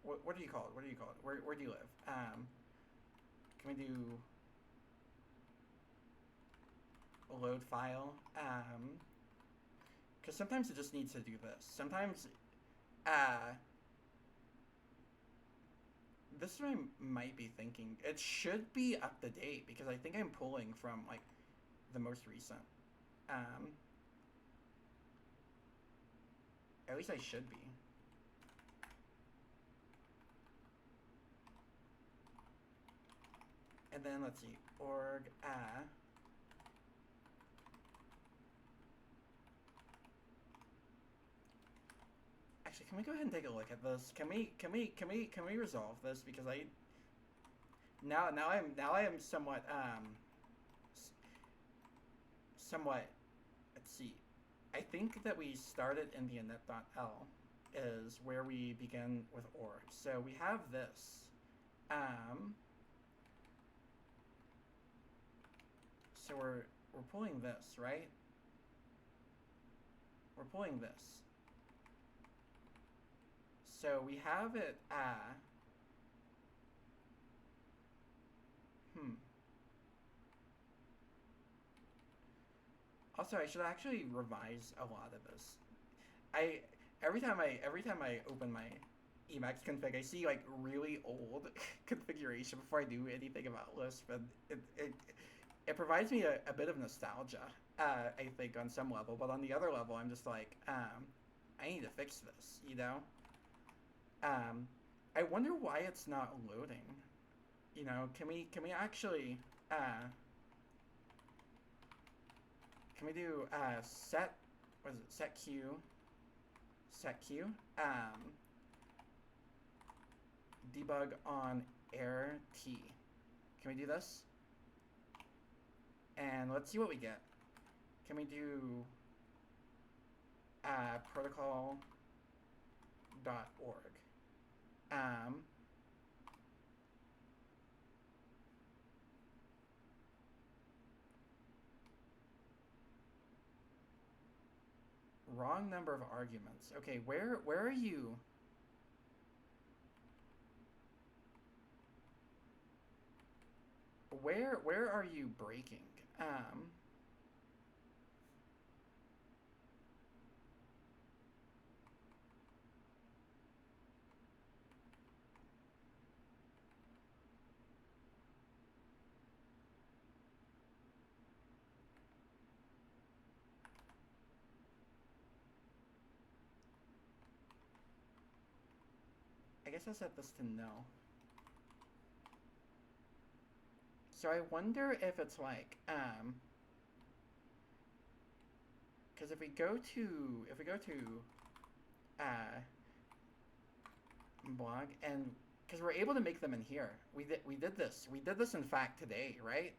what do you call it? What do you call it? Where do you live? Can we do a load file? Because sometimes it just needs to do this. Sometimes this is what I might be thinking. It should be up to date because I think I'm pulling from like the most recent. At least I should be. And then let's see, org actually, can we go ahead and take a look at this? Can we resolve this, because now I am somewhat let's see. I think that we started in the init.l is where we begin with org. So we have this. So we're pulling this, right? We're pulling this. So we have it Also, I should actually revise a lot of this. Every time I open my Emacs config, I see like really old configuration before I do anything about Lisp, and it provides me a bit of nostalgia, I think, on some level, but on the other level, I'm just like, I need to fix this, you know? I wonder why it's not loading. You know, can we actually, can we do, set q, debug on error t. Can we do this? And let's see what we get. Can we do protocol.org? Wrong number of arguments. Okay, where are you? Where are you breaking? I guess I set this to no. So I wonder if it's like, because if we go to blog, and because we're able to make them in here, we did this in fact today, right?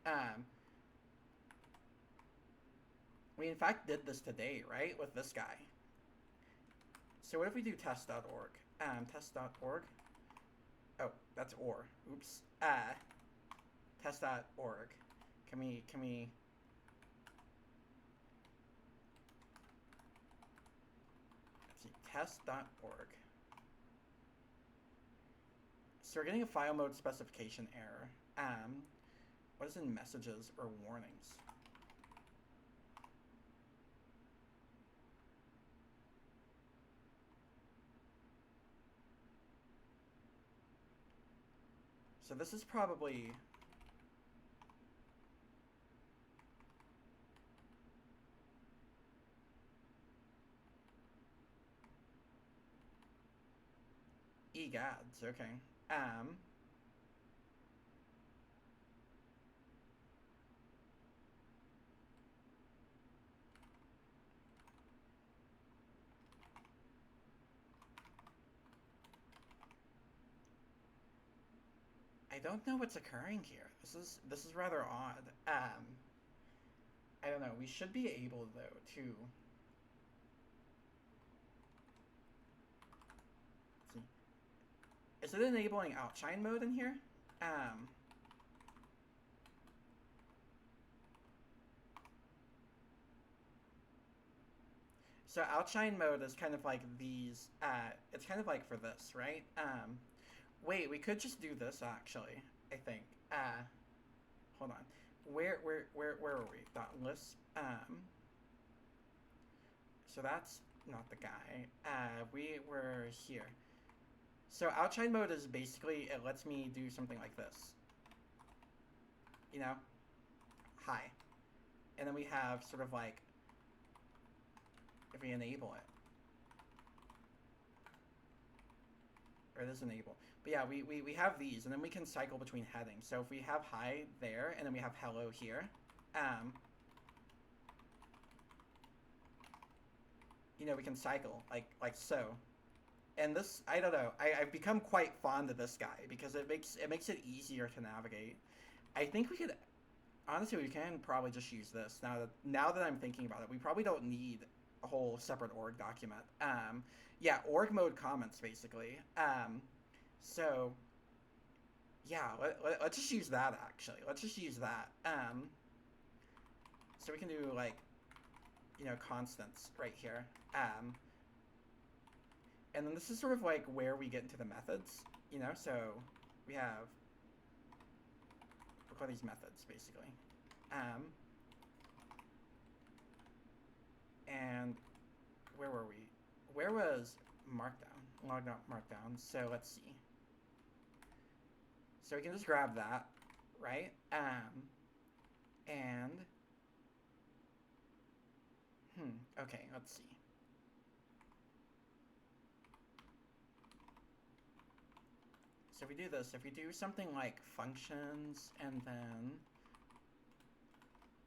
We in fact did this today, right, with this guy. So what if we do test.org? Test.org. Oh, that's or. Oops. Test.org. Can we? Let's see. Test.org. So we're getting a file mode specification error. What is in messages or warnings? So this is probably... egads, okay. I don't know what's occurring here. This is rather odd. I don't know. We should be able though to... Let's see. Is it enabling outshine mode in here? So outshine mode is kind of like these, it's kind of like for this, right? Wait, we could just do this actually, I think. Hold on. Where were we? .lisp. So that's not the guy. We were here. So outshine mode is basically, it lets me do something like this. You know? Hi. And then we have sort of like, if we enable it. Or it is enable. But yeah, we have these, and then we can cycle between headings. So if we have hi there, and then we have hello here, you know, we can cycle, like so. And this, I don't know, I've become quite fond of this guy, because it makes it easier to navigate. I think we could, honestly, we can probably just use this, now that I'm thinking about it. We probably don't need a whole separate org document. Yeah, org mode comments, basically. So, yeah, let's just use that, actually. Let's just use that. So we can do, like, you know, constants right here. And then this is sort of like where we get into the methods, you know? So we have, we'll call these methods, basically. And where were we? Where was Markdown? Logged out Markdown. So let's see. So we can just grab that, right? And okay, let's see. So if we do this, if we do something like functions, and then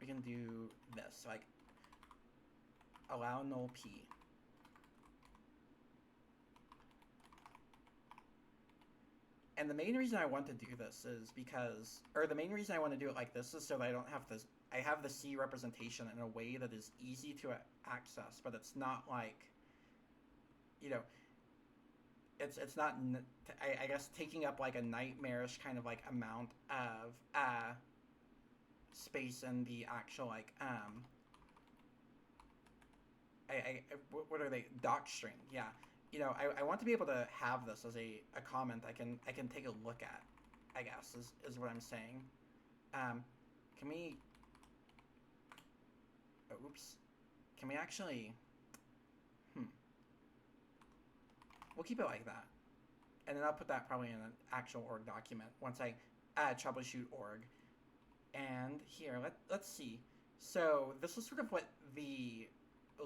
we can do this, like allow null p. And the main reason I want to do this is because, or the main reason I want to do it like this is so that I don't have this, I have the C representation in a way that is easy to access, but it's not like, you know, it's not, I guess, taking up like a nightmarish kind of like amount of space in the actual like, what are they, doc string, yeah. You know, I want to be able to have this as a comment I can take a look at, I guess, is what I'm saying. Can we... Oh, oops. Can we actually... We'll keep it like that. And then I'll put that probably in an actual org document once I troubleshoot org. And here, let's see. So this is sort of what the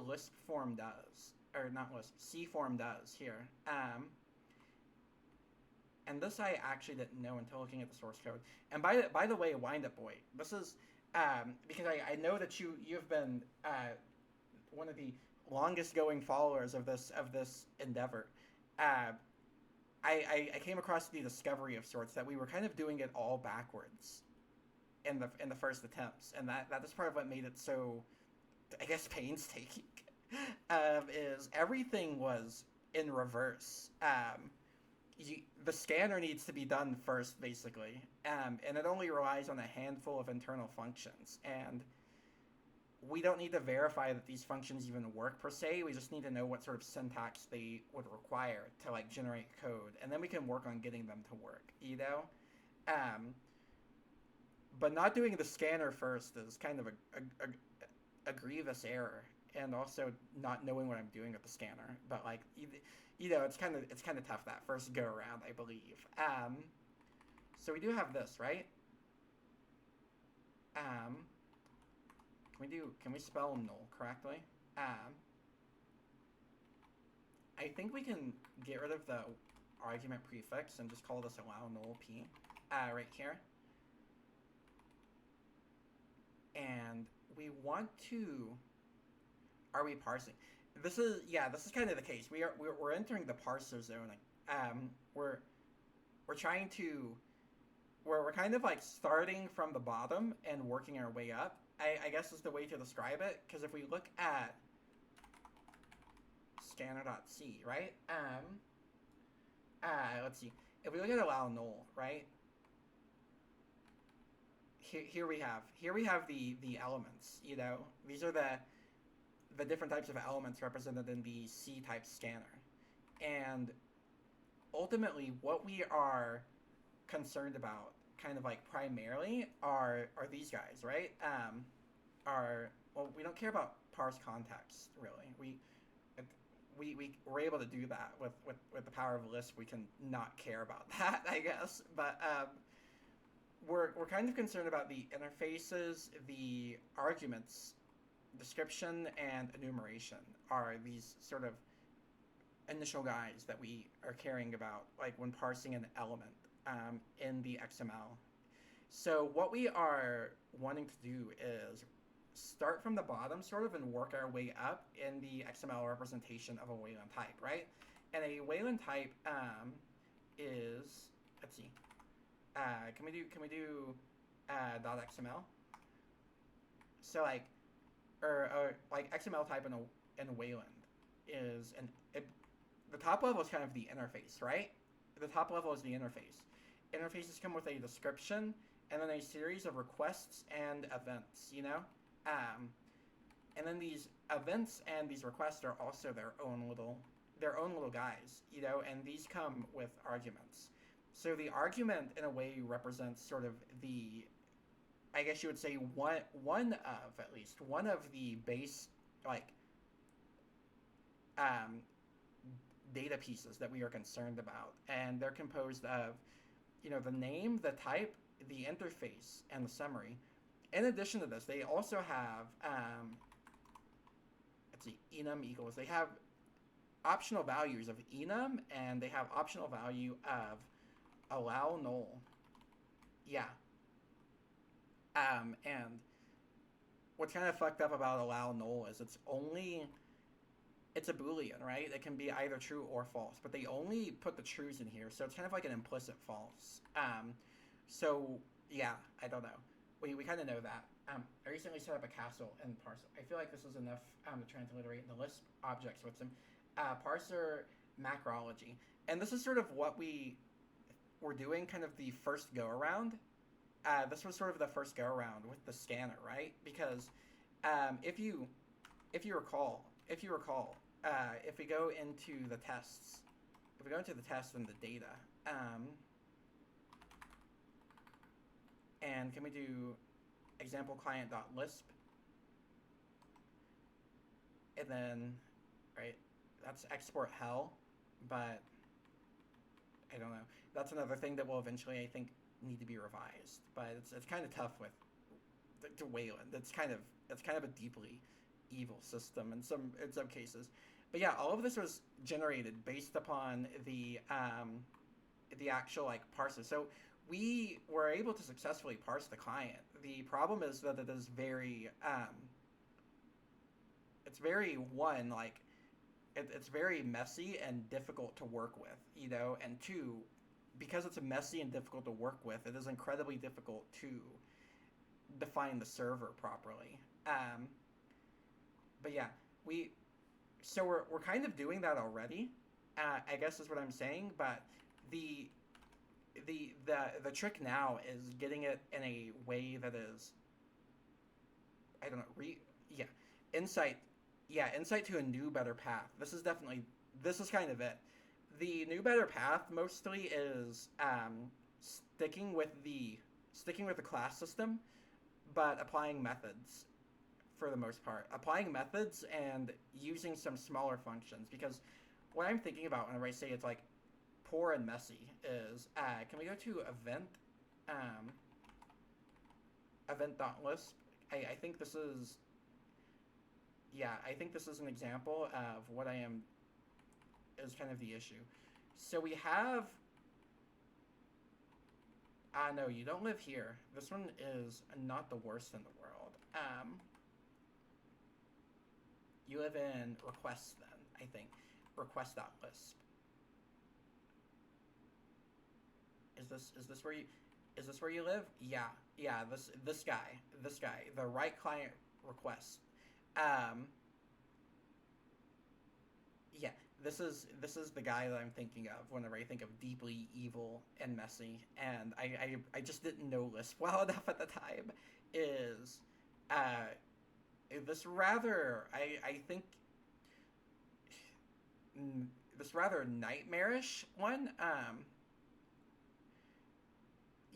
Lisp form does. Or not Lisp, C form does here. and this I actually didn't know until looking at the source code. And by the way, Wind Up Boy, this is because I know that you've been one of the longest going followers of this endeavor. I came across the discovery of sorts that we were kind of doing it all backwards in the first attempts, and that is part of what made it so, I guess, painstaking. Is everything was in reverse. The scanner needs to be done first, basically, and it only relies on a handful of internal functions, and we don't need to verify that these functions even work per se. We just need to know what sort of syntax they would require to like generate code, and then we can work on getting them to work, you know? But not doing the scanner first is kind of a grievous error, and also not knowing what I'm doing with the scanner. But like, you know, it's kind of tough that first go around, I believe. So we do have this, right? Can we spell null correctly? I think we can get rid of the argument prefix and just call this allow null p right here. And we want to, are we parsing? This is kind of the case. We're entering the parser zone. We're trying to, we're kind of like starting from the bottom and working our way up, I guess is the way to describe it. Because if we look at scanner.c, right? Let's see. If we look at allow null, right? Here we have the elements. You know, these are the different types of elements represented in the C-type scanner, and ultimately what we are concerned about, kind of like primarily, are these guys, right? We don't care about parse context really. We're able to do that with the power of Lisp. We can not care about that, I guess, but we're kind of concerned about the interfaces, the arguments, description, and enumeration are these sort of initial guys that we are caring about, like when parsing an element in the XML. So what we are wanting to do is start from the bottom sort of and work our way up in the XML representation of a Wayland type, right? And a Wayland type is, let's see, can we do .xml? So like, or like XML type in Wayland is the top level is kind of the interface, right? The top level is the interface. Interfaces come with a description and then a series of requests and events, you know? And then these events and these requests are also their own little guys, you know, and these come with arguments. So the argument in a way represents sort of the, I guess you would say one of the base like data pieces that we are concerned about, and they're composed of, you know, the name, the type, the interface, and the summary. In addition to this, they also have let's see, enum equals. They have optional values of enum, and they have optional value of allow null. Yeah. And what's kind of fucked up about allow null is it's a Boolean, right? It can be either true or false, but they only put the trues in here, so it's kind of like an implicit false. So yeah, I don't know. We kind of know that. I recently set up a castle in parser. I feel like this is enough to transliterate the Lisp objects with some parser macrology, and this is sort of what we were doing, kind of the first go around. This was sort of the first go around with the scanner, right? Because if you recall, if we go into the tests, and the data, and can we do example client.lisp, and then, right, that's export hell, but I don't know. That's another thing that will eventually, I think, need to be revised, but it's kind of tough with the Wayland. It's kind of a deeply evil system in some cases. But yeah, all of this was generated based upon the the actual like parser. So we were able to successfully parse the client. The problem is that it is very it's very one like it's very messy and difficult to work with, you know, and two, because it's messy and difficult to work with, it is incredibly difficult to define the server properly. But yeah, we're kind of doing that already. I guess is what I'm saying, but the the trick now is getting it in a way that is, I don't know, yeah, insight insight to a new better path. This is kind of it. The new better path mostly is sticking with the class system, but applying methods for the most part. Applying methods and using some smaller functions, because what I'm thinking about whenever I say it's like poor and messy is can we go to event.lisp? I think this is, yeah, I think this is an example of what I am is kind of the issue. So we have no, you don't live here. This one is not the worst in the world. You live in requests then, I think. Request.lisp. Is this where you live? Yeah. This guy. The right client request. Yeah, this is the guy that I'm thinking of whenever I think of deeply evil and messy, and I just didn't know Lisp well enough at the time. Is this rather I think this rather nightmarish one.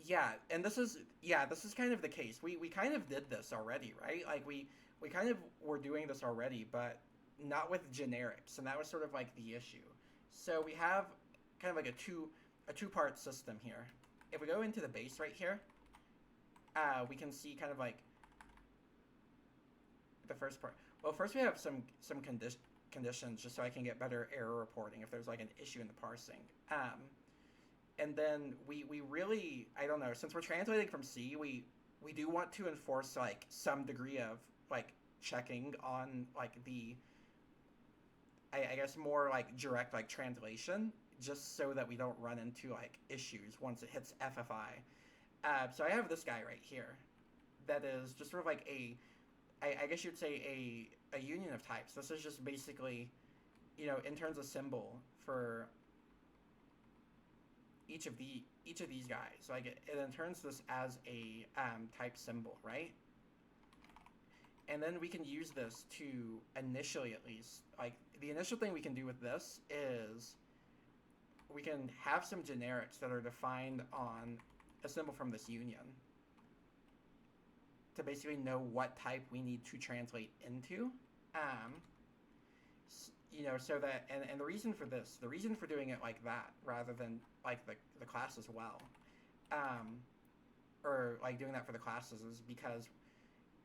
Yeah, and this is kind of the case. We kind of did this already, right? Like we kind of were doing this already, but not with generics, and that was sort of like the issue. So we have kind of like a two-part system here. If we go into the base right here, we can see kind of like the first part. Well, first we have some conditions just so I can get better error reporting if there's like an issue in the parsing. And then we really, I don't know, since we're translating from C, we do want to enforce like some degree of like checking on like the I guess more like direct like translation, just so that we don't run into like issues once it hits FFI. So I have this guy right here that is just sort of like I guess you'd say a union of types. This is just basically, you know, in terms of symbol for each of these guys. Like it turns this as a type symbol, right? And then we can use this to initially, at least, like the initial thing we can do with this is we can have some generics that are defined on a symbol from this union to basically know what type we need to translate into. You know, so that, and the reason for this, the reason for doing it like that rather than like the class as well, or like doing that for the classes, is because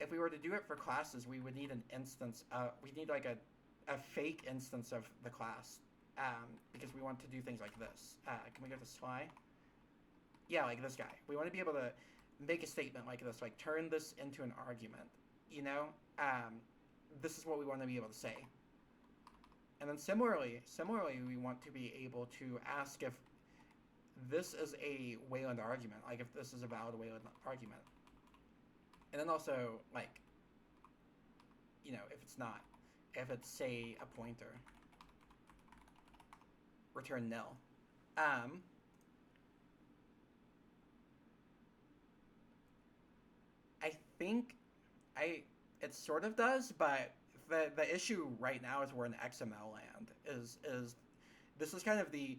if we were to do it for classes, we would need an instance, we need like a fake instance of the class, because we want to do things like this. Can we go to Sly? Yeah, like this guy. We want to be able to make a statement like this, like turn this into an argument, you know? This is what we want to be able to say. And then similarly, we want to be able to ask if this is a Wayland argument, like if this is a valid Wayland argument. And then also, like, you know, if it's not, if it's, say, a pointer, return nil. I think it sort of does, but the issue right now is we're in XML land. This is kind of the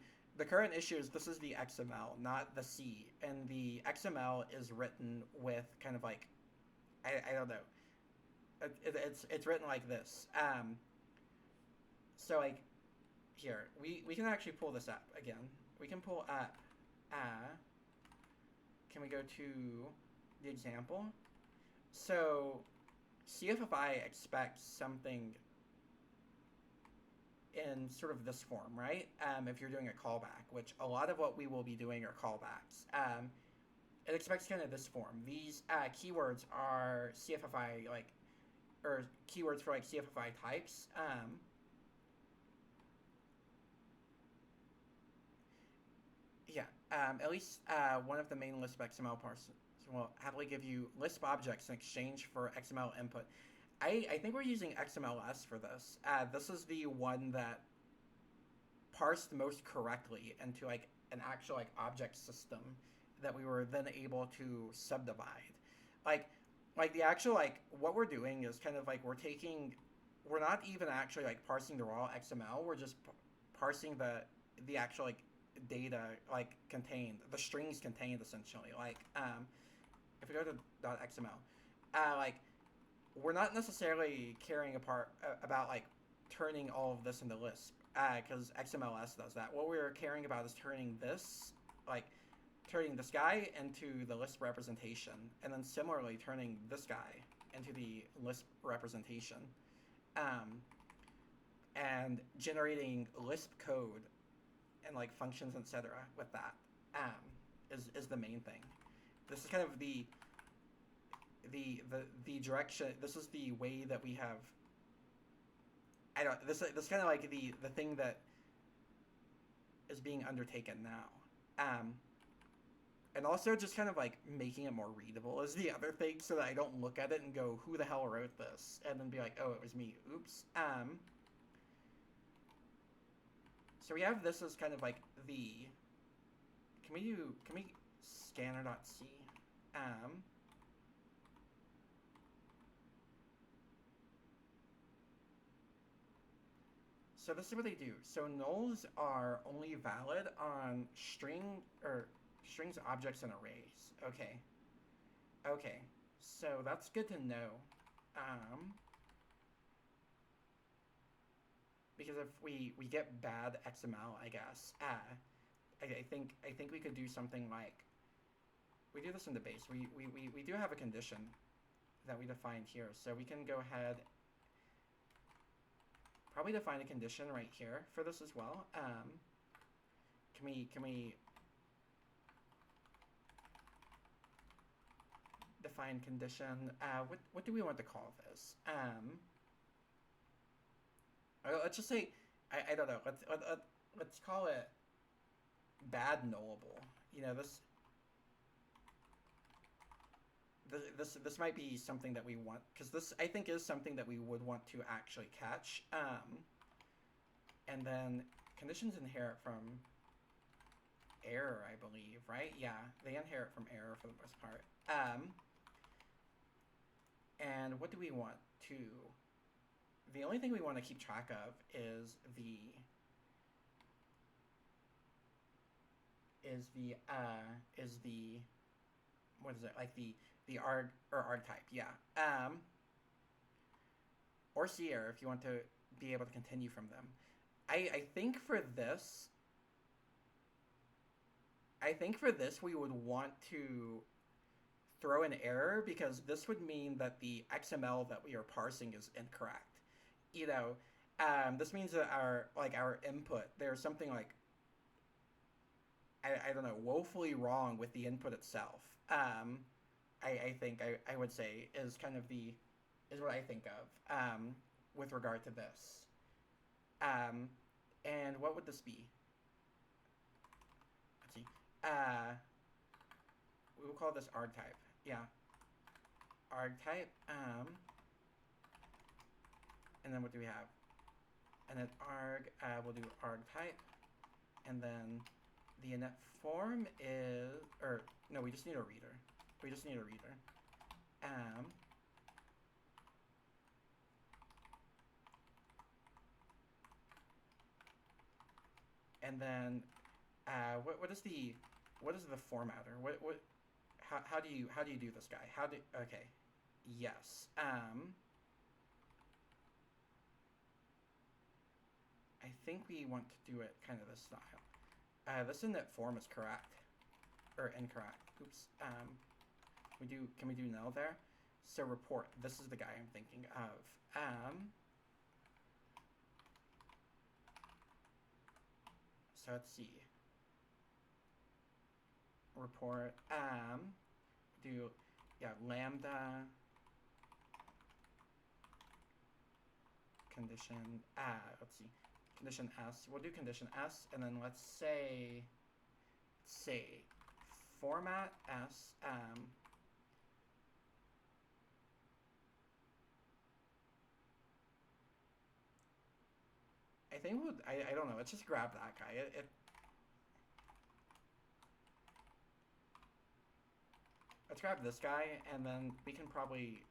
current issue is this is the XML, not the C, and the XML is written with kind of like I don't know. It's written like this. So like here we can actually pull this up again. We can pull up. Can we go to the example? So CFFI expects something in in sort of this form, right? If you're doing a callback, which a lot of what we will be doing are callbacks. It expects kind of this form. These keywords are CFFI or keywords for like CFFI types. Yeah, at least one of the main Lisp XML parsers will happily give you Lisp objects in exchange for XML input. I think we're using XMLS for this. This is the one that parsed most correctly into like an actual like object system that we were then able to subdivide. Like the actual like what we're doing is kind of like we're not even actually like parsing the raw XML. We're just parsing the actual like data like contained, the strings contained essentially. Like if we go to .xml, like we're not necessarily caring about like turning all of this into Lisp because XMLS does that. What we're caring about is turning this guy into the Lisp representation, and then similarly turning this guy into the Lisp representation, and generating Lisp code and like functions, etc. with that is the main thing. This is kind of the direction. This is the way that we have. I don't. This kind of like the thing that is being undertaken now. And also just kind of like making it more readable is the other thing, so that I don't look at it and go, "Who the hell wrote this?" and then be like, "Oh, it was me. Oops." So we have this as kind of like the. Can we scanner.c? So this is what they do. So nulls are only valid on strings, objects, and arrays. Okay. Okay. So that's good to know. Because if we get bad XML, I guess. I think we could do something like we do this in the base. We do have a condition that we defined here, so we can go ahead. Probably define a condition right here for this as well. Can we define condition? What do we want to call this? Let's just say I don't know. Let's call it bad nullable. You know, this might be something that we want, because this I think is something that we would want to actually catch. And then conditions inherit from error, I believe, right? Yeah, they inherit from error for the most part. And what do we want to? The only thing we want to keep track of is the what is it, like the arg type, yeah. Or C error if you want to be able to continue from them. I think for this we would want to throw an error, because this would mean that the XML that we are parsing is incorrect. You know, this means that our input, there's something like I don't know, woefully wrong with the input itself. I think I would say is kind of is what I think of with regard to this. And what would this be? Let's see. We will call this arg type. Yeah. Arg type. And then what do we have? And then arg, we'll do arg type. And then the init form is, or no, we just need a reader. We just need a reader. And then, what is the formatter? How do you do this guy? Okay, yes. I think we want to do it kind of this style. This init form is correct, or incorrect. Oops. Can we do null there? So report. This is the guy I'm thinking of. So let's see. Report do lambda condition let's see, condition s. We'll do condition s, and then let's say format s I think we'll, I don't know, let's just grab that guy. Let's grab this guy, and then we can probably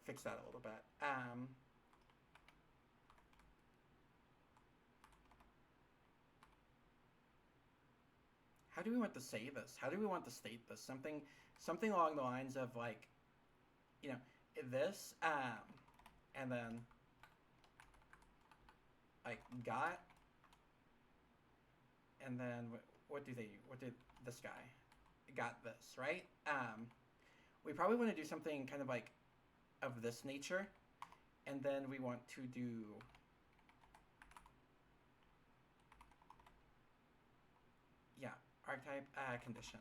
fix that a little bit. How do we want to say this? How do we want to state this? Something along the lines of, like, you know, this, and then, like, got, and then what did this guy got this, right? We probably want to do something kind of like of this nature, and then we want to do archetype condition,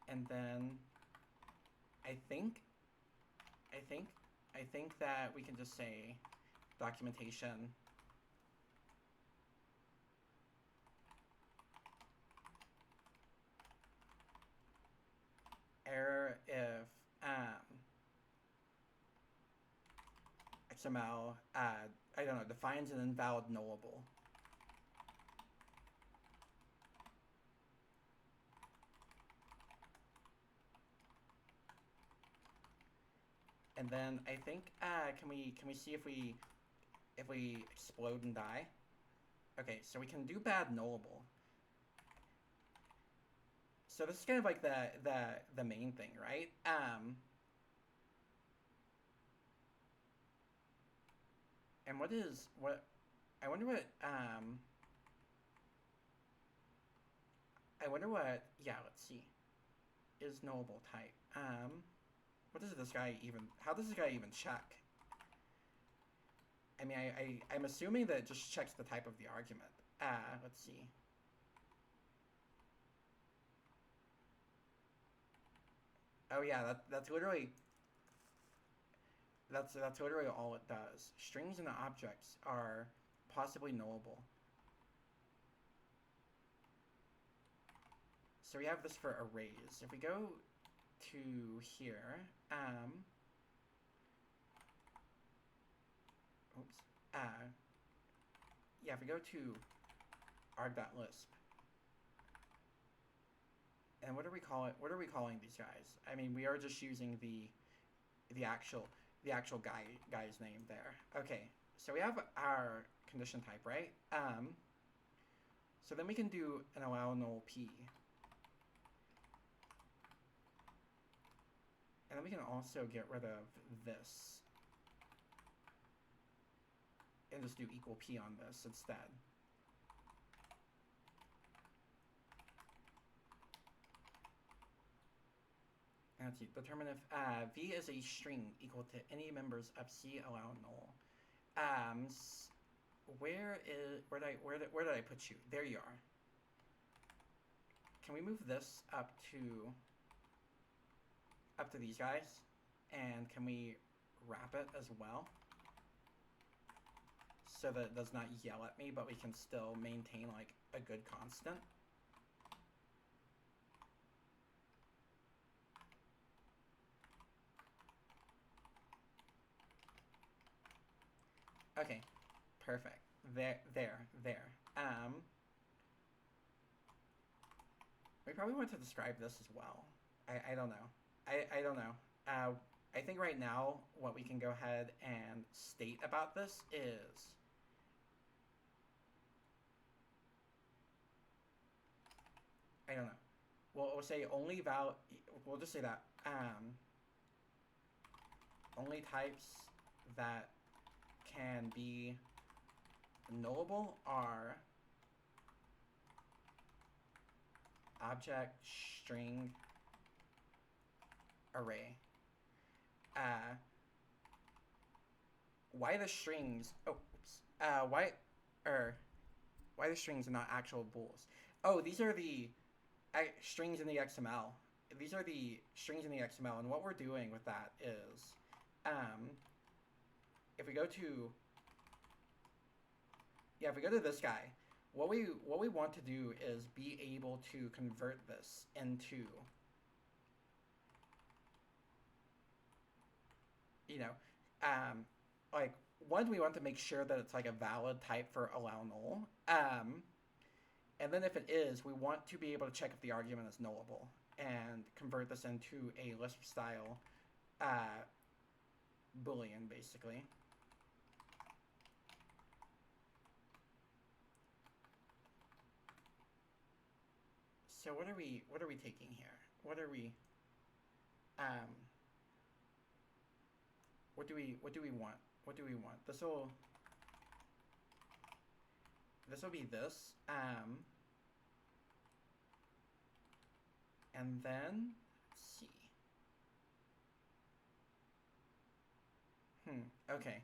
and then I think that we can just say documentation error if XML I don't know, defines an invalid nullable. And then I think can we see if we explode and die? Okay, so we can do bad nullable. So this is kind of like the main thing, right? And I wonder what yeah, let's see. Is nullable type. What does this guy even, how does this guy even check? I mean, I'm assuming that it just checks the type of the argument. Let's see. Oh yeah, that's literally all it does. Strings and objects are possibly nullable. So we have this for arrays. If we go to here, yeah, if we go to arg.lisp, and what do we call it? What are we calling these guys? I mean, we are just using the actual guy's name there. Okay, so we have our condition type, right? So then we can do an allow null p. And then we can also get rid of this and just do equal p on this instead. And let's see, determine if v is a string equal to any members of C allow null. Where did I put you? There you are. Can we move this up to these guys? And can we wrap it as well? So that it does not yell at me, but we can still maintain like a good constant. Okay, perfect. There. We probably want to describe this as well. I don't know. I don't know. I think right now what we can go ahead and state about this is I don't know. We'll say only we'll just say that only types that can be nullable are object, string, array. why the strings? Oh, oops. Er, why the strings are not actual bools? Oh, these are the strings in the XML. These are the strings in the XML, and what we're doing with that is, if we go to, if we go to this guy, what we want to do is be able to convert this into, you know, like one, we want to make sure that it's like a valid type for allow null. And then if it is, we want to be able to check if the argument is nullable and convert this into a Lisp style Boolean, basically. So what are we taking here? What do we want? What do we want? This will be this. And then let's see. Okay.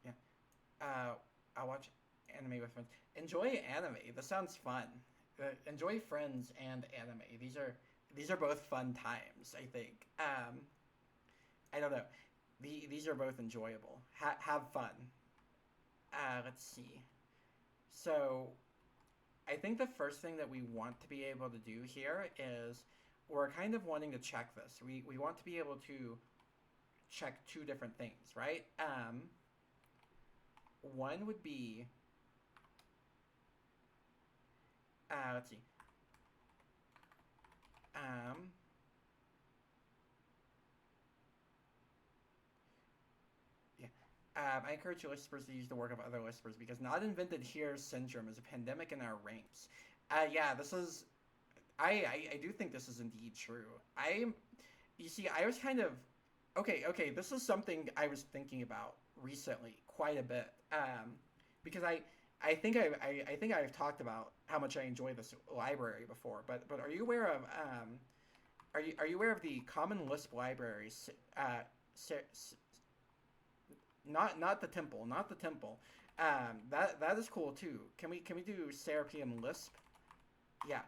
Yeah. I'll watch anime with friends. Enjoy anime. This sounds fun. Enjoy Friends and anime. These are both fun times, I think. I don't know. These are both enjoyable. Have fun. Let's see. So, I think the first thing that we want to be able to do here is we're kind of wanting to check this. We want to be able to check two different things, right? One would be, let's see. I encourage lispers to use the work of other lispers because not invented here syndrome is a pandemic in our ranks. Yeah, this is. I do think this is indeed true. You see, I was kind of. Okay, this is something I was thinking about recently quite a bit. Because I think I've talked about how much I enjoy this library before. But are you aware of are you aware of the Common Lisp libraries? Not the temple, not the temple. That is cool too. Can we do Serapium Lisp? Yeah,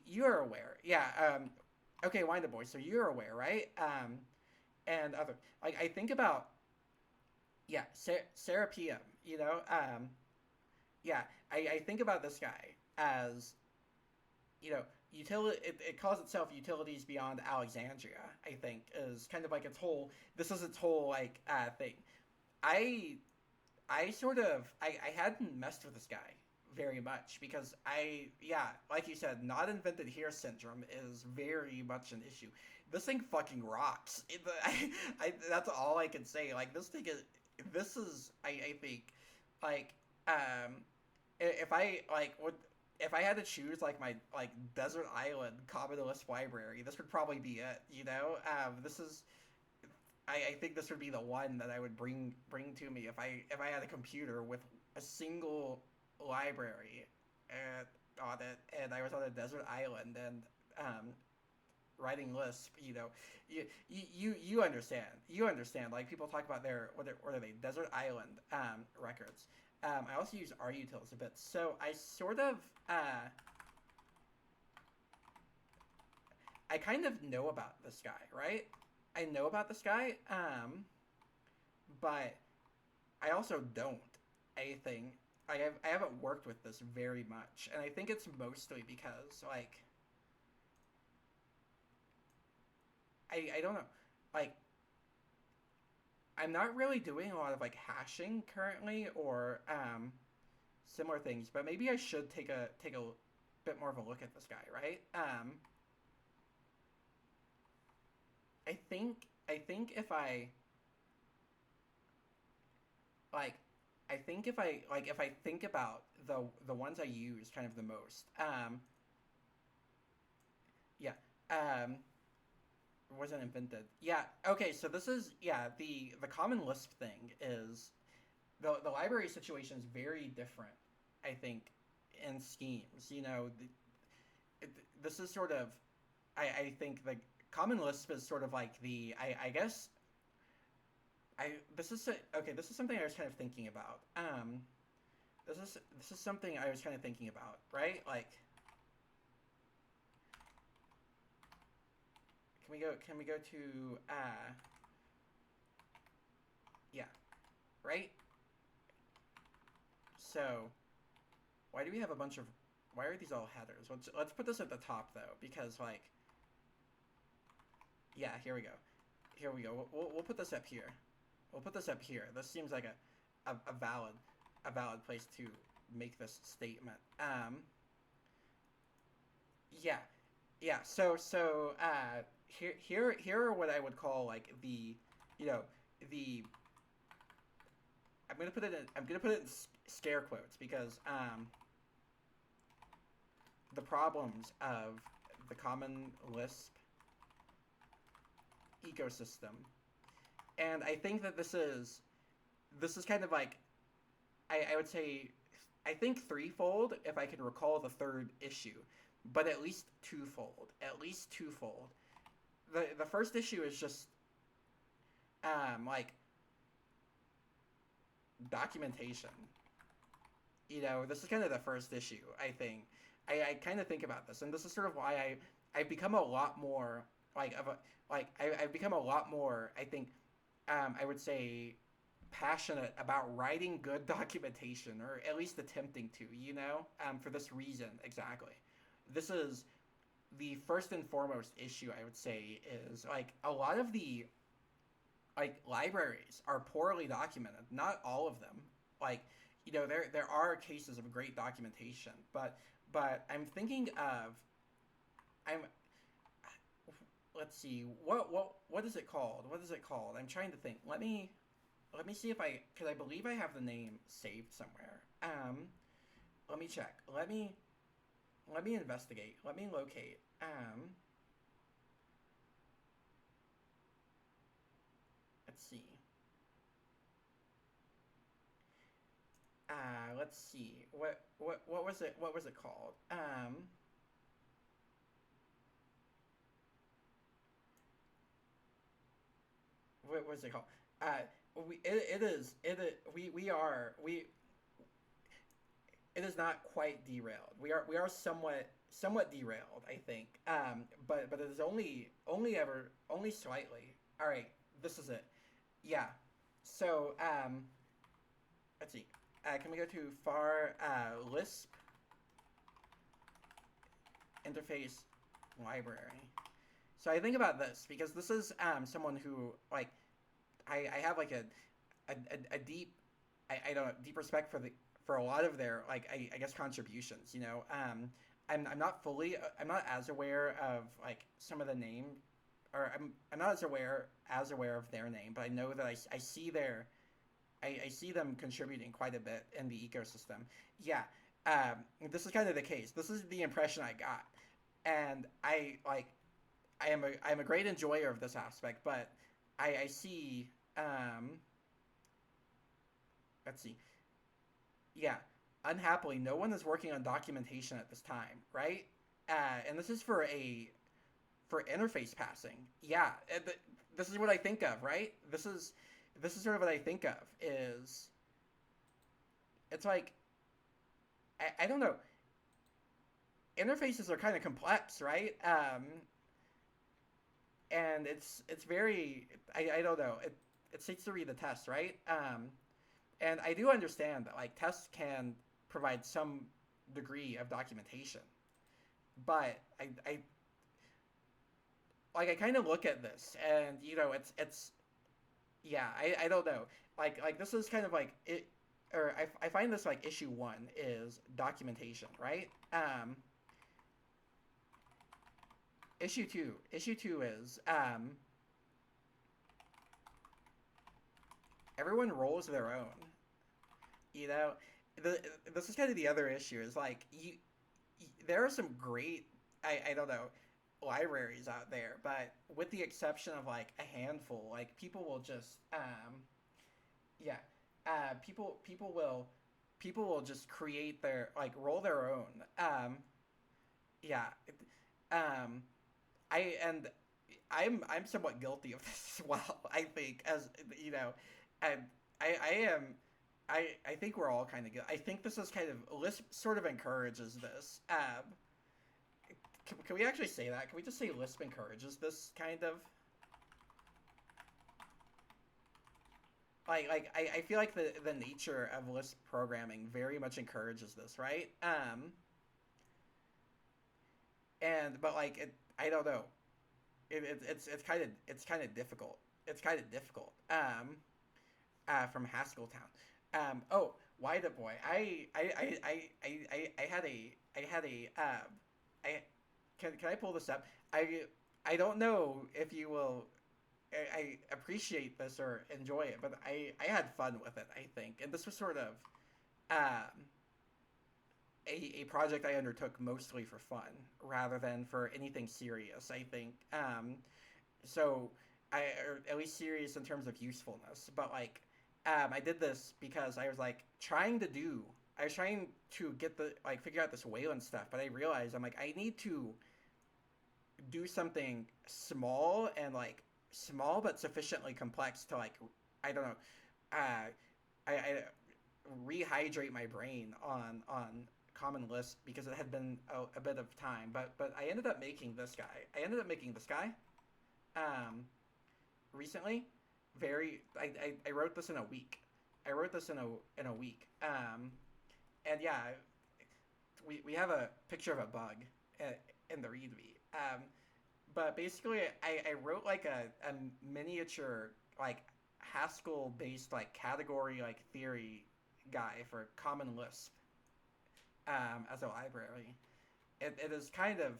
you are aware. Yeah. Okay, Wind Up Boy. So you're aware, right? And other like I think about. Yeah, Serapium. You know. Yeah, I think about this guy as, you know, it calls itself Utilities Beyond Alexandria, I think, is kind of like its whole, this is its whole, like, thing. I hadn't messed with this guy very much because like you said, not invented here syndrome is very much an issue. This thing fucking rocks. That's all I can say. Like, this is, I think, like, if I had to choose like my like desert island Common Lisp library, this would probably be it. You know, this is. I think this would be the one that I would bring to me if I had a computer with a single library on it, and I was on a desert island and writing Lisp. You know, you understand. You understand. Like people talk about their what are they desert island records. I also use RUtils a bit, so I sort of I kind of know about this guy, right? I know about this guy, but I also don't. I think I haven't worked with this very much, and I think it's mostly because like I don't know, like I'm not really doing a lot of like hashing currently or similar things, but maybe I should take a bit more of a look at this guy, right? I think if I like if I think about the ones I use kind of the most, yeah, wasn't invented. Yeah, okay, so this is the Common Lisp thing is the library situation is very different, I think, in schemes. You know, this is sort of I think the Common Lisp is sort of like the I guess I this is okay. This is something I was kind of thinking about. This is something I was kind of thinking about, right? Like, can we go to yeah, right? So why do we have a bunch of why are these all headers? Let's put this at the top though, because like yeah, here we go. Here we go. We'll put this up here. We'll put this up here. This seems like a valid place to make this statement. Yeah, yeah. Here are what I would call like the, you know, the. I'm gonna put it in scare quotes because the problems of the Common Lisp ecosystem, and I think that this is kind of like I would say I think threefold if I can recall the third issue, but at least twofold. At least twofold. The first issue is just like documentation. You know, this is kind of the first issue, I think. I kind of think about this, and this is sort of why I've become a lot more I've become a lot more, I think, I would say, passionate about writing good documentation, or at least attempting to, for this reason exactly. This is the first and foremost issue I would say is like a lot of the like libraries are poorly documented. Not all of them. Like, there are cases of great documentation, but I'm thinking of I'm let's see what is it called? What is it called? I'm trying to think. Let me see if because I believe I have the name saved somewhere. Let me check. Let me investigate. Let me locate. Let's see. Let's see. What was it? What was it called? What was it called? It is not quite derailed. We are somewhat derailed, I think. But it is only slightly. All right, this is it. Yeah. So let's see. Can we go to far Lisp interface library? So I think about this because this is someone who like I have like a deep I don't know, deep respect for a lot of their like I guess contributions. I'm not as aware of like some of the name, or I'm not as aware of their name, but I know that I see I see them contributing quite a bit in the ecosystem. Yeah, this is kind of the case. This is the impression I got, and I am a great enjoyer of this aspect, but I see let's see. Yeah, unhappily, no one is working on documentation at this time, right? And this is for interface passing. Yeah, this is what I think of, right? This is sort of what I think of is it's like I don't know. Interfaces are kind of complex, right? And it's very I don't know. It seeks to read the test, right? And I do understand that like tests can provide some degree of documentation, but I kind of look at this and it's yeah, I don't know, like this is kind of like it, or I find this like issue 1 is documentation, right? Issue 2 is everyone rolls their own. This is kind of the other issue is like there are some great I don't know libraries out there, but with the exception of like a handful, like people will just yeah people will just create their like roll their own yeah um and I'm somewhat guilty of this as well. I think, as you know, and I am. I think we're all kind of good. I think this is kind of Lisp sort of encourages this. Can we actually say that? Can we just say Lisp encourages this kind of? I feel like the nature of Lisp programming very much encourages this, right? And but like it, I don't know. It's kind of difficult. It's kind of difficult. From Haskell Town. Oh, Wide Up Boy. I had I can I pull this up? I don't know if you will. I appreciate this or enjoy it, but I had fun with it. I think, and this was sort of um, a project I undertook mostly for fun rather than for anything serious. I think so. Or at least serious in terms of usefulness, but like I did this because I was like trying to do. I was trying to get the like figure out this Wayland stuff, but I realized I'm like I need to do something small and like small but sufficiently complex to like I don't know, uh, I rehydrate my brain on Common Lisp because it had been a bit of time. But I ended up making this guy. I ended up making this guy, um, recently. I wrote this in a week. I wrote this in a week. And yeah, we have a picture of a bug in the README. But basically, I wrote like a miniature like Haskell based like category like theory guy for Common Lisp as a library. It is kind of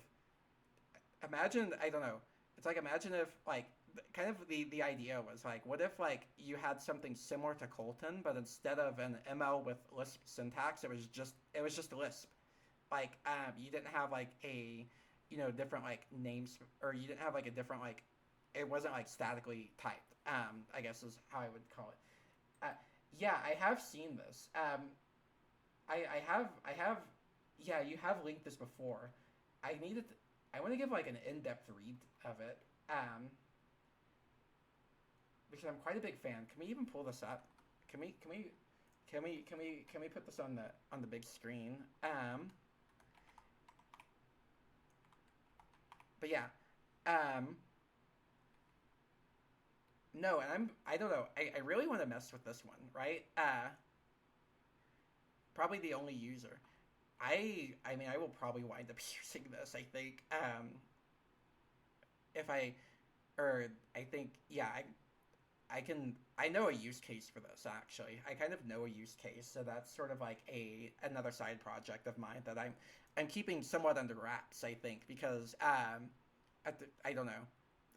imagine I don't know. It's like imagine if like kind of the idea was like what if like you had something similar to Colton but instead of an ML with Lisp syntax it was just Lisp. Like you didn't have like a different like names or you didn't have like a different like it wasn't like statically typed. I guess is how I would call it. Yeah, I have seen this. I have yeah, you have linked this before. I needed I want to give like an in-depth read of it. Because I'm quite a big fan. Can we even pull this up? Can we put this on the big screen? But yeah. Um no, and I don't know. I really want to mess with this one, right? Probably the only user. I mean I will probably wind up using this, I think. If I or I think yeah, I know a use case for this actually. I kind of know a use case, so that's sort of like another side project of mine that I'm keeping somewhat under wraps, I think, because I don't know.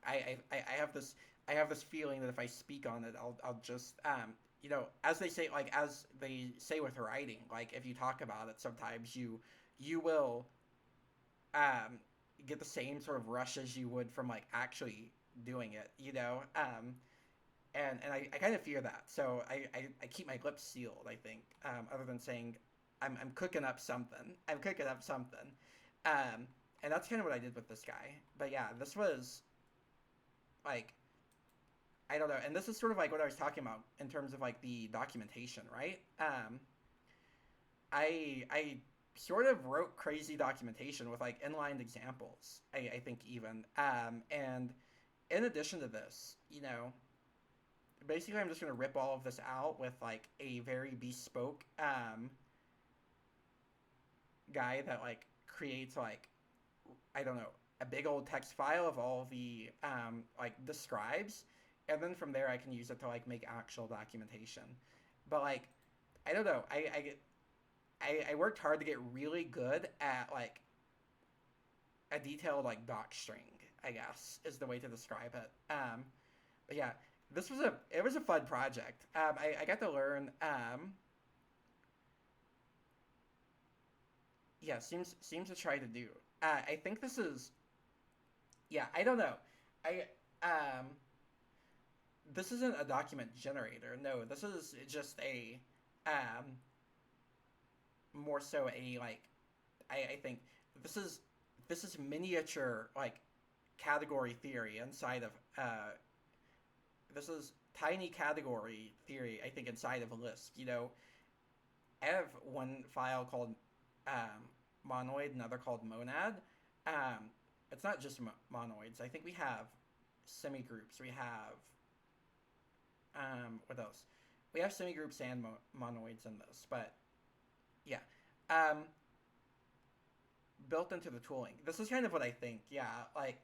I have this feeling that if I speak on it, I'll just as they say with writing, like if you talk about it, sometimes you will um get the same sort of rush as you would from like actually doing it, and I kind of fear that. So I keep my lips sealed. I think, other than saying I'm cooking up something. I'm cooking up something, and that's kind of what I did with this guy. But yeah, this was like I don't know, and this is sort of like what I was talking about in terms of like the documentation, right? I sort of wrote crazy documentation with like inline examples. I think even and in addition to this, basically I'm just gonna rip all of this out with like a very bespoke guy that like creates like I don't know a big old text file of all the like describes, and then from there I can use it to like make actual documentation. But like I don't know I worked hard to get really good at like a detailed like doc string, I guess is the way to describe it. But yeah, it was a fun project. I got to learn. Yeah, seems to try to do. I think this is. Yeah, I don't know. I this isn't a document generator. No, this is just a more so a like I think this is miniature like category theory inside of this is tiny category theory, I think, inside of a Lisp. You know, I have one file called monoid, another called monad. It's not just monoids. I think we have semigroups. We have what else? We have semigroups and monoids in this, but yeah. Built into the tooling. This is kind of what I think. Yeah, like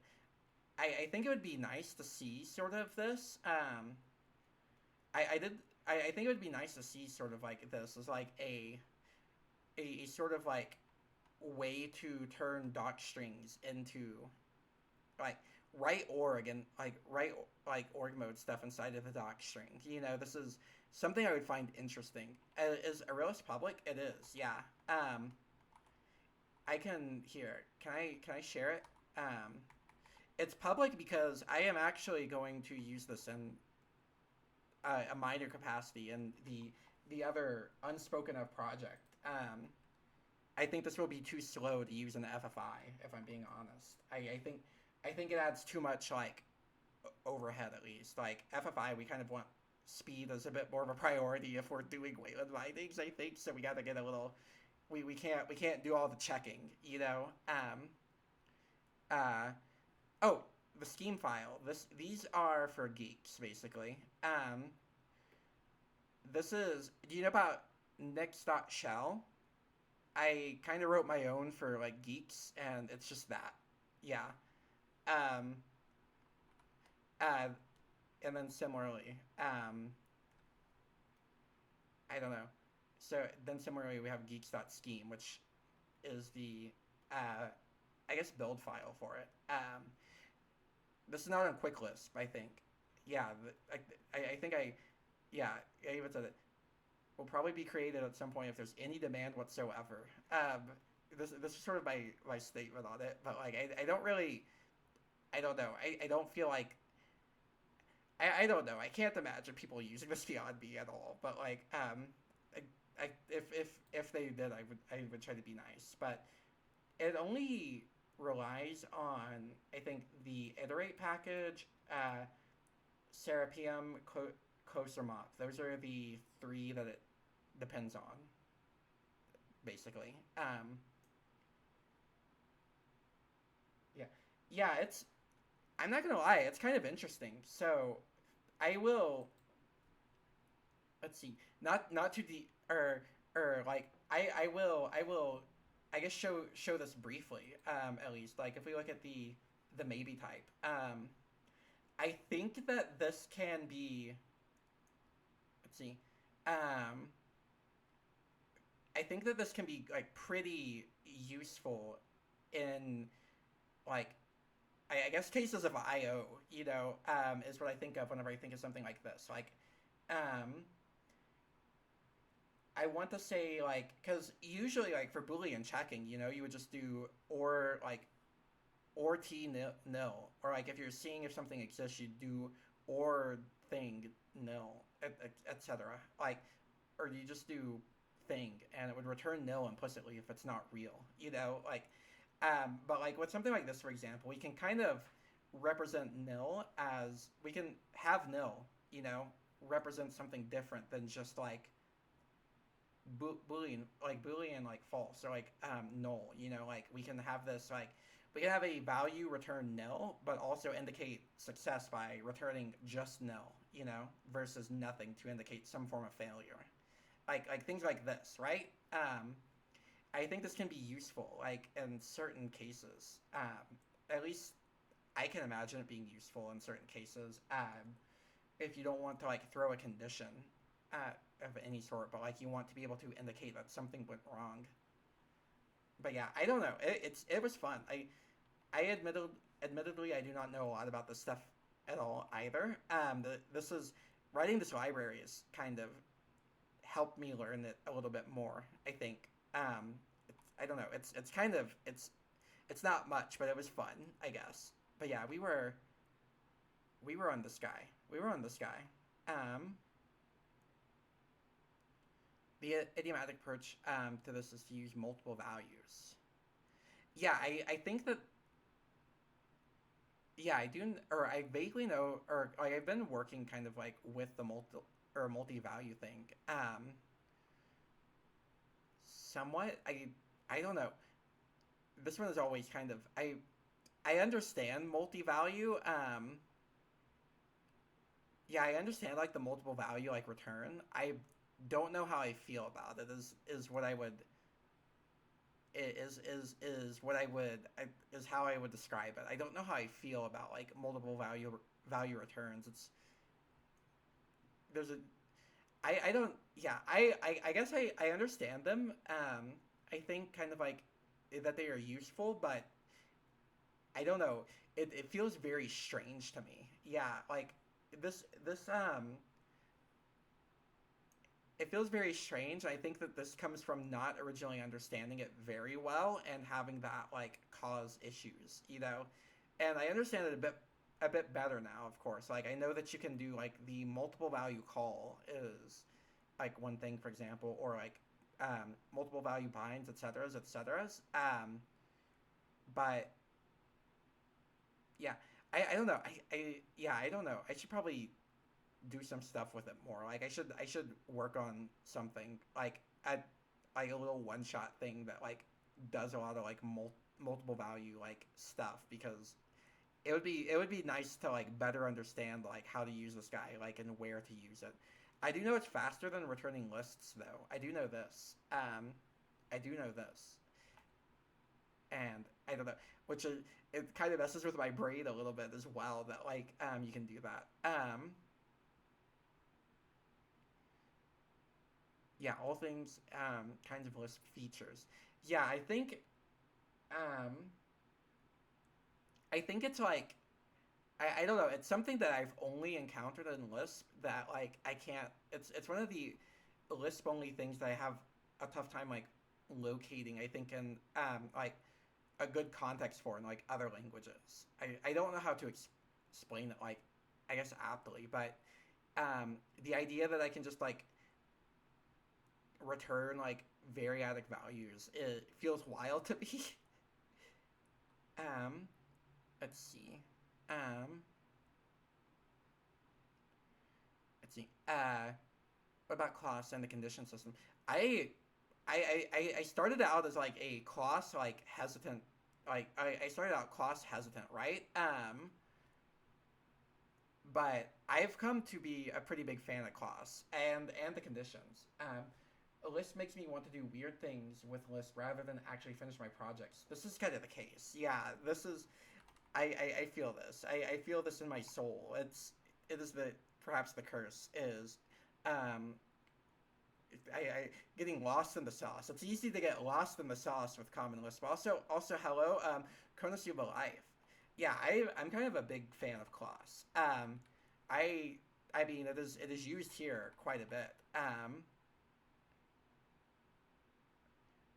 I think it would be nice to see sort of this. I think it would be nice to see sort of like this as like a sort of like way to turn doc strings into like write org and like write like org mode stuff inside of the doc string. You know, this is something I would find interesting. Is Aurelis public? It is. Yeah. I can here. Can I share it? It's public because I am actually going to use this in a minor capacity in the other unspoken of project. I think this will be too slow to use in the FFI, if I'm being honest. I think it adds too much like overhead at least. Like FFI, we kind of want speed as a bit more of a priority if we're doing Wayland bindings. I think so. We got to get a little. We can't do all the checking, you know. Oh, the scheme file. These are for geeks basically. This is. Do you know about Nix.shell? I kind of wrote my own for like geeks, and it's just that. Yeah. And then similarly, I don't know. So then similarly, we have geeks.scheme, which is the, I guess, build file for it. This is not on Quick Lisp, I think. Yeah, I think I even said it. Will probably be created at some point if there's any demand whatsoever. This is sort of my statement on it, but like I don't really, I don't know. I don't feel like, I don't know. I can't imagine people using this beyond me at all. But like if they did, I would try to be nice. But it only relies on, I think, the iterate package, Serapium, Kosermoth. Those are the three that it depends on, basically. Yeah, it's. I'm not gonna lie, it's kind of interesting. So, I will. Let's see, not too deep, or like I will. I guess show this briefly. At least like if we look at the maybe type. I think that this can be. Let's see. I think that this can be like pretty useful in like I guess cases of I/O. You know, is what I think of whenever I think of something like this. Like, I want to say like because usually like for Boolean checking, you know, you would just do or t nil, or like if you're seeing if something exists, you do or thing nil, etc. Like, or you just do thing and it would return nil implicitly if it's not real, you know, like but like with something like this, for example, we can kind of represent nil as we can have nil, you know, represent something different than just like boolean like false or like null, you know, like we can have this like we can have a value return nil but also indicate success by returning just nil, you know, versus nothing to indicate some form of failure, like things like this, right? I think this can be useful like in certain cases. At least I can imagine it being useful in certain cases, if you don't want to like throw a condition of any sort, but like you want to be able to indicate that something went wrong. But yeah, I don't know. It was fun. Admittedly I do not know a lot about this stuff at all either. This is writing this library is kind of helped me learn it a little bit more, I think. I don't know. It's kind of it's not much, but it was fun, I guess. But yeah, we were on this guy. The idiomatic approach to this is to use multiple values. Yeah, I think that yeah, I do, or I vaguely know, or like I've been working kind of like with the multi-value thing. Somewhat. I don't know. This one is always kind of I understand multi-value. Yeah, I understand like the multiple value like return. I don't know how I feel about it. Is what I would is what I would is how I would describe it. I don't know how I feel about like multiple value returns. It's there's a I don't yeah I guess I understand them. I think kind of like that they are useful, but I don't know. It feels very strange to me. Yeah, like this it feels very strange. I think that this comes from not originally understanding it very well and having that like cause issues, you know. And I understand it a bit better now, of course. Like I know that you can do like the multiple value call is like one thing, for example, or like multiple value binds, etc., etc. But yeah, I don't know. I don't know. I should probably do some stuff with it more. Like I should work on something like like a little one shot thing that like does a lot of like multiple value like stuff because it would be nice to like better understand like how to use this guy like and where to use it. I do know it's faster than returning lists though. I do know this. I do know this. And I don't know, which is, it kind of messes with my brain a little bit as well that like you can do that. Yeah, all things kinds of Lisp features. Yeah, um I think it's like I don't know, it's something that I've only encountered in Lisp that like I can't it's one of the Lisp only things that I have a tough time like locating, I think in like a good context for in like other languages. I don't know how to explain it like I guess aptly, but the idea that I can just like return like variadic values it feels wild to me. um let's see. Um let's see. What about class and the condition system? I I started out as like a class like hesitant like I started out class hesitant, right? But I've come to be a pretty big fan of class and the conditions. A list makes me want to do weird things with lists rather than actually finish my projects. This is kind of the case. Yeah, this is. I feel this. I feel this in my soul. It is the perhaps the curse is, um, I getting lost in the sauce. It's easy to get lost in the sauce with Common Lisp. But also hello, Konosuba Life. Yeah, I'm kind of a big fan of class. I I mean it is used here quite a bit.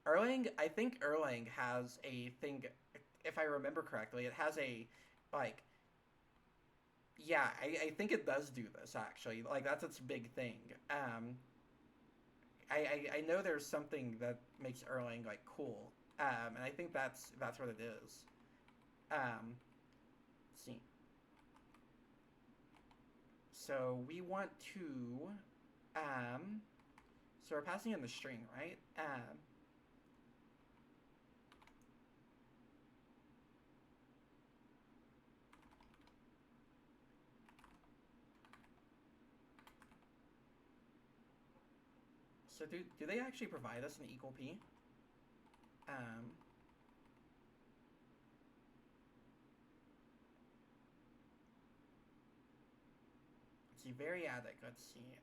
Erlang, I think Erlang has a thing. If I remember correctly, it has a like. Yeah, I think it does do this actually. Like that's its big thing. I know there's something that makes Erlang like cool. And I think that's what it is. Let's see. So we want to, so we're passing in the string, right? So do they actually provide us an equal p? Um, let's see, variadic. Let's see.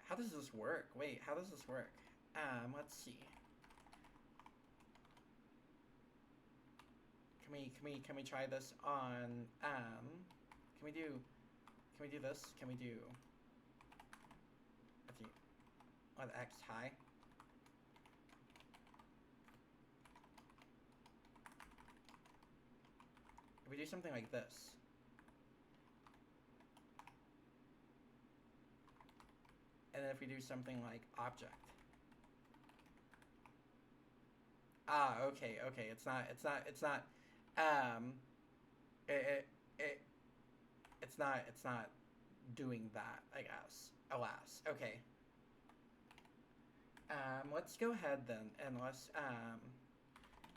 How does this work? Wait, how does this work? Let's see. Can we try this on can we do this? Can we do let's see let x high? If we do something like this. And then if we do something like object. Okay, okay. It's not, um, it, it, it's not doing that, I guess. Alas. Okay. Let's go ahead then, and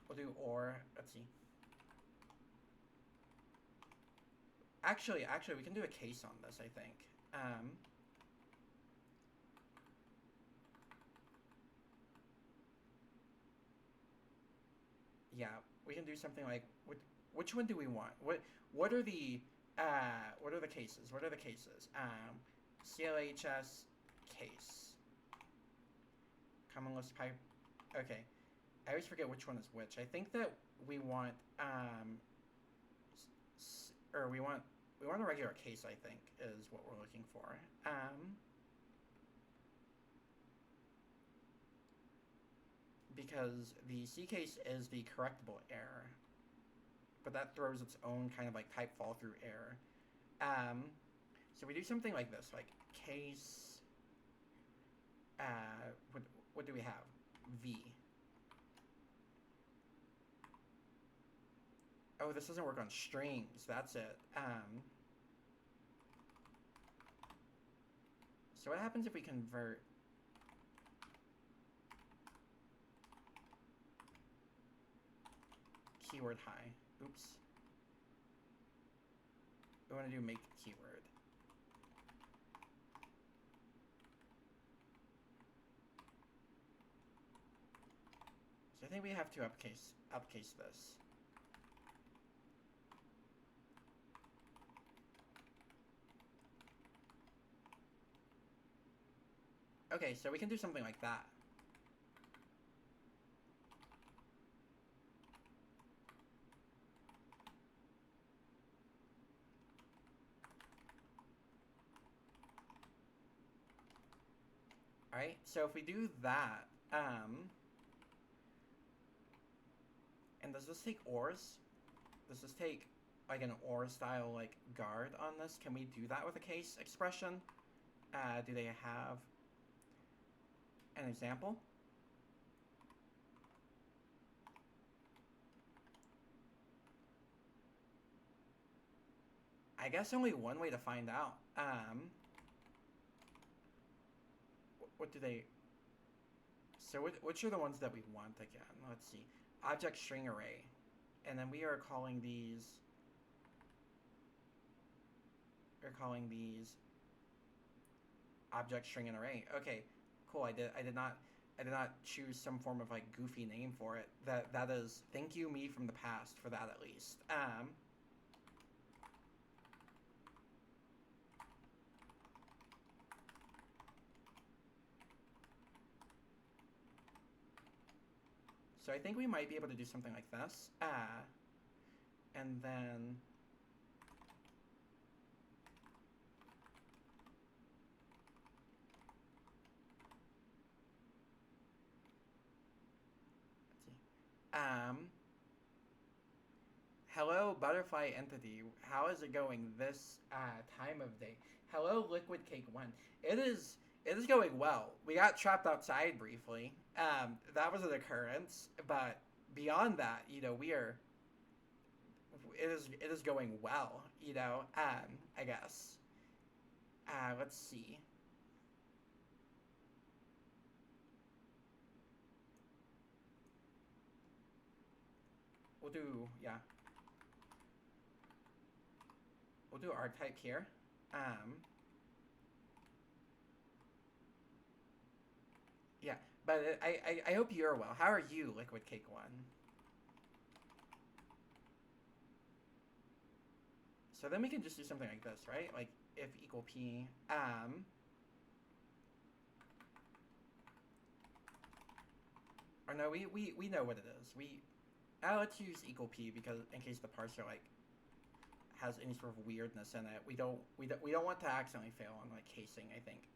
we'll do or, let's see. Actually, we can do a case on this, I think. Yeah, we can do something like, which one do we want? What are the, what are the cases? What are the cases? CLHS case. Common list pipe. Okay. I always forget which one is which. I think that we want, or we want a regular case, I think, is what we're looking for. Because the C case is the correctable error, but that throws its own kind of like type fall through error. So we do something like this, like case, what do we have? V. Oh, this doesn't work on strings, that's it. So what happens if we convert keyword high? Oops. We want to do make keyword. So I think we have to upcase this. Okay, so we can do something like that. Alright, so if we do that, and does this take ors? Does this take like an or style like guard on this? Can we do that with a case expression? Do they have an example? I guess only one way to find out. What do they... So which are the ones that we want again? Let's see. Object string array. And then we are calling these... We're calling these object string and array. Okay, cool. I did not choose some form of like goofy name for it. That is, thank you me from the past for that at least. So I think we might be able to do something like this. And then... Let's see. Hello, butterfly entity. How is it going this time of day? Hello, Liquid Cake 1. It is going well. We got trapped outside briefly. That was an occurrence, but beyond that, you know, it is going well, you know, I guess. Let's see. We'll do, yeah. We'll do archetype here. Yeah, but I hope you're well. How are you, Liquid Cake 1? So then we can just do something like this, right? Like if equal p, or no, we know what it is. Let's use equal p because in case the parser like has any sort of weirdness in it, we don't want to accidentally fail on like casing, I think.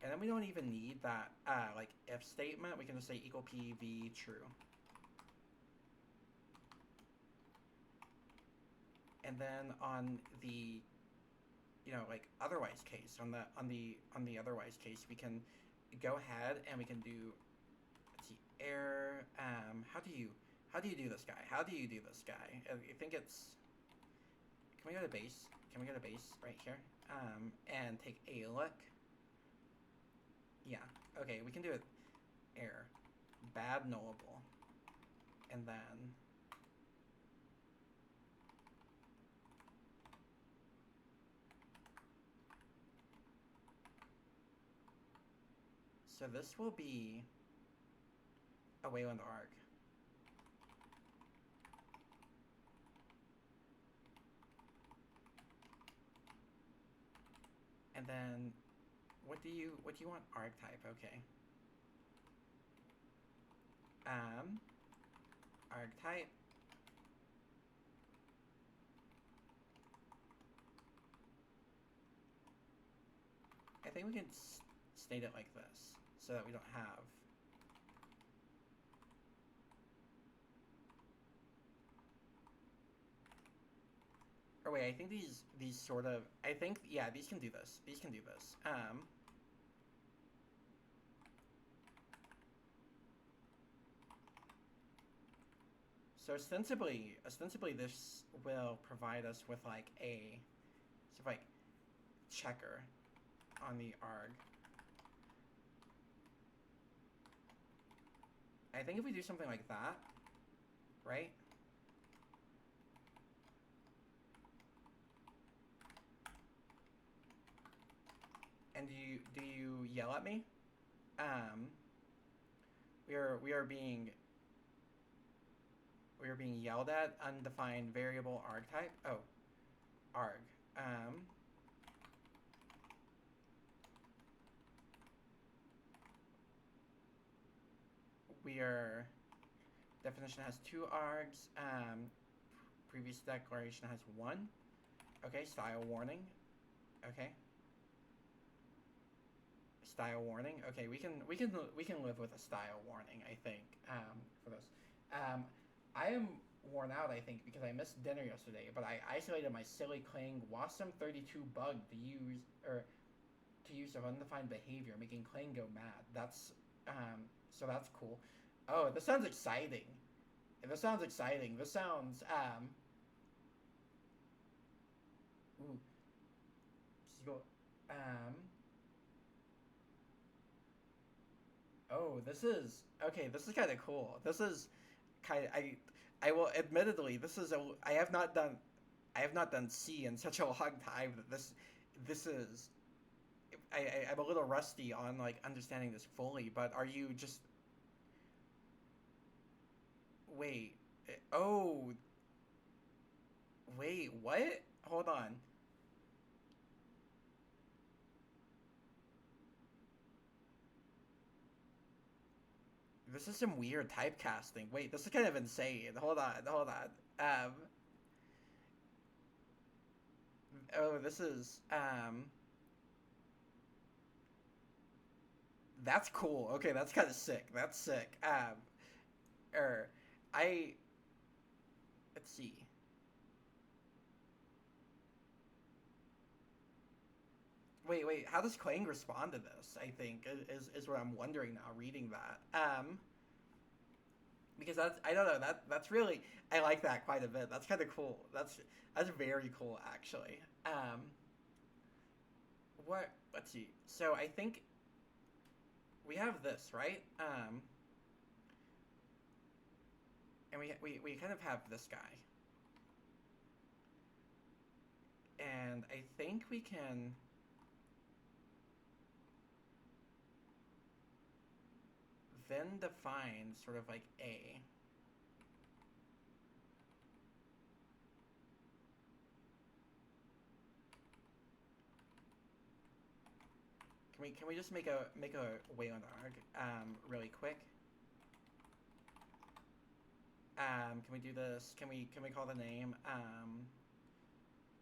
And then we don't even need that like if statement. We can just say equal p v true. And then on the, you know, like otherwise case, on the otherwise case, we can go ahead and we can do, let's see, air. How do you do this guy? How do you do this guy? I think it's. Can we go to base? Can we go to base right here? And take a look. Yeah. Okay, we can do it. Air, bad knowable, and then. So this will be a Wayland arc. And then what do you want archetype? Okay. Archetype. I think we can state it like this so that we don't have. Or wait, I think these sort of. I think yeah, these can do this. These can do this. So ostensibly this will provide us with like a sort of like checker on the arg. I think if we do something like that, right? And do you yell at me? We are being yelled at. Undefined variable archetype. Oh, arg. We are. Definition has 2 args. Previous declaration has 1. Okay, style warning. Okay. Style warning. Okay, we can live with a style warning, I think, for this. I am worn out, I think, because I missed dinner yesterday, but I isolated my silly Clang Wasm32 bug to use of undefined behavior, making Clang go mad. That's so that's cool. Oh, this sounds exciting. This sounds exciting. This sounds ooh. Oh, this is okay. This is kind of cool. This is kind of I will admittedly I have not done C in such a long time that this is I'm a little rusty on like understanding this fully. But are you just wait? Oh, wait, what? Hold on. This is some weird typecasting. Wait, this is kind of insane. Hold on. Oh, this is that's cool. Okay, that's kind of sick. That's sick. I let's see. Wait. How does Clang respond to this? I think is what I'm wondering now. Reading that, because I don't know that's really I like that quite a bit. That's kind of cool. That's very cool actually. What? Let's see. So I think we have this right. And we kind of have this guy. And I think we can. Then define sort of like A. Can we just make a Wayland arg really quick? Can we do this? Can we call the name?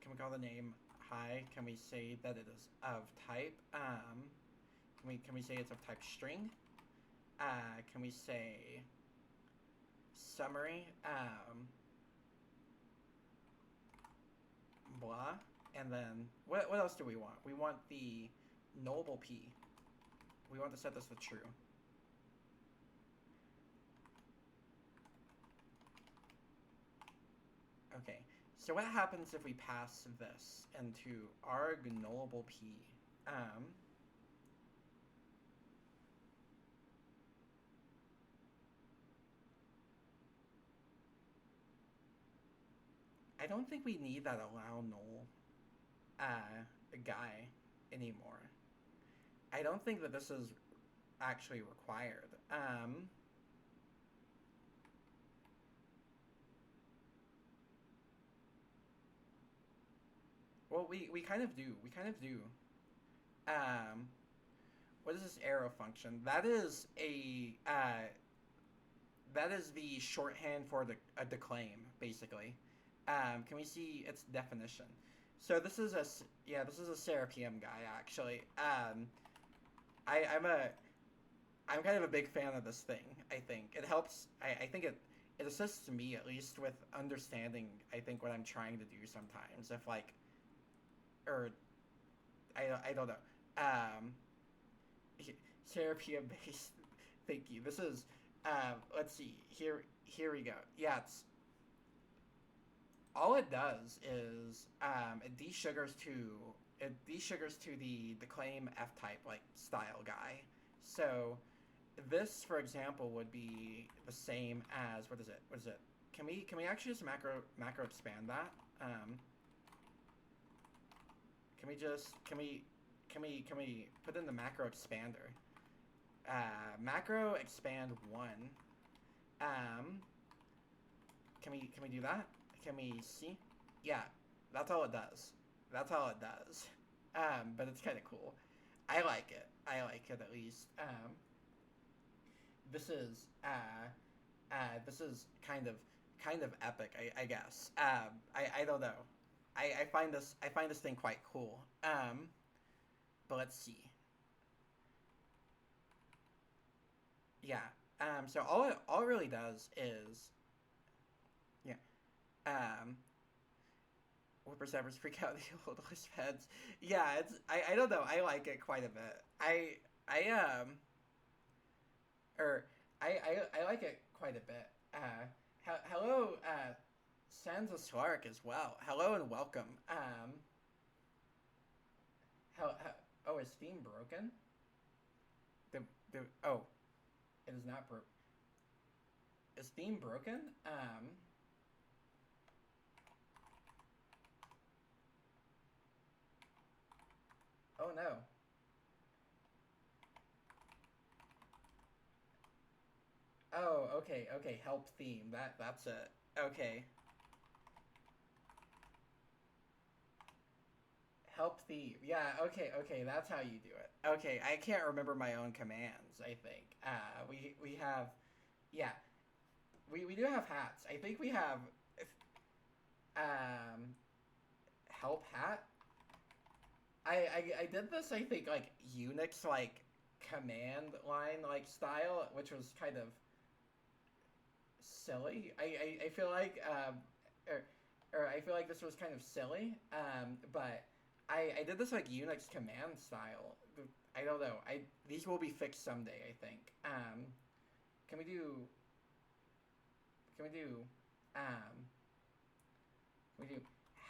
Can we call the name hi? Can we say that it is of type? Can we say it's of type string? Can we say summary? Blah. And then what else do we want? We want the nullable p. We want to set this to true. Okay, so what happens if we pass this into arg nullable p? I don't think we need that allow null guy anymore. I don't think that this is actually required. Well, we kind of do. We kind of do. What is this arrow function? That is that is the shorthand for a declaim, basically. Can we see its definition? So this is a Serapium guy, actually. I'm kind of a big fan of this thing. I think it helps. I think it assists me, at least, with understanding, I think, what I'm trying to do sometimes. If like, or I don't know. Serapium based. Thank you. This is let's see. Here we go. Yeah, all it does is it desugars to the claim F type like style guy. So this, for example, would be the same as what is it? Can we actually just macro expand that? Can we put in the macro expander? Macro expand 1. Can we do that? Can we see? Yeah, that's all it does. That's all it does. But it's kind of cool. I like it. I like it at least. This is kind of epic, I guess. I don't know. I find this thing quite cool. But let's see. Yeah. So all it really does is, yeah. Whippersnappers freak out the old list heads. Yeah, I don't know. I like it quite a bit. I like it quite a bit. Hello, Sansa Slark as well. Hello and welcome. Oh, is Steam broken? Oh, it is not broken. Is Steam broken? Oh no. Oh, okay, help theme. That's it. Okay. Help theme. Yeah, okay, that's how you do it. Okay, I can't remember my own commands, I think. We have, yeah. We do have hats. I think we have, help hat. I did this, I think, like, Unix, like, command line, like, style, which was kind of silly. I feel like, or I feel like this was kind of silly, but I did this, like, Unix command style. I don't know. These will be fixed someday, I think. Can we do,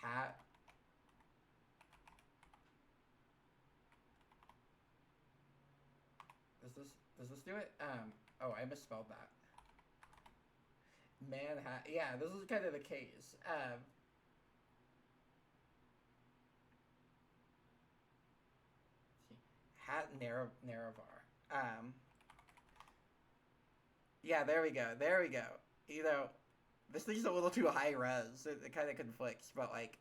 hat? Does this do it? Oh, I misspelled that. Manhattan. Yeah, this is kind of the case. Hat Naravar. Yeah, there we go. You know, this thing's a little too high res. It kind of conflicts, but like,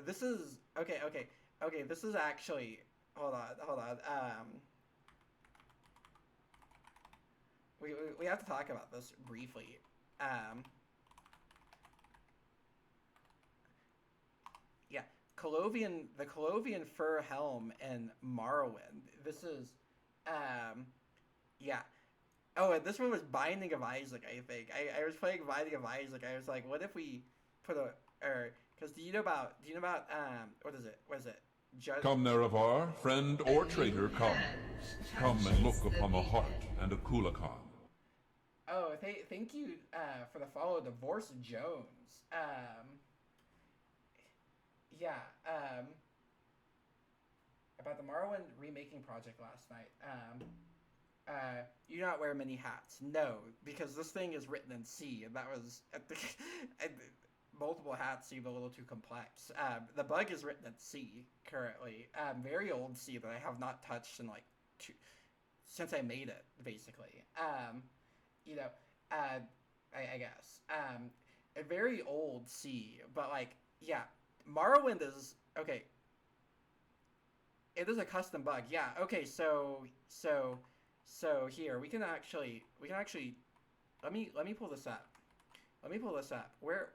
this is okay. This is actually. Hold on. We have to talk about this briefly. Yeah, the Colovian fur helm and Morrowind. This is, yeah. Oh, and this one was Binding of Isaac, I think. I was playing Binding of Isaac. I was like, what if we put because do you know about, what is it? Judge. Come, Nerevar, friend or traitor, come. Come and look upon the heart and a Kulakan. Oh, thank you for the follow, Divorce Jones. Yeah. About the Morrowind remaking project last night. You do not wear many hats. No, because this thing is written in C, and that was multiple hats seemed a little too complex. The bug is written in C currently. Very old C that I have not touched in like since I made it, basically. You know, I guess. A very old C, but like, yeah, Morrowind is okay. It is a custom bug, yeah. Okay, so here we can actually let me pull this up. Let me pull this up. Where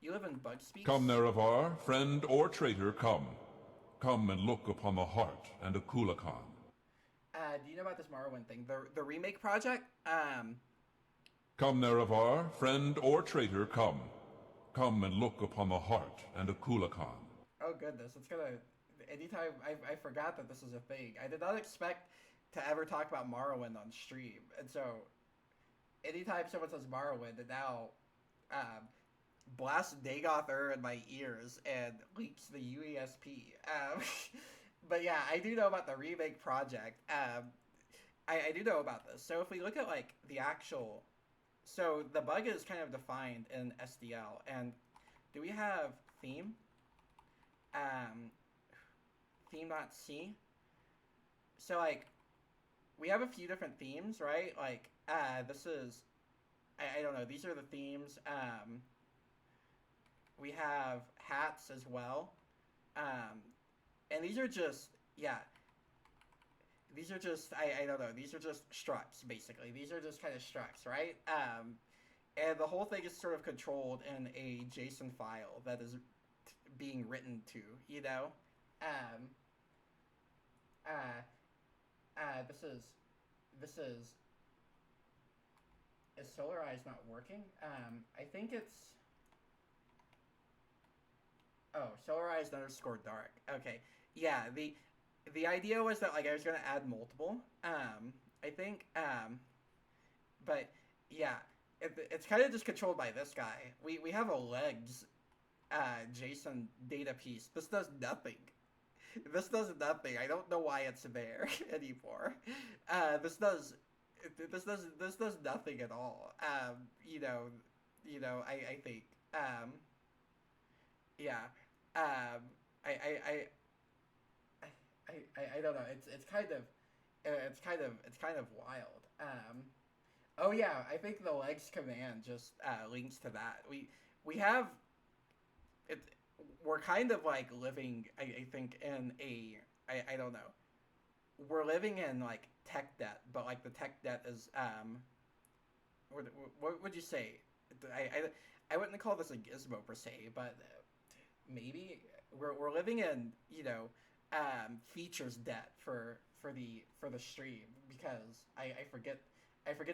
you live in Bug Speaks? Come, Nerevar, friend or traitor, come. Come and look upon the heart and a Kulakan. Do you know about this Morrowind thing? The remake project? Come, Nerevar, friend or traitor, come. Come and look upon the heart and a Kulakan. Oh goodness, it's gonna. Anytime I forgot that this is a thing. I did not expect to ever talk about Morrowind on stream, and so anytime someone says Morrowind, it now blasts Dagoth in my ears and leaks the UESP. But yeah, I do know about the remake project. I do know about this. So if we look at like the actual, so the bug is kind of defined in SDL, and do we have theme? Theme.c. So like, we have a few different themes, right? Like, this is, I don't know. These are the themes. We have hats as well. And these are just, yeah. These are just, I don't know. These are just structs, basically. These are just kind of structs, right? And the whole thing is sort of controlled in a JSON file that is being written to, you know? Is Solarize not working? I think it's, oh, Solarize underscore dark. Okay. Yeah, the idea was that like I was gonna add multiple. I think, but yeah, it's kind of just controlled by this guy. We have a legs JSON data piece. This does nothing. This does nothing. I don't know why it's there anymore. This does nothing at all. You know, I think. Yeah. I don't know. It's kind of wild. Oh yeah, I think the legs command just links to that. We have it. We're kind of like living, I think, in a, I don't know. We're living in like tech debt, but like the tech debt is what would you say? I wouldn't call this a gizmo per se, but maybe we're living in, you know, features debt for the stream, because I forget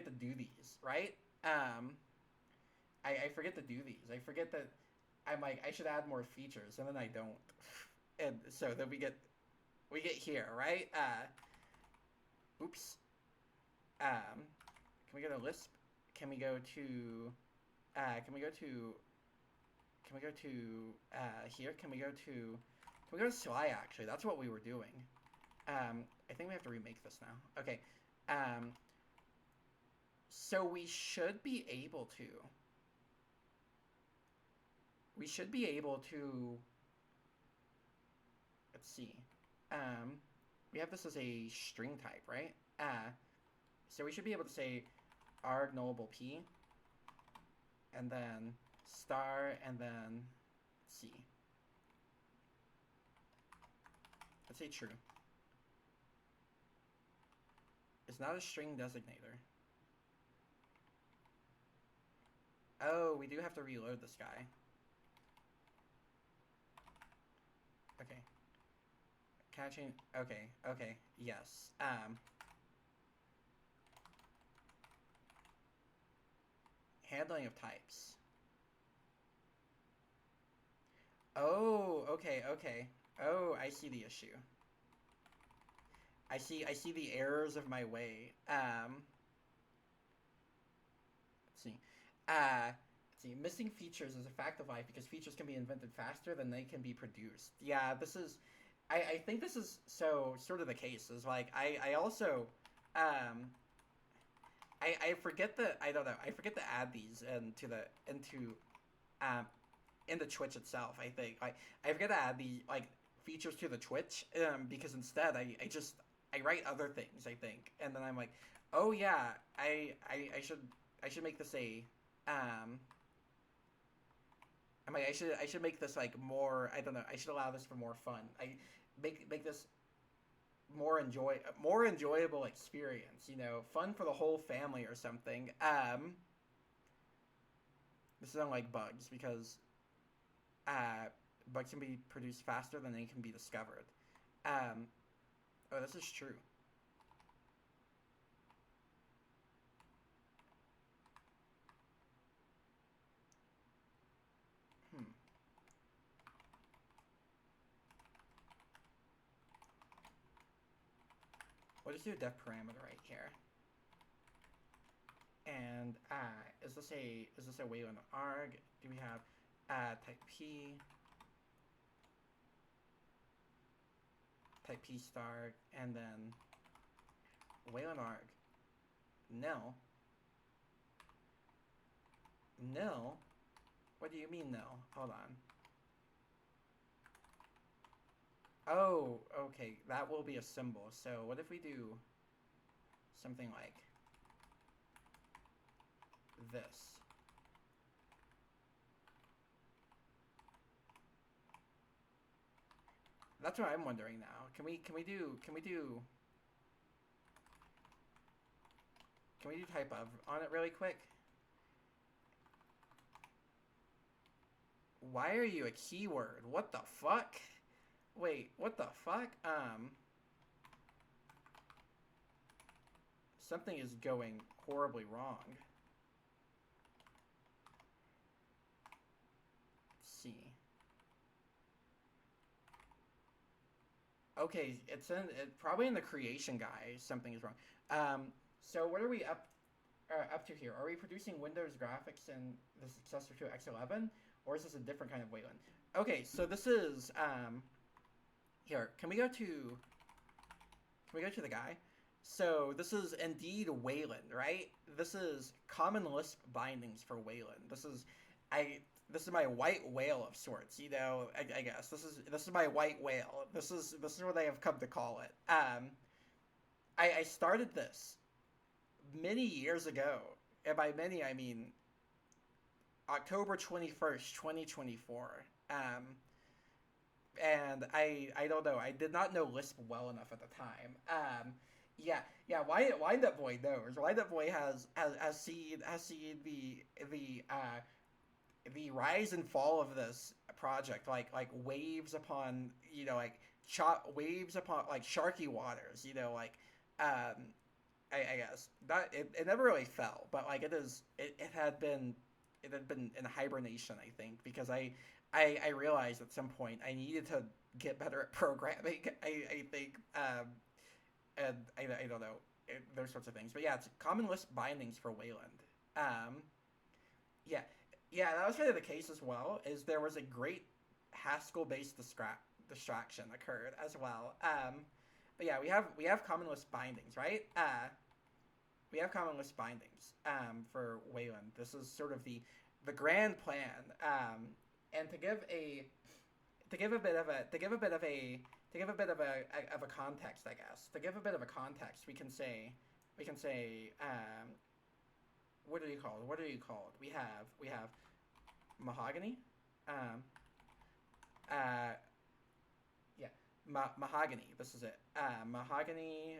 to do these, right? I forget to do these. I forget that I'm like, I should add more features, and then I don't. And so then we get here, right? Oops. Can we go to Lisp? Can we go to here? Can we go to Sly, actually? That's what we were doing. I think we have to remake this now. Okay. So we should be able to. Let's see. We have this as a string type, right? So we should be able to say arg nullable p, and then star, and then let's see. Let's say true. It's not a string designator. Oh, we do have to reload this guy. Okay. Can I change? Okay, yes. Handling of types. Oh, okay. Oh, I see the issue. I see the errors of my way. Let's see. Let's see. Missing features is a fact of life because features can be invented faster than they can be produced. Yeah, this is. I think this is so sort of the case. Is like I also, I forget that I don't know. I forget to add these um into Twitch itself. I think I forget to add the like features to the Twitch because instead I write other things, I think, and then I'm like, oh yeah, I should make this a I'm like I should make this like more, I don't know, I should allow this for more fun. I make this more enjoyable experience, you know, fun for the whole family or something. This is unlike bugs because bugs can be produced faster than they can be discovered. Oh, this is true. Hmm. We'll just do a def parameter right here. And is this a Wayland arg? Do we have type P star, and then Wayland arg nil. Nil? What do you mean nil? Hold on. Oh, okay, that will be a symbol. So what if we do something like this? That's what I'm wondering now. Can we do type of on it really quick? Why are you a keyword? What the fuck? Wait, what the fuck? Something is going horribly wrong. Let's see. Okay, probably in the creation guy, something is wrong. So what are we up to here? Are we producing Windows graphics in the successor to X11, or is this a different kind of Wayland? Okay, so this is here. Can we go to the guy? So this is indeed Wayland, right? This is common Lisp bindings for Wayland. This is my white whale of sorts, you know. I guess this is my white whale. This is what I have come to call it. I started this many years ago, and by many I mean October 21st, 2024. And I don't know. I did not know Lisp well enough at the time. Yeah. Wind Up Boy knows. Wind Up Boy has seen the rise and fall of this project, like waves upon, you know, like waves upon like sharky waters, you know, like I guess that it never really fell, but like it had been in hibernation, I think, because I realized at some point I needed to get better at programming. I think and I don't know, those sorts of things, but yeah, it's common Lisp bindings for Wayland. Yeah. Yeah, that was kind of the case as well. Is there was a great Haskell-based distraction occurred as well. But yeah, we have common Lisp bindings, right? We have common Lisp bindings for Wayland. This is sort of the grand plan. And to give a bit of a context, I guess. To give a bit of a context, we can say what are you called? We have mahogany. Yeah, mahogany. This is it. Mahogany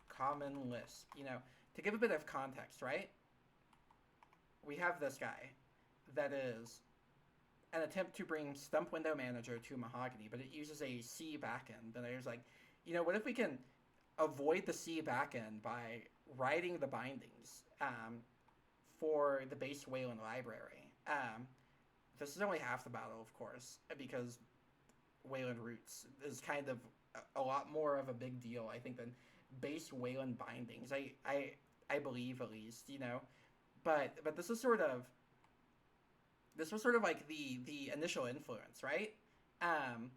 common Lisp. You know, to give a bit of context, right? We have this guy that is an attempt to bring Stump Window Manager to Mahogany, but it uses a C backend. And I was like, you know, what if we can avoid the C backend by writing the bindings for the base Wayland library? This is only half the battle, of course, because Wayland roots is kind of a lot more of a big deal, I think, than base Wayland bindings. I believe, at least, you know. But this was sort of like the initial influence, right? Um,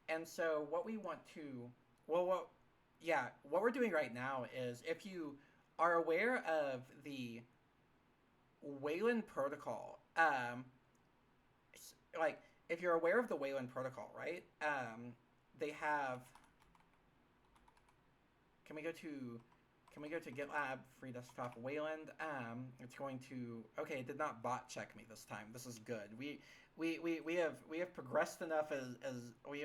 and so what we want to, well, what we're doing right now is, if you are aware of the Wayland protocol, like, if you're aware of the Wayland protocol, right? They have. Can we go to GitLab free desktop Wayland? It's going to. Okay, it did not bot check me this time. This is good. We have progressed enough, as we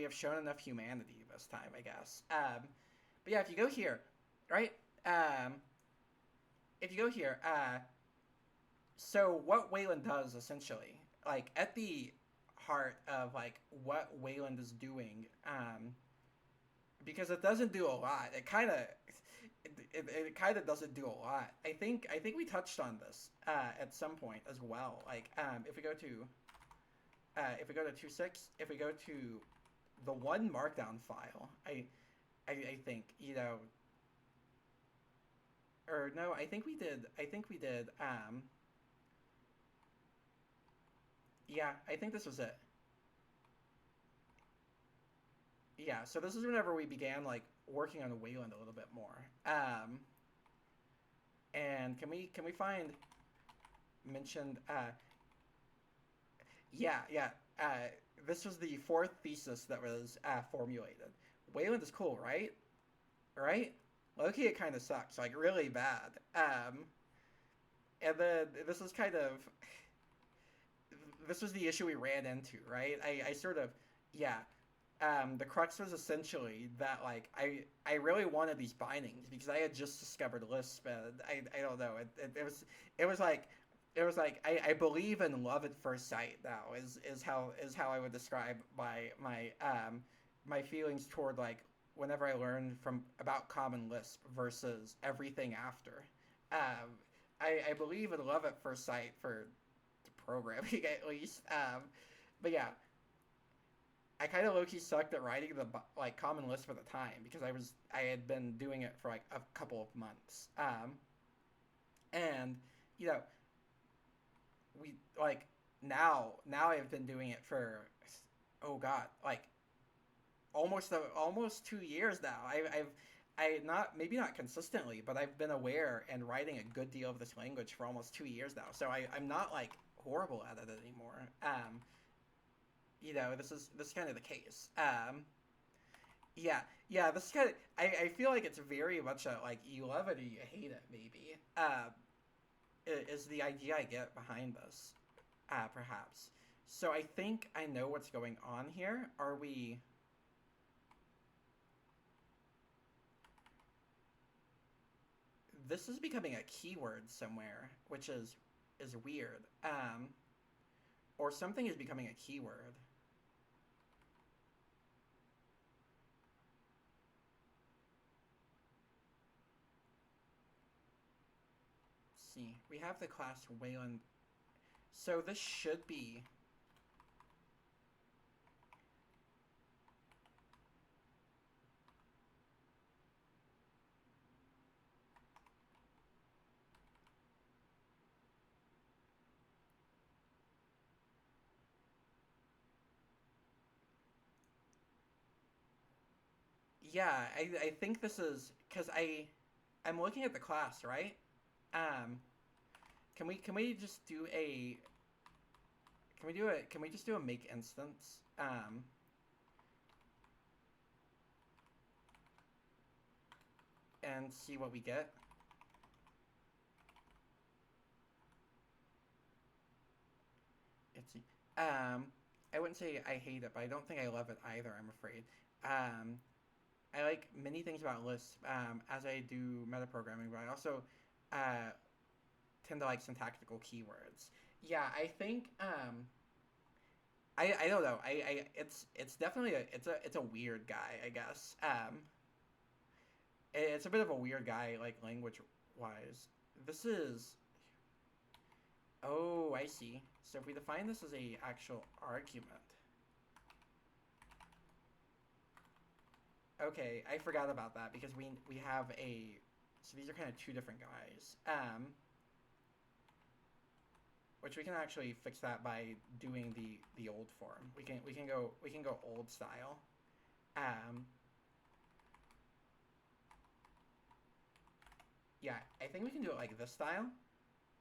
have shown enough humanity this time, I guess. But yeah, if you go here, right? If you go here, so what Wayland does, essentially, like, at the heart of, like, what Wayland is doing, because it doesn't do a lot. It kind of doesn't do a lot. I think we touched on this at some point as well. Like, if we go to 2.6, if we go to the one markdown file, I think, you know, or no, I think we did. Yeah, I think this was it. Yeah, so this is whenever we began, like, working on Wayland a little bit more. And can we find mentioned? Yeah. This was the fourth thesis that was formulated. Wayland is cool, right? Right? Loki, it kind of sucks, like, really bad. And then this was the issue we ran into, right? I sort of, yeah. The crux was essentially that, like, I really wanted these bindings because I had just discovered Lisp, and I don't know, it was like I believe in love at first sight now is how I would describe my feelings toward, like, whenever I learned about Common Lisp versus everything after. I believe in love at first sight for the programming, at least. But yeah, I kind of low-key sucked at writing the, like, Common Lisp at the time because I had been doing it for, like, a couple of months. And, you know, we, like, now I've been doing it for, oh god, like, almost 2 years now. Maybe not consistently, but I've been aware and writing a good deal of this language for almost 2 years now. So I'm not, like, horrible at it anymore. You know, this is kind of the case. Yeah, this is kind of, I feel like it's very much a, like, you love it or you hate it, maybe. Is the idea I get behind this, perhaps. So I think I know what's going on here. Are we... This is becoming a keyword somewhere, which is weird. Or something is becoming a keyword. Let's see. We have the class Wayland. So this should be... Yeah, I think this is because I'm looking at the class, right? Can we just do a can we just do a make instance? And see what we get. It's I wouldn't say I hate it, but I don't think I love it either, I'm afraid. I like many things about Lisp, as I do metaprogramming, but I also tend to like syntactical keywords. Yeah, I think I don't know. It's definitely it's a weird guy, I guess. It's a bit of a weird guy, like, language wise. This is... Oh, I see. So if we define this as a actual argument, Okay, I forgot about that because we have a, so these are kind of two different guys. Which we can actually fix that by doing the old form. We can go old style. Yeah, I think we can do it like this style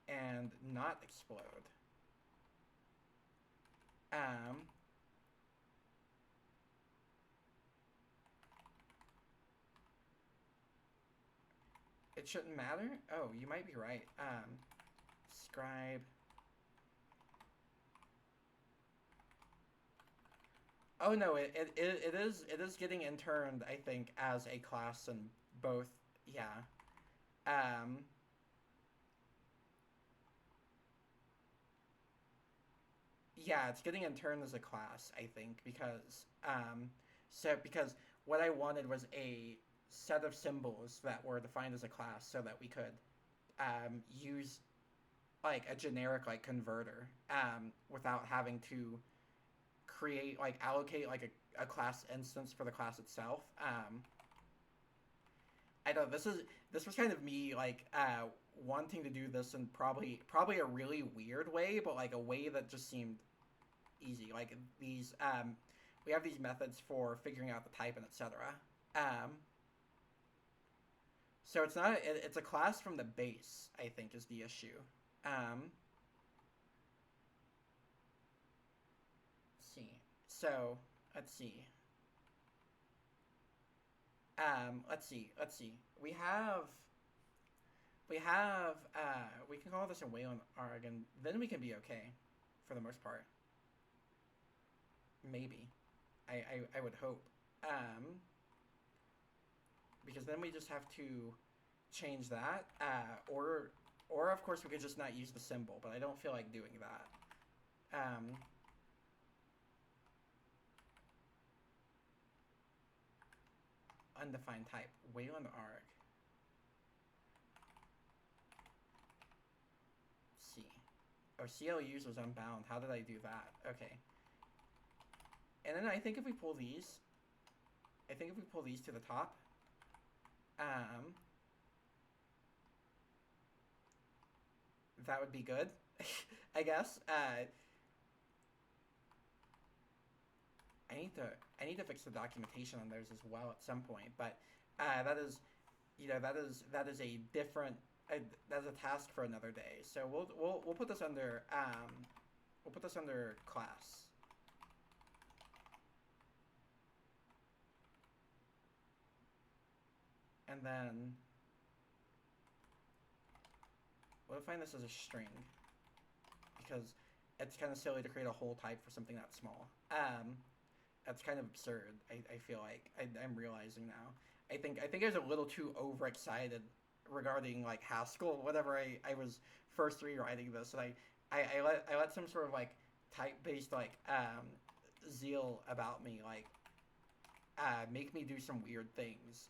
and not explode. It shouldn't matter? Oh, you might be right. Scribe. Oh no, it is getting interned, I think, as a class in both, yeah. Um, yeah, it's getting interned as a class, I think, because what I wanted was a set of symbols that were defined as a class so that we could use like a generic like converter without having to create like allocate like a class instance for the class itself. I know this was kind of me like wanting to do this in probably a really weird way, but like a way that just seemed easy. Like these we have these methods for figuring out the type and etc. So it's not it's a class from the base, I think, is the issue. Let's see. So let's see. Let's see. We can call this a Wayland arg, and then we can be okay, for the most part. Maybe, I would hope. Because then we just have to change that, or of course we could just not use the symbol, but I don't feel like doing that. Undefined type, Wayland arg. C. Oh, CLUs was unbound. How did I do that? Okay. And then I think if we pull these, to the top, that would be good, I guess. I need to fix the documentation on those as well at some point, but that is, that is a different that's a task for another day. So we'll put this under class. And then we'll define this as a string because it's kind of silly to create a whole type for something that small. That's kind of absurd. I feel like I'm realizing now. I think I was a little too overexcited regarding like Haskell whenever I was first rewriting this, and I let some sort of like type based like zeal about me like make me do some weird things.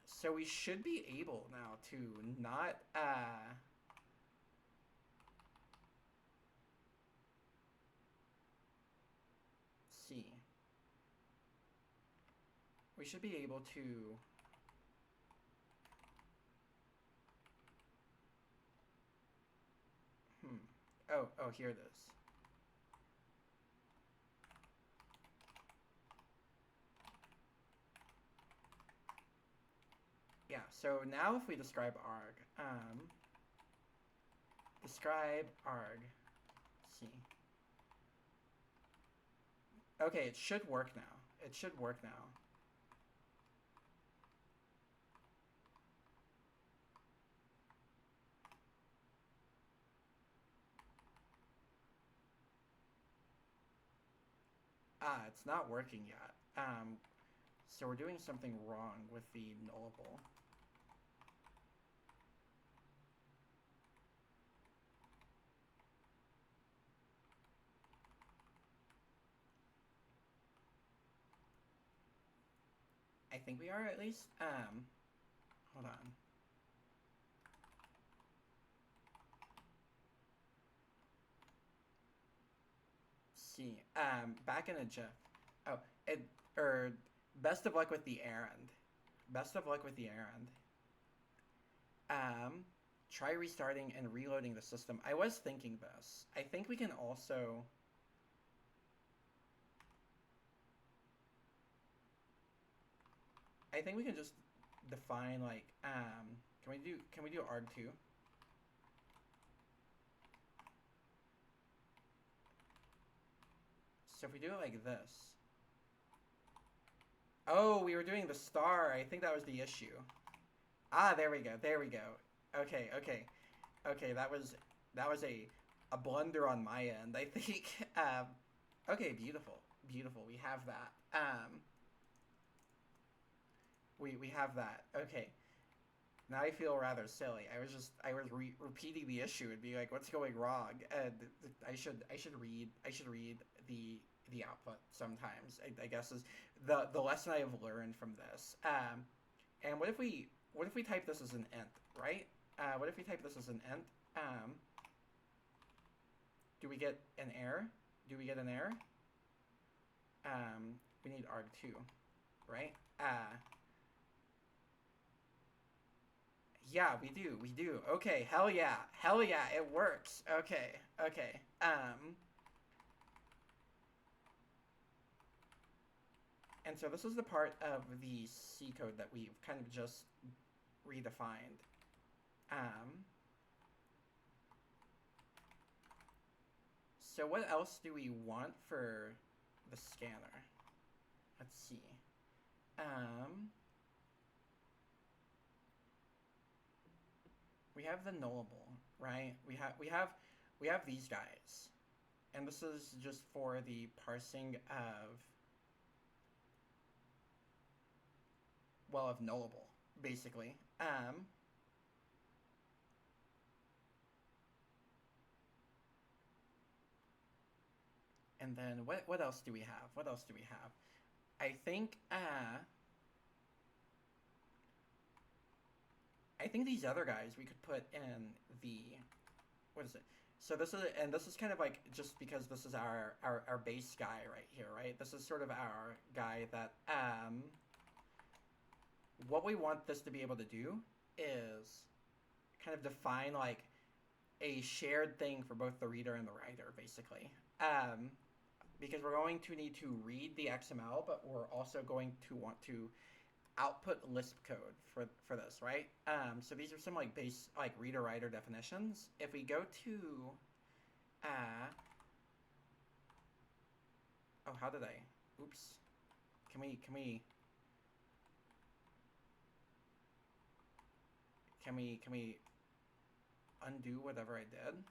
So we should be able now to not see. We should be able to oh, here it is. Yeah, so now if we describe arg, describe arg, see. Okay, it should work now. It should work now. It's not working yet. So we're doing something wrong with the nullable. I think we are at least. Hold on. See, back in a GIF. Oh, Or best of luck with the errand. Best of luck with the errand. Try restarting and reloading the system. I was thinking this. I think we can also... I think we can just define, like, can we do arg2? So if we do it like this... Oh, we were doing the star. I think that was the issue. Ah, there we go. There we go. Okay, okay. Okay, that was a blunder on my end, I think. Okay, beautiful. Beautiful. We have that. We have that. Okay. Now I feel rather silly. I was repeating the issue and being like, what's going wrong? And I should read the output sometimes. I guess is the lesson I have learned from this. And what if we type this as an int, right? What if we type this as an int? Do we get an error? Do we get an error? We need arg2, right? Yeah, we do. Okay, hell yeah, it works. Okay. And so this is the part of the C code that we've kind of just redefined. So what else do we want for the scanner? Let's see. We have the nullable, right? We have these guys. And this is just for the parsing of nullable, basically. And then what else do we have? What else do we have? I think these other guys we could put in the, what is it? So this is kind of like, just because this is our base guy right here, right? This is sort of our guy that what we want this to be able to do is kind of define like a shared thing for both the reader and the writer, basically. Because we're going to need to read the XML, but we're also going to want to output Lisp code for this, right? So these are some like base like reader-writer definitions. If we go to oh, how did I? Oops. Can we undo whatever I did?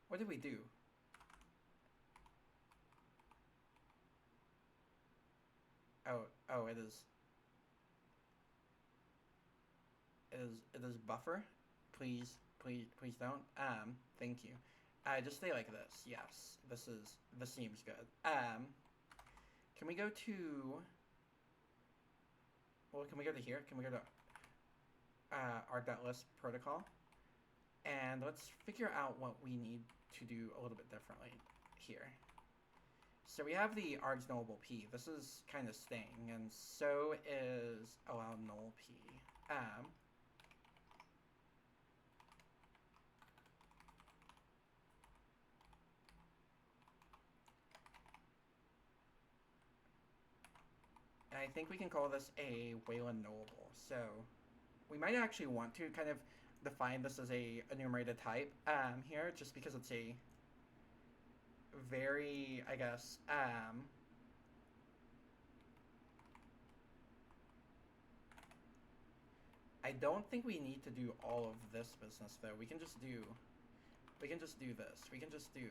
What did we do? Oh, it is buffer. Please don't. Thank you. Just stay like this. Yes, this seems good. Can we go to? Well, can we go to here? Can we go to arg.lisp protocol? And let's figure out what we need to do a little bit differently here. So we have the args nullable p. This is kind of staying, and so is allow null p. And I think we can call this a Wayland nullable. So we might actually want to kind of define this as a enumerated type here, just because it's a very, I guess, I don't think we need to do all of this business though. We can just do this. We can just do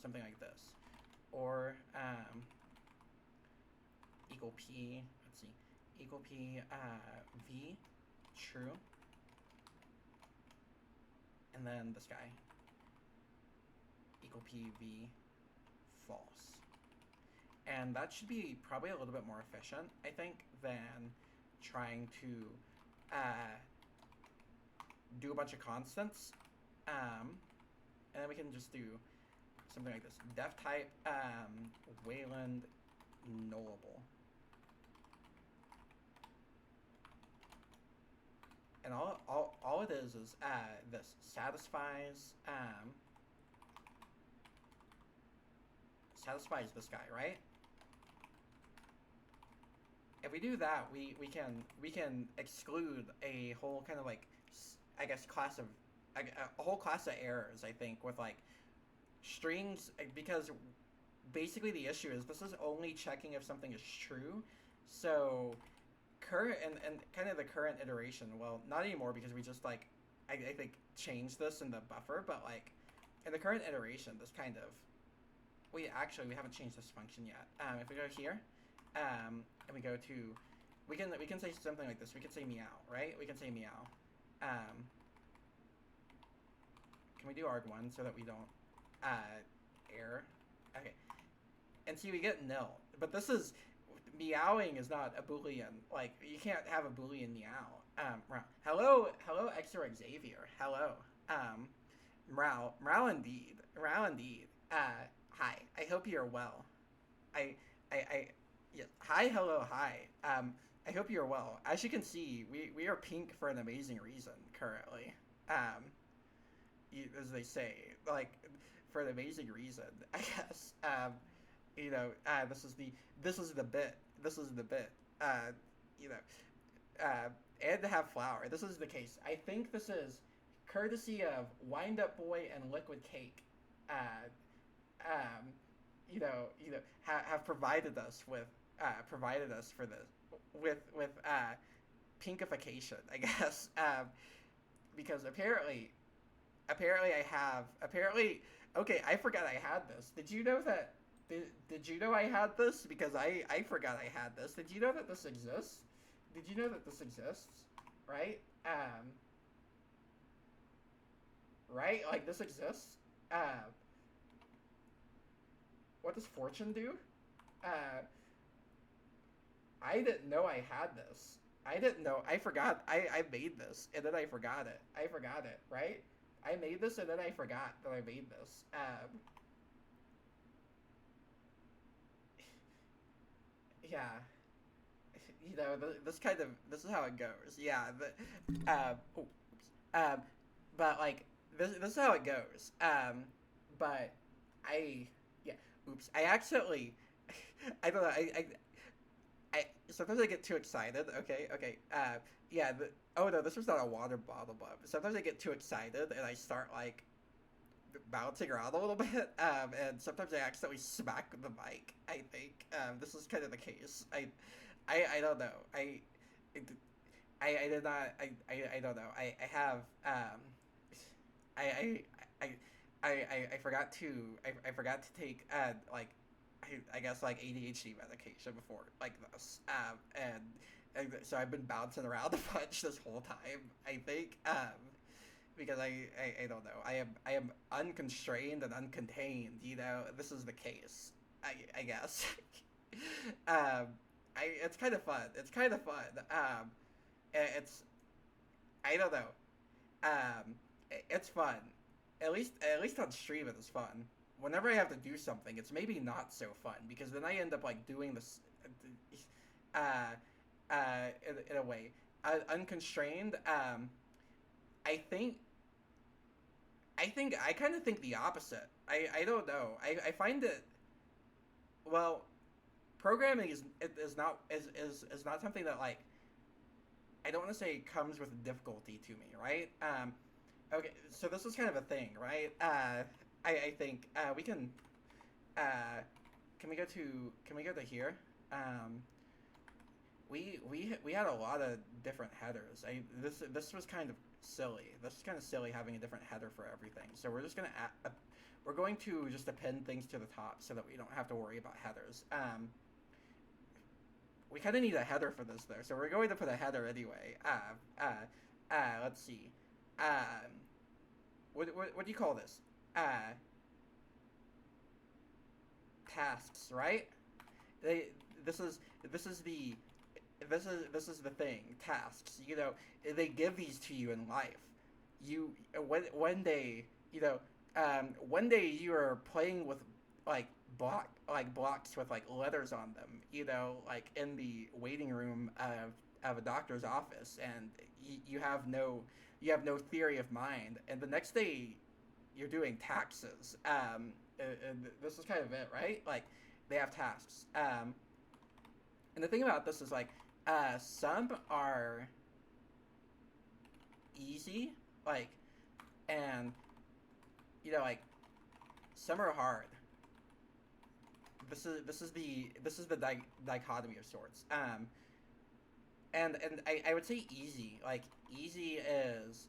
something like this, or equal p. Let's see, equal p v true, and then this guy equal p v false. And that should be probably a little bit more efficient, I think, than trying to do a bunch of constants. And then we can just do something like this. Def type, Wayland Knowable. And all it is this satisfies this guy, right? If we do that, we can exclude a whole kind of like, I guess, class of a whole class of errors, I think, with like strings, because basically the issue is this is only checking if something is true. So current and kind of the current iteration, well, not anymore because we just like I think changed this in the buffer, but like in the current iteration, this kind of we haven't changed this function yet. If we go here, and we go to, we can say something like this. We can say meow, right? We can say meow. Can we do arg1 so that we don't error? Okay. And see, we get nil. But this is, meowing is not a boolean. Like, you can't have a boolean meow. Hello, Xor Xavier. Hello. Mrau indeed. Hi. I hope you're well. Yeah. Hi, hello, hi. I hope you're well. As you can see, we are pink for an amazing reason currently. As they say, like, for an amazing reason, I guess. You know, this is the bit. You know, and to have flour. This is the case. I think this is courtesy of Wind Up Boy and Liquid Cake. You know, have provided us for this with pinkification, I guess. Because apparently okay, I forgot I had this. Did you know that? Did you know I had this? Because I forgot I had this. Did you know that this exists? Did you know that this exists? Right? Right? Like, this exists? What does fortune do? I didn't know I had this. I didn't know. I forgot. I made this, and then I forgot it. Right? I made this, and then I forgot that I made this. Yeah. You know, this is how it goes. Yeah. But like, this is how it goes. But yeah. Oops. I accidentally, I don't know. I sometimes I get too excited. Okay. Yeah. Oh no, this was not a water bottle bump. Sometimes I get too excited and I start like bouncing around a little bit. And sometimes I accidentally smack the mic. I think this is kind of the case. I don't know. I did not. I don't know. I have I forgot to take like I guess like ADHD medication before like this, and so I've been bouncing around a bunch this whole time, I think, because I don't know, I am unconstrained and uncontained, you know. This is the case, I guess. It's kind of fun. It's I don't know. It's fun. At least on stream it is fun. Whenever I have to do something, it's maybe not so fun because then I end up like doing this, in a way, unconstrained. I kind of think the opposite. I don't know. I find it, well, programming is not something that like, I don't want to say comes with difficulty to me, right? Okay, so this is kind of a thing, right? I think we can we go to here? We had a lot of different headers. This was kind of silly. This is kind of silly having a different header for everything. So we're just we're going to just append things to the top so that we don't have to worry about headers. We kind of need a header for this though, so we're going to put a header anyway. Let's see. What do you call this? Tasks, right? This is the thing. Tasks. You know, they give these to you in life. When they, you know, one day you were playing with like blocks with like letters on them, like in the waiting room of a doctor's office, and you have no theory of mind, and the next day you're doing taxes. And this is kind of it, right? Like they have tasks. And the thing about this is like some are easy, like, and like some are hard. This is the dichotomy of sorts. And I would say easy. Like easy is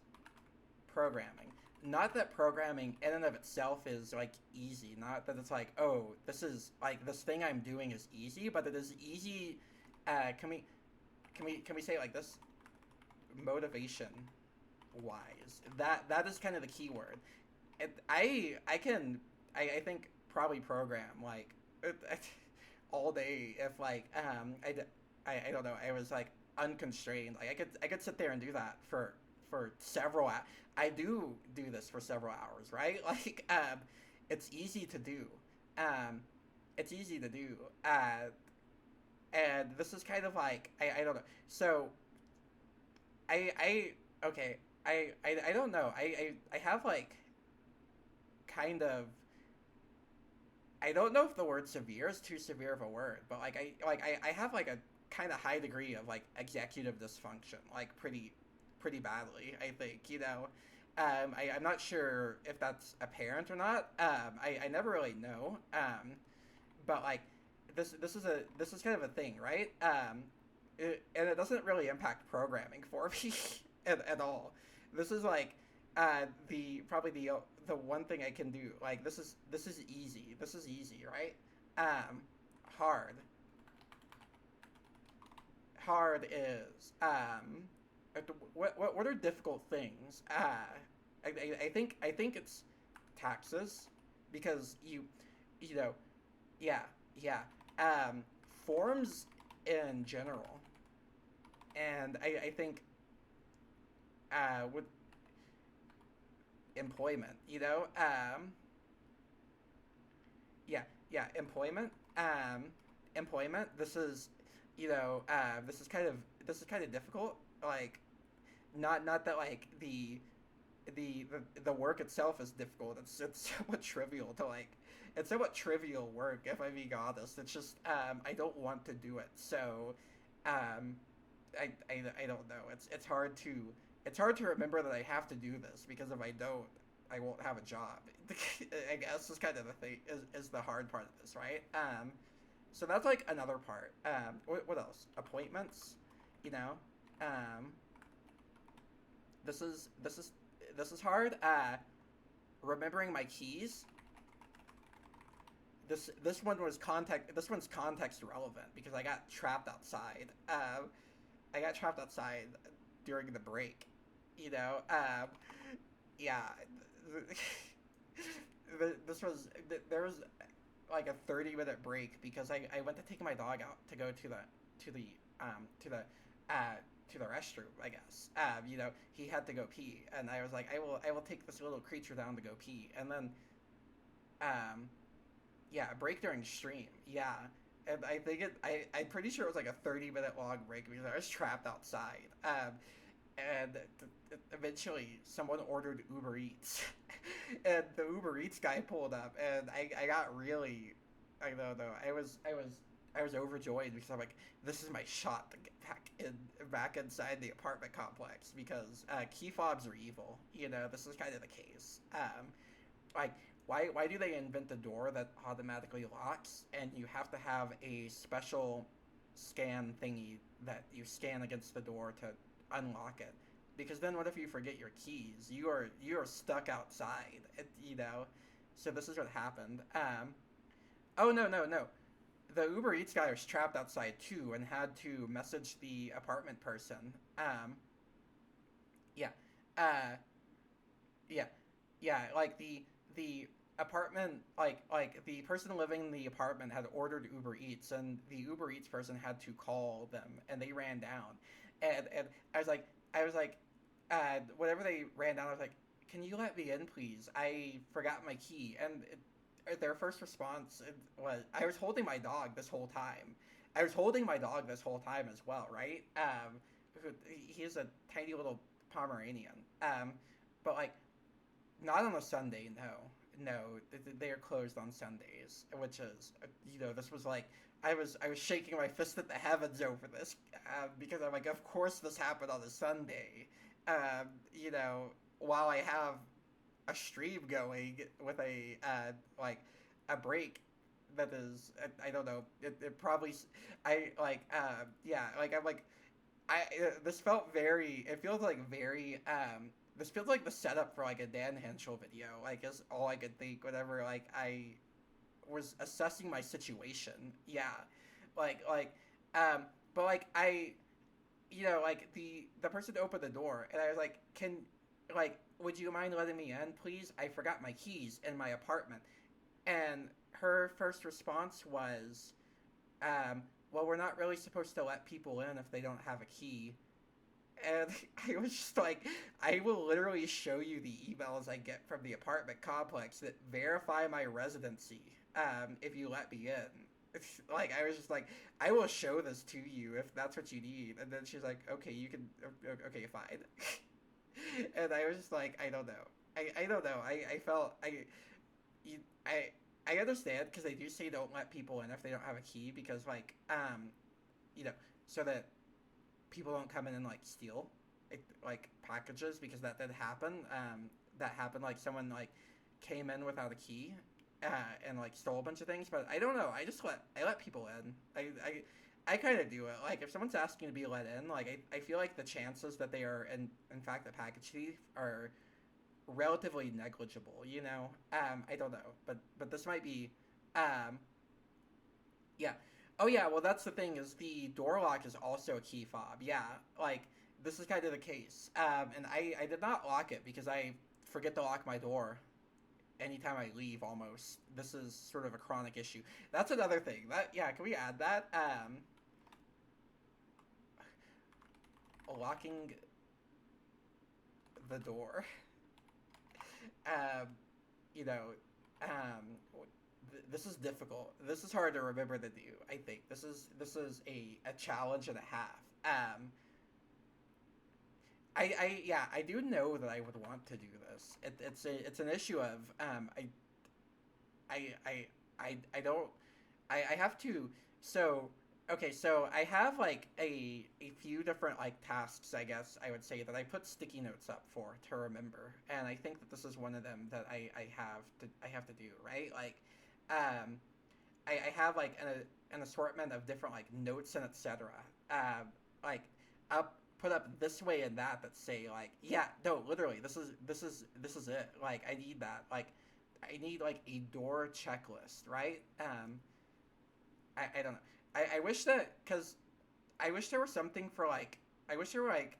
programming. Not that programming in and of itself is like easy. Not that it's like, oh, this is like this thing I'm doing is easy, but it is easy. Can we say it like this? Motivation wise. That is kind of the key word. I think probably program like all day if like I don't know, I was like unconstrained, like I could sit there and do that for several hours. I do this for several hours, right? Like it's easy to do. It's easy to do. And this is kind of like I don't know. So I okay, I don't know. I have like kind of, I don't know if the word severe is too severe of a word, but like I have like a kind of high degree of like executive dysfunction, like pretty badly, I think, I'm not sure if that's apparent or not. I never really know. But like this is kind of a thing, right? And it doesn't really impact programming for me at all. This is like probably the one thing I can do. Like this is easy. This is easy, right? Hard. Hard is what are difficult things? I think it's taxes, because you know yeah, forms in general, and I think with employment, employment, employment. This is this is kind of difficult. Like not that like the work itself is difficult. It's somewhat trivial to like. It's somewhat trivial work, if I'm being honest. It's just I don't want to do it. So I don't know. It's hard to remember that I have to do this, because if I don't, I won't have a job. I guess is kind of the thing, is the hard part of this, right? So that's like another part. What else? Appointments, this is hard. Remembering my keys. This one's context relevant, because I got trapped outside. I got trapped outside during the break. Yeah. There was like a 30-minute break, because I went to take my dog out to go to the restroom, I guess. He had to go pee, and I was like, I will take this little creature down to go pee, and then a break during stream. Yeah. And I think I'm pretty sure it was like a 30-minute long break, because I was trapped outside. And eventually someone ordered Uber Eats. And the Uber Eats guy pulled up, and I got really, I don't know, I was overjoyed, because I'm like, this is my shot to get back inside the apartment complex, because key fobs are evil. This is kind of the case. Like, why do they invent a door that automatically locks, and you have to have a special scan thingy that you scan against the door to unlock it? Because then what if you forget your keys? You are stuck outside, So this is what happened. Oh, no. The Uber Eats guy was trapped outside too, and had to message the apartment person. Like the apartment, like the person living in the apartment had ordered Uber Eats, and the Uber Eats person had to call them, and they ran down, and I was like, whenever they ran down, I was like, can you let me in, please? I forgot my key. And their first response was, I was holding my dog this whole time. I was holding my dog this whole time as well, right? He's a tiny little Pomeranian. But like, not on a Sunday, no. They are closed on Sundays, which is, this was like, I was shaking my fist at the heavens over this, because I'm like, of course this happened on a Sunday, you know, while I have a stream going with like a break that is, I don't know, it probably, I like, yeah, like I'm like, this felt very, it feels like very, this feels like the setup for like a Dan Henschel video, like is all I could think whenever like I was assessing my situation. Yeah, like, but like like the person opened the door, and I was like, would you mind letting me in, please? I forgot my keys in my apartment. And her first response was, well, we're not really supposed to let people in if they don't have a key. And I was just like, I will literally show you the emails I get from the apartment complex that verify my residency, if you let me in. Like, I was just like, I will show this to you if that's what you need. And then she's like, okay, you can, okay, fine. And I was just like, I don't know. I don't know. I felt, I understand, because they do say don't let people in if they don't have a key, because, like, so that people don't come in and, like, steal, like, packages, because that did happen. That happened, like, someone, like, came in without a key, and, like, stole a bunch of things, but I don't know. I let people in. I kind of do it. Like, if someone's asking to be let in, like, I feel like the chances that they are, in fact, a package thief are relatively negligible, you know? I don't know. But this might be, yeah. Oh, yeah, well, that's the thing, is the door lock is also a key fob. Yeah, like, this is kind of the case. And I did not lock it because I forget to lock my door anytime I leave, almost. This is sort of a chronic issue. That's another thing. Yeah, can we add that? Locking the door. Um, you know, this is difficult. This is hard to remember to do, I think. This is a challenge and a half. I do know that I would want to do this. It's an issue of, I don't, I have to, so, okay, so I have, like, a few different, like, tasks, I guess I would say, that I put sticky notes up for to remember, and I think that this is one of them that I have to do, right? Like, I have, like, an assortment of different, like, notes and etc. Like, up put up this way and that say, like, yeah, no, literally, this is it. Like, I need that. Like, I need, like, a door checklist, right? I don't know. I wish that, because I wish there was something for, like, I wish there were, like,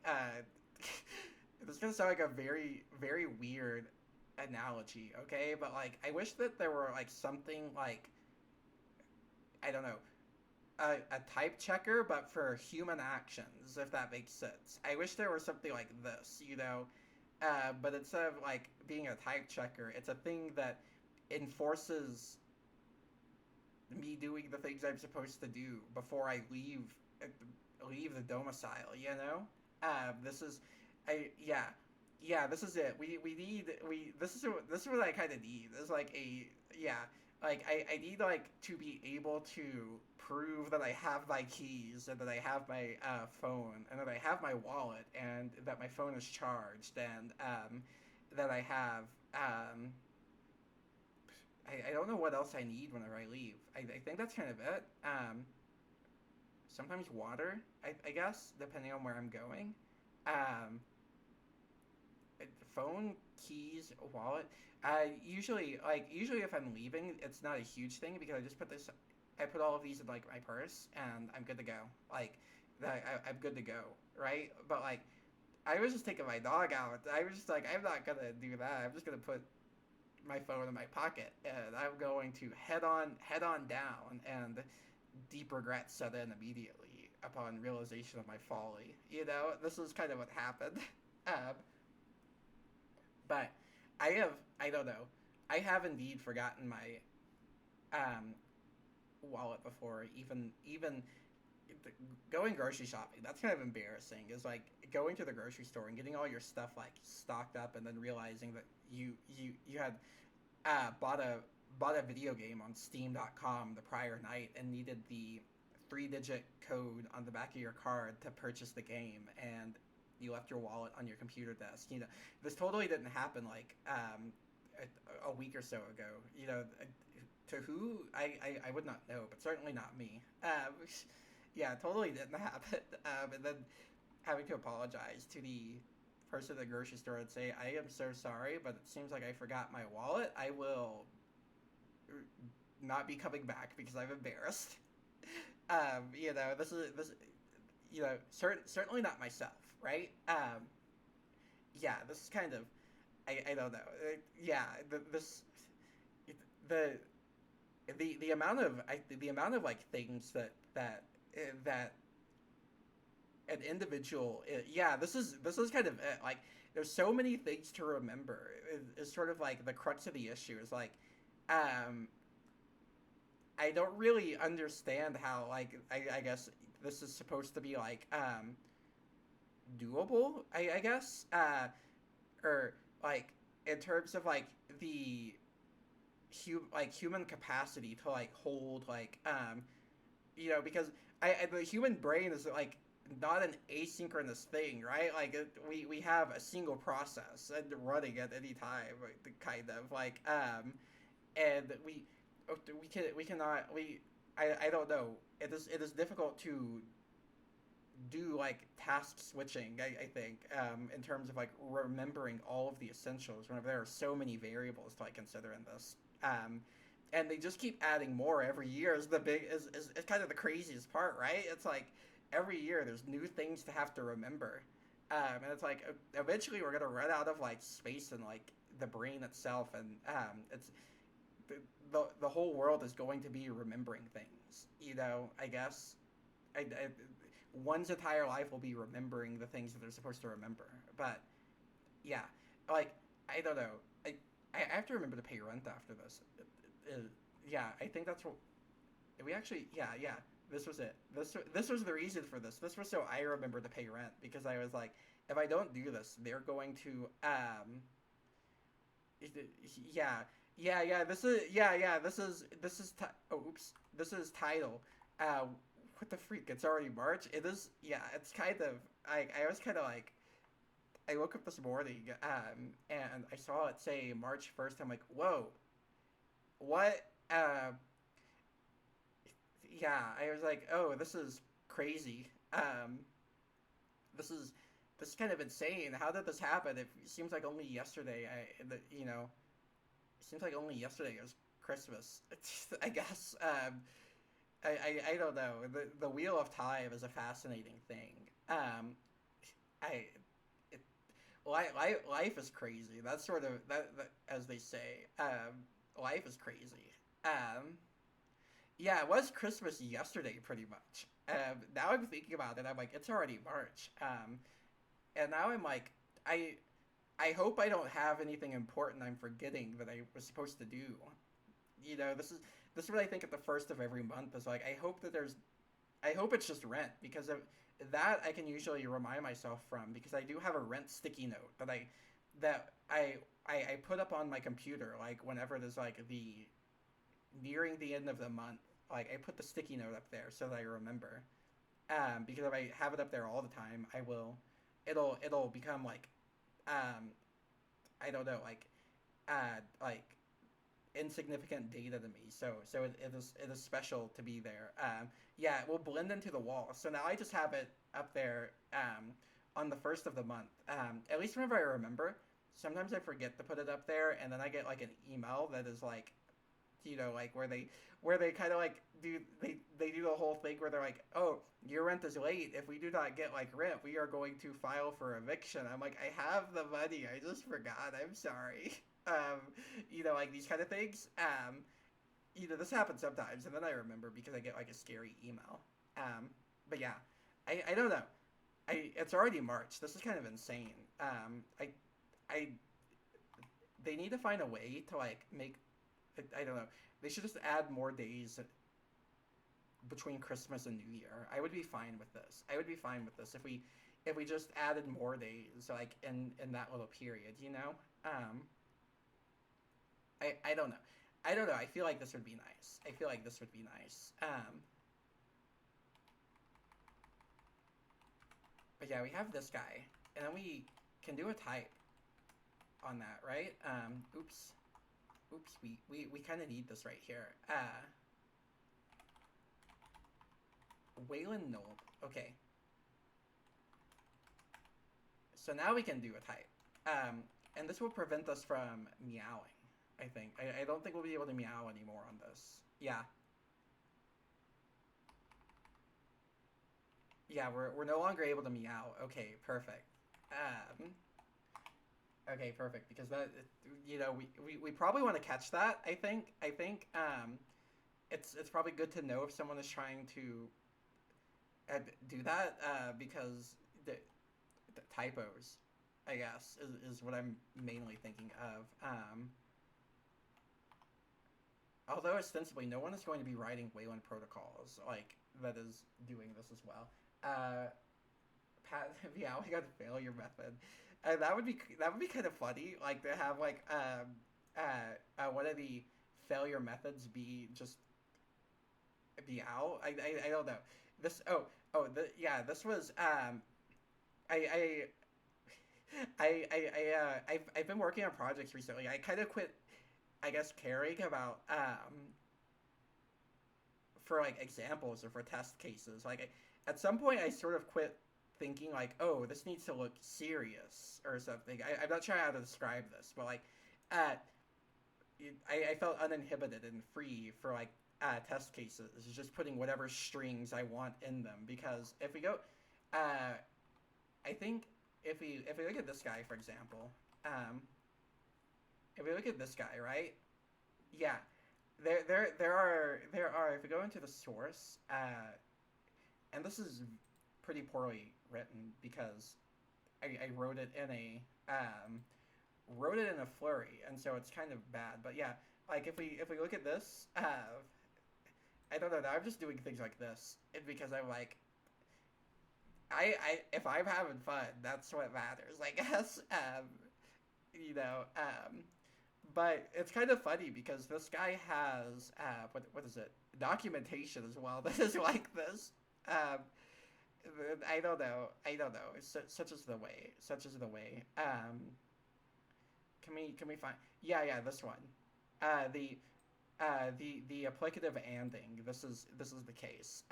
this is gonna sound like a very, very weird analogy, okay? But, like, I wish that there were, like, something, like, I don't know, a type checker, but for human actions, if that makes sense. I wish there was something like this, you know? But instead of, like, being a type checker, it's a thing that enforces me doing the things I'm supposed to do before I leave the domicile, you know? This is, this is it. This is what I kind of need. It's like I need, like, to be able to prove that I have my keys, and that I have my phone, and that I have my wallet, and that my phone is charged, and that I have I don't know what else I need whenever I leave. I think that's kind of it. Sometimes water, I guess, depending on where I'm going. Phone, keys, wallet. Usually if I'm leaving, it's not a huge thing, because I put all of these in, like, my purse, and I'm good to go. Like, I'm good to go, right? But, like, I was just taking my dog out. I was just like, I'm not gonna do that. I'm just gonna put my phone in my pocket, and I'm going to head on down, and deep regret set in immediately upon realization of my folly. You know, this is kind of what happened. But I don't know. I have indeed forgotten my um, wallet before. Even going grocery shopping, that's kind of embarrassing. Is like going to the grocery store and getting all your stuff like stocked up, and then realizing that you had bought a video game on Steam.com the prior night and needed the 3-digit code on the back of your card to purchase the game, and you left your wallet on your computer desk. This totally didn't happen like a week or so ago. To who I would not know, but certainly not me. Yeah, totally didn't happen. And then having to apologize to the person at the grocery store and say, I am so sorry, but it seems like I forgot my wallet. I will not be coming back because I'm embarrassed. This certainly not myself, right? Yeah, this is kind of, I don't know. Yeah, the the amount of the amount of like things that an individual, yeah, this is kind of it. Like there's so many things to remember. It's sort of like the crux of the issue is like um I don't really understand how like I guess this is supposed to be like doable, I guess, or like in terms of like the human capacity to like hold like because the human brain is like not an asynchronous thing, right? Like we have a single process and running at any time, like, kind of like and we cannot I don't know, it is difficult to do like task switching, I think, in terms of like remembering all of the essentials whenever there are so many variables to like consider in this, and they just keep adding more every year is the big is kind of the craziest part, right? It's like every year there's new things to have to remember, and it's like eventually we're gonna run out of like space in like the brain itself, and it's the whole world is going to be remembering things, I guess. I one's entire life will be remembering the things that they're supposed to remember. But yeah, like I don't know. I have to remember to pay rent after this. Yeah, I think that's what we actually. Yeah. This was it. This was the reason for this. This was so I remember to pay rent, because I was like, if I don't do this, they're going to yeah. Yeah. Oh, oops. This is title. What the freak? It's already March. It is. Yeah. It's kind of. I was kind of like. I woke up this morning, and I saw it say March 1st. I'm like, whoa, what? Yeah. I was like, oh, this is crazy. This is kind of insane. How did this happen? It seems like only yesterday. It seems like only yesterday it was Christmas. I guess. I don't know. The wheel of time is a fascinating thing. I it, life is crazy. That's sort of that as they say. Life is crazy. Yeah, it was Christmas yesterday, pretty much. Now I'm thinking about it. I'm like, it's already March. And now I'm like, I hope I don't have anything important I'm forgetting that I was supposed to do. This is what I think at the first of every month is like, I hope it's just rent, because of that I can usually remind myself from, because I do have a rent sticky note that I put up on my computer, like whenever there's like nearing the end of the month, like I put the sticky note up there so that I remember. Because if I have it up there all the time, it'll become like I don't know, like insignificant data to me. So it is special to be there. Yeah, it will blend into the wall. So now I just have it up there on the first of the month. At least whenever I remember. Sometimes I forget to put it up there, and then I get like an email that is like, like where they kind of like they do the whole thing where they're like, oh, your rent is late. If we do not get like rent, we are going to file for eviction. I'm like, I have the money. I just forgot. I'm sorry. Like these kind of things. This happens sometimes, and then I remember because I get like a scary email. But yeah, I don't know. It's already March. This is kind of insane. I they need to find a way to like make, I don't know, they should just add more days between Christmas and New Year. I would be fine with this. I would be fine with this if we just added more days like in that little period, you know? I don't know. I don't know. I feel like this would be nice. I feel like this would be nice. But yeah, we have this guy, and then we can do a type on that, right? Oops. Oops, we kind of need this right here. Wayland Knoll. Okay. So now we can do a type. And this will prevent us from meowing, I think. I don't think we'll be able to meow anymore on this. Yeah. Yeah, we're no longer able to meow. Okay, perfect. Okay, perfect. Because that, you know, we probably want to catch that. I think it's probably good to know if someone is trying to do that because the typos, I guess, is what I'm mainly thinking of. Although ostensibly no one is going to be writing Wayland protocols like that is doing this as well. Yeah, we got a failure method. That would be kind of funny, like to have like one of the failure methods be just be out. I don't know. This this was I've been working on projects recently. I kind of quit, I guess, caring about for like examples or for test cases. Like at some point, I sort of quit thinking like, oh, this needs to look serious or something. I'm not sure how to describe this, but like, I felt uninhibited and free for like test cases, just putting whatever strings I want in them. Because if we go, I think if we look at this guy, for example, if we look at this guy, right? Yeah, there are if we go into the source, and this is pretty poorly written because I wrote it in a flurry, and so it's kind of bad. But yeah, like if we look at this, I don't know. I'm just doing things like this because I'm like, if I'm having fun, that's what matters, I guess. You know, but it's kind of funny because this guy has what is it? Documentation as well that is like this. I don't know. Such is the way. Such is the way. Can we find? Yeah, this one. The applicative anding. This is the case.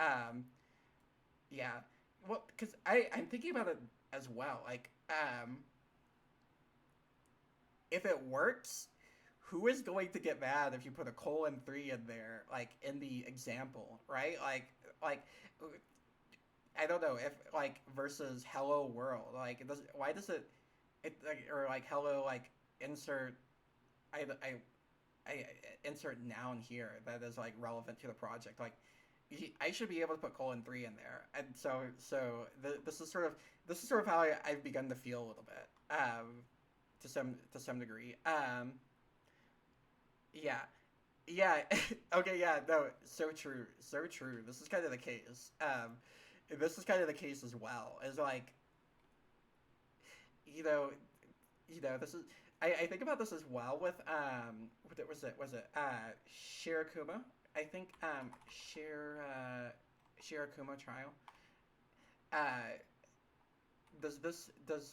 Yeah. Well, because I'm thinking about it as well. Like, if it works, who is going to get mad if you put a :3 in there, like in the example, right? Like. I don't know if like versus hello world, like it does. Why does it like, or like hello, like insert I insert noun here that is like relevant to the project. Like I should be able to put :3 in there, and so this is sort of how I've begun to feel a little bit, to some degree. Yeah. Okay, yeah, no, so true. This is kind of the case. This is kind of the case as well. Is like, you know, this is. I think about this as well with what was it Shirakuma? I think Shirakuma trial. Does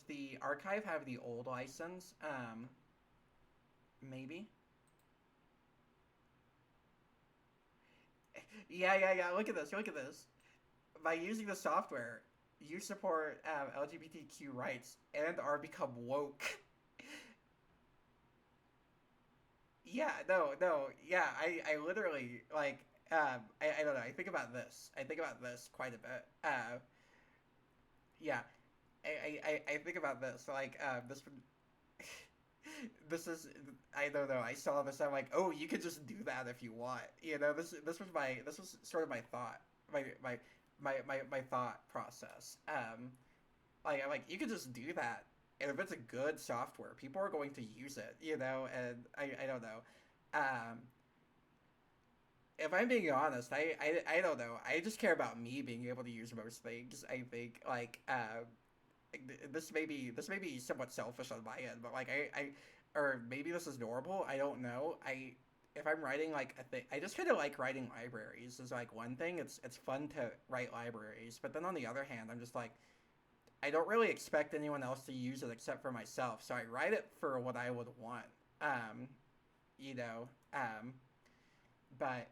the archive have the old license? Maybe. Yeah. Look at this. By using the software, you support LGBTQ rights and are become woke. Yeah, no, yeah, I literally, like, I don't know, I think about this quite a bit. Yeah, I think about this, like, this is, I don't know, I saw this, I'm like, oh, you could just do that if you want, you know, this was sort of my thought, my thought process. Like, I'm like, you could just do that And if it's a good software, people are going to use it, you know, and I don't know. Um, if I'm being honest, I don't know. I just care about me being able to use most things. I think like this may be somewhat selfish on my end, but like I or maybe this is normal. I don't know. If I'm writing like a thing, I just kind of like writing libraries. Is like one thing. It's fun to write libraries, but then on the other hand, I'm just like I don't really expect anyone else to use it except for myself. So I write it for what I would want. Um, you know. But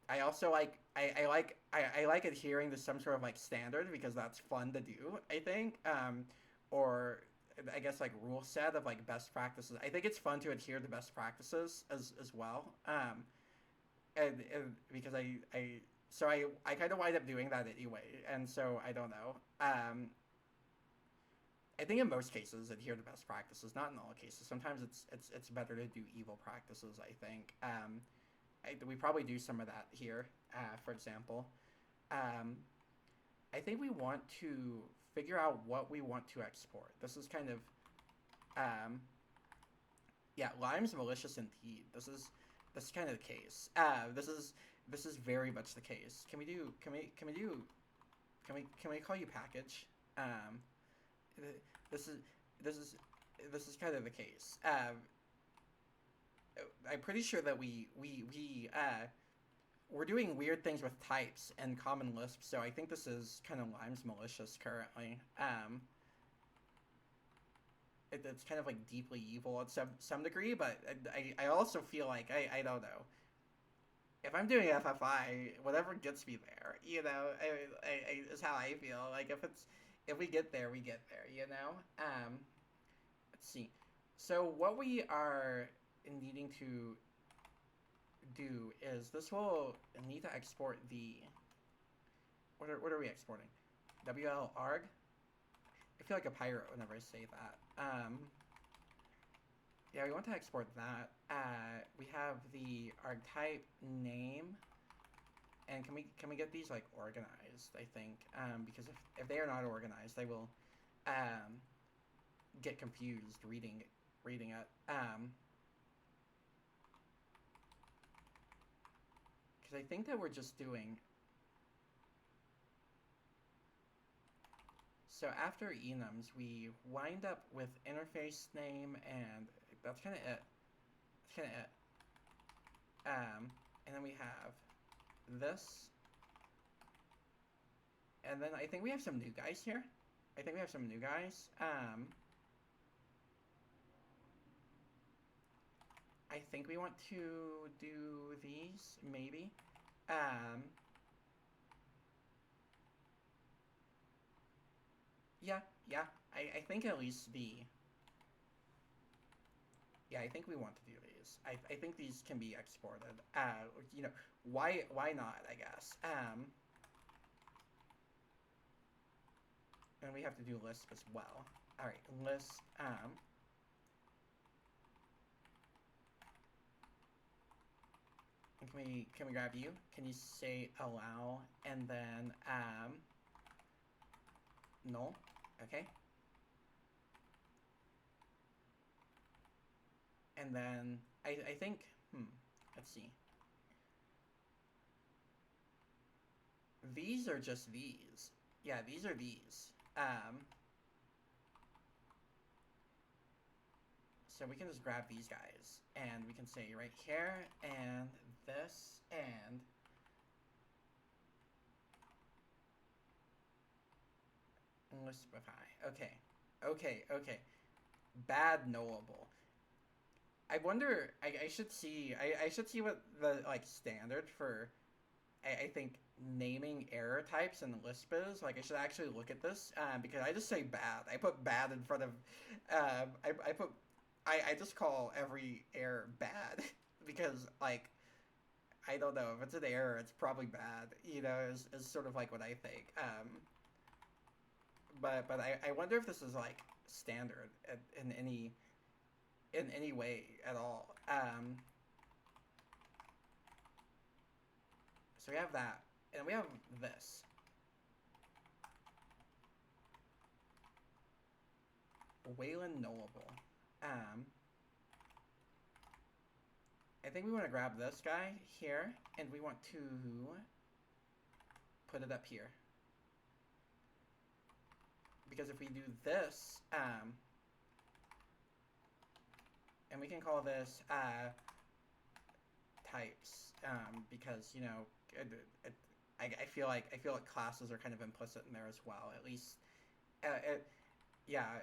I also like I like adhering to some sort of like standard because that's fun to do, I think. Or I guess like rule set of like best practices. I think it's fun to adhere to best practices as well. And because I kind of wind up doing that anyway, and so I don't know. I think in most cases adhere to best practices, not in all cases. Sometimes it's better to do evil practices. I think. We probably do some of that here, for example. Um, I think we want to figure out what we want to export. This is kind of, yeah, Lime's malicious indeed. This is kind of the case. This is very much the case. Can we call you package? This is this is this is kind of the case. I'm pretty sure that we're doing weird things with types and common Lisp, so I think this is kind of Lime's malicious currently. It's kind of like deeply evil at some degree, but I also feel like I don't know. If I'm doing FFI, whatever gets me there, you know, is how I feel. Like if we get there, we get there, you know. Let's see. So what we are needing to do is this will need to export the what are we exporting? WL-arg? I feel like a pirate whenever I say that. Yeah, we want to export that. We have the archetype name, and can we get these like organized? I think because if they are not organized, they will get confused reading it. Because I think that we're just doing. So after enums, we wind up with interface name, and that's kind of it. That's kind of it. And then we have this. And then I think we have some new guys here. I think we want to do these, maybe. Yeah, I think at least yeah, I think we want to do these. I think these can be exported. You know, why not, I guess. And we have to do Lisp as well. Alright, Lisp, can we grab you? Can you say allow and then no? Okay. And then I think let's see. These are just these. Yeah, these are these. So we can just grab these guys and we can say right here and this and Lispify. Okay. Bad knowable. I wonder. I should see. I should see what the like standard for. I think naming error types in Lisp is. Like I should actually look at this because I just say bad. I put bad in front of. I just call every error bad because like I don't know if it's an error, it's probably bad. You know, is sort of like what I think. But I wonder if this is like standard in any way at all. So we have that, and we have this. Wayland Knowable. I think we want to grab this guy here, and we want to put it up here. Because if we do this, and we can call this types, because, you know, I feel like classes are kind of implicit in there as well. At least, yeah.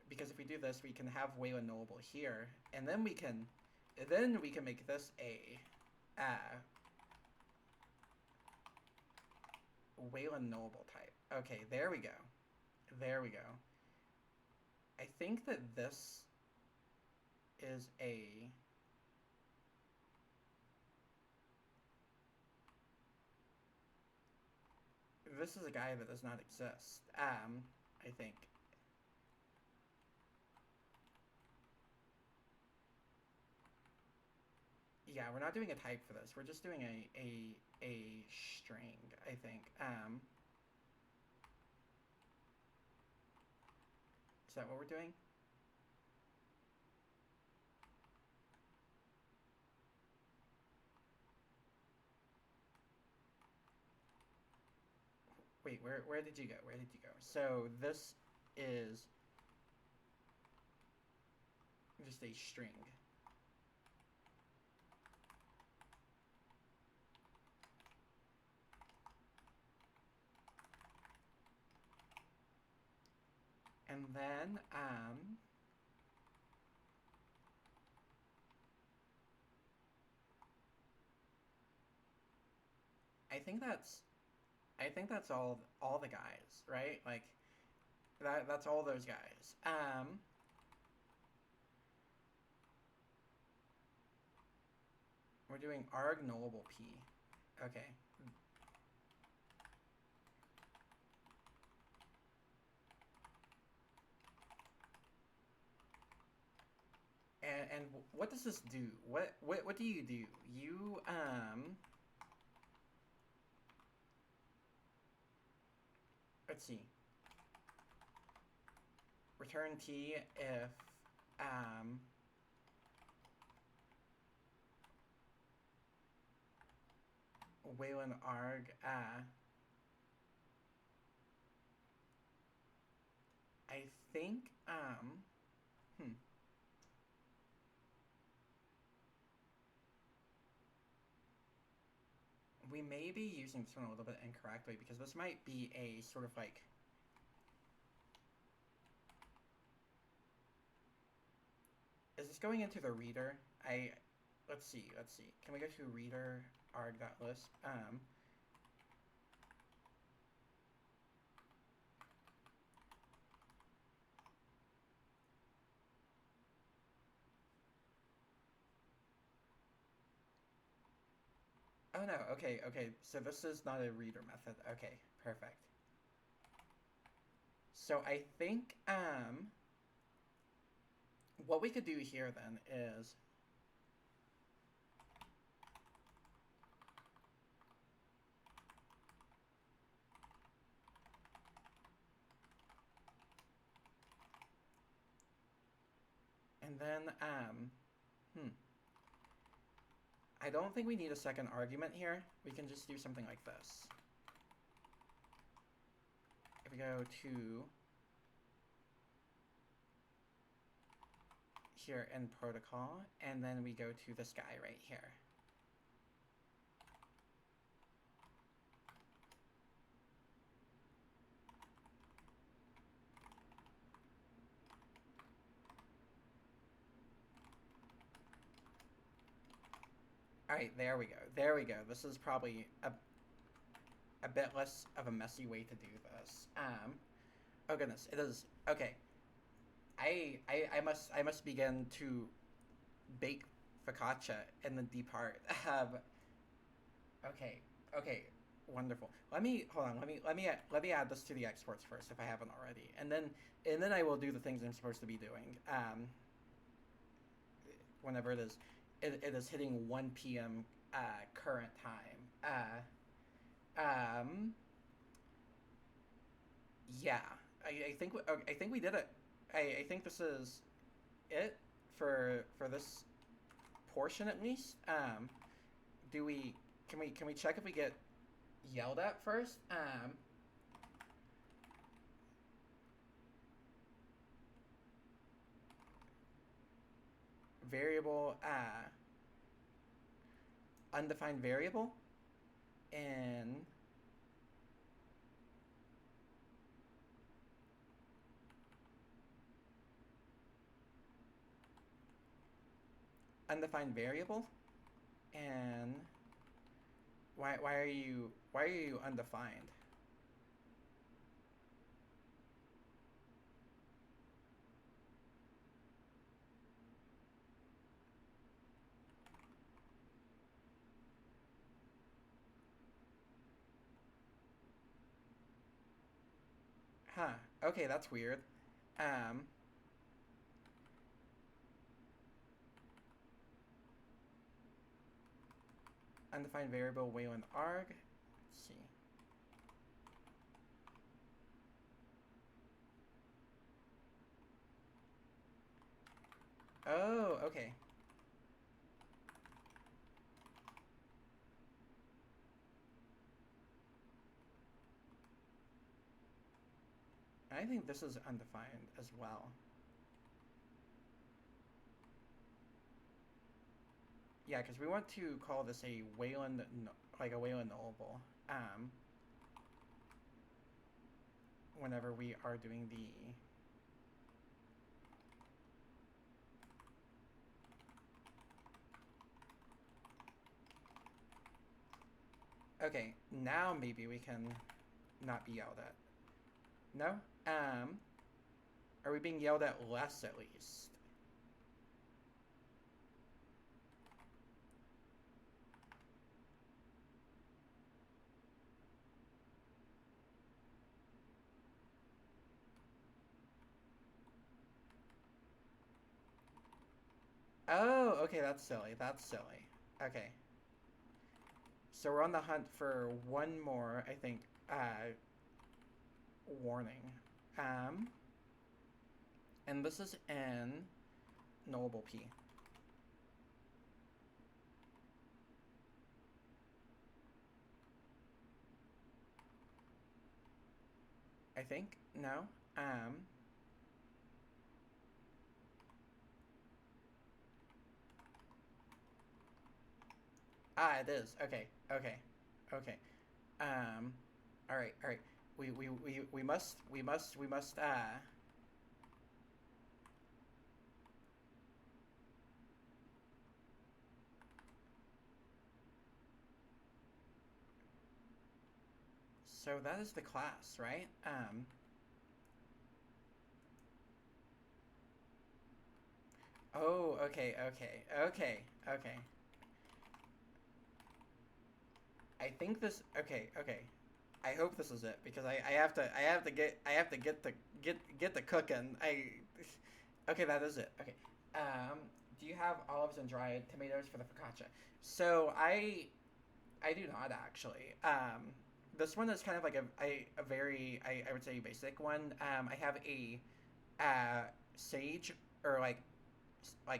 Because if we do this, we can have Wayland Knowable here, and then we can make this a Wayland Knowable type. Okay, there we go. There we go. I think that this is a guy that does not exist. I think. Yeah, we're not doing a type for this. We're just doing a string, I think. Is that what we're doing? Wait, where did you go? Where did you go? So this is just a string. And then, I think that's all the guys, right? Like, that's all those guys. We're doing arg knowable p. Okay. And what does this do? What do you do? You let's see. Return t if Wayland arg I think we may be using this one a little bit incorrectly, because this might be a sort of like is this going into the reader? Let's see. Can we go to reader arg.lisp? Oh no, okay, so this is not a reader method. Okay, perfect. So I think, what we could do here then is, and then, I don't think we need a second argument here. We can just do something like this. If we go to here in protocol, and then we go to this guy right here. Alright, there we go. This is probably a bit less of a messy way to do this. Oh goodness, it is. Okay. I must begin to bake focaccia and then depart. Okay, wonderful. Hold on. Let me add this to the exports first if I haven't already, and then I will do the things I'm supposed to be doing. Whenever it is hitting 1 p.m. Current time. Yeah, I think we did it. I think this is it for this portion at least. Do we can we check if we get yelled at first? Variable undefined variable and undefined variable and why are you undefined? Huh. Okay, that's weird. Um Undefined variable Wayland arg. Let's see. Oh, okay. I think this is undefined as well. Yeah, because we want to call this a Wayland, like a Wayland nullable. Whenever we are doing the okay, now maybe we can not be yelled at. No? Are we being yelled at less at least? Oh, okay, that's silly. That's silly. Okay. So we're on the hunt for one more, I think, warning. And this is in nullable P. I think? No? It is. Okay. Okay. Okay. All right. All right. We must. So that is the class, right? Oh, okay, okay, okay, okay. I think this. Okay, okay. I hope this is it because I have to get the cooking. Okay, that is it. Okay. Do you have olives and dried tomatoes for the focaccia? So I do not actually. This one is kind of like a very I would say basic one. I have a sage or like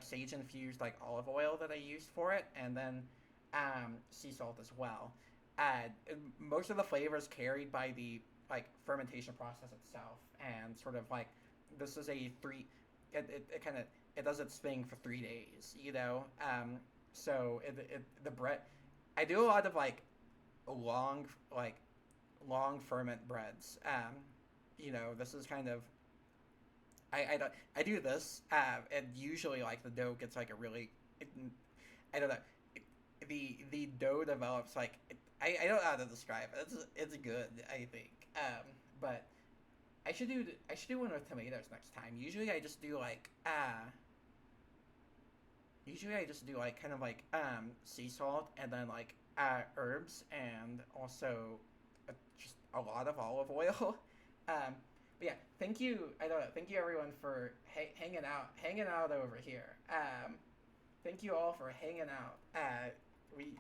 sage infused like olive oil that I used for it, and then sea salt as well. Uh, Most of the flavors carried by the like fermentation process itself, and sort of like this is a three. It kind of it does its thing for 3 days, you know. So the bread. I do a lot of long like long ferment breads. You know, this is kind of I don't I do this, and usually like the dough gets like a really it, I don't know the dough develops like I don't know how to describe it. It's good I think, but I should do one with tomatoes next time. Usually I just do like kind of like sea salt and then like herbs and also just a lot of olive oil. um, but yeah, thank you. I don't know. Thank you everyone for hanging out over here. Thank you all for hanging out. We,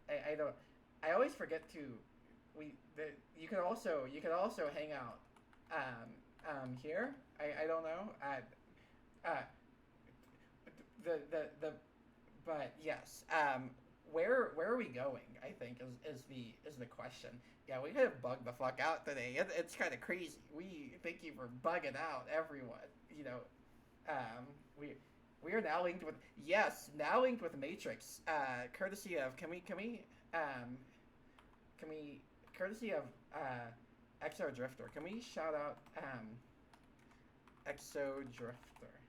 I don't. I always forget to. You could also hang out here. I don't know. Uh, the but yes. Where are we going? I think is the question. Yeah, we could have bugged the fuck out today. It's kind of crazy. We thank you for bugging out everyone. You know, we are now linked with Matrix. Courtesy of courtesy of Exo Drifter. Can we shout out Exo Drifter?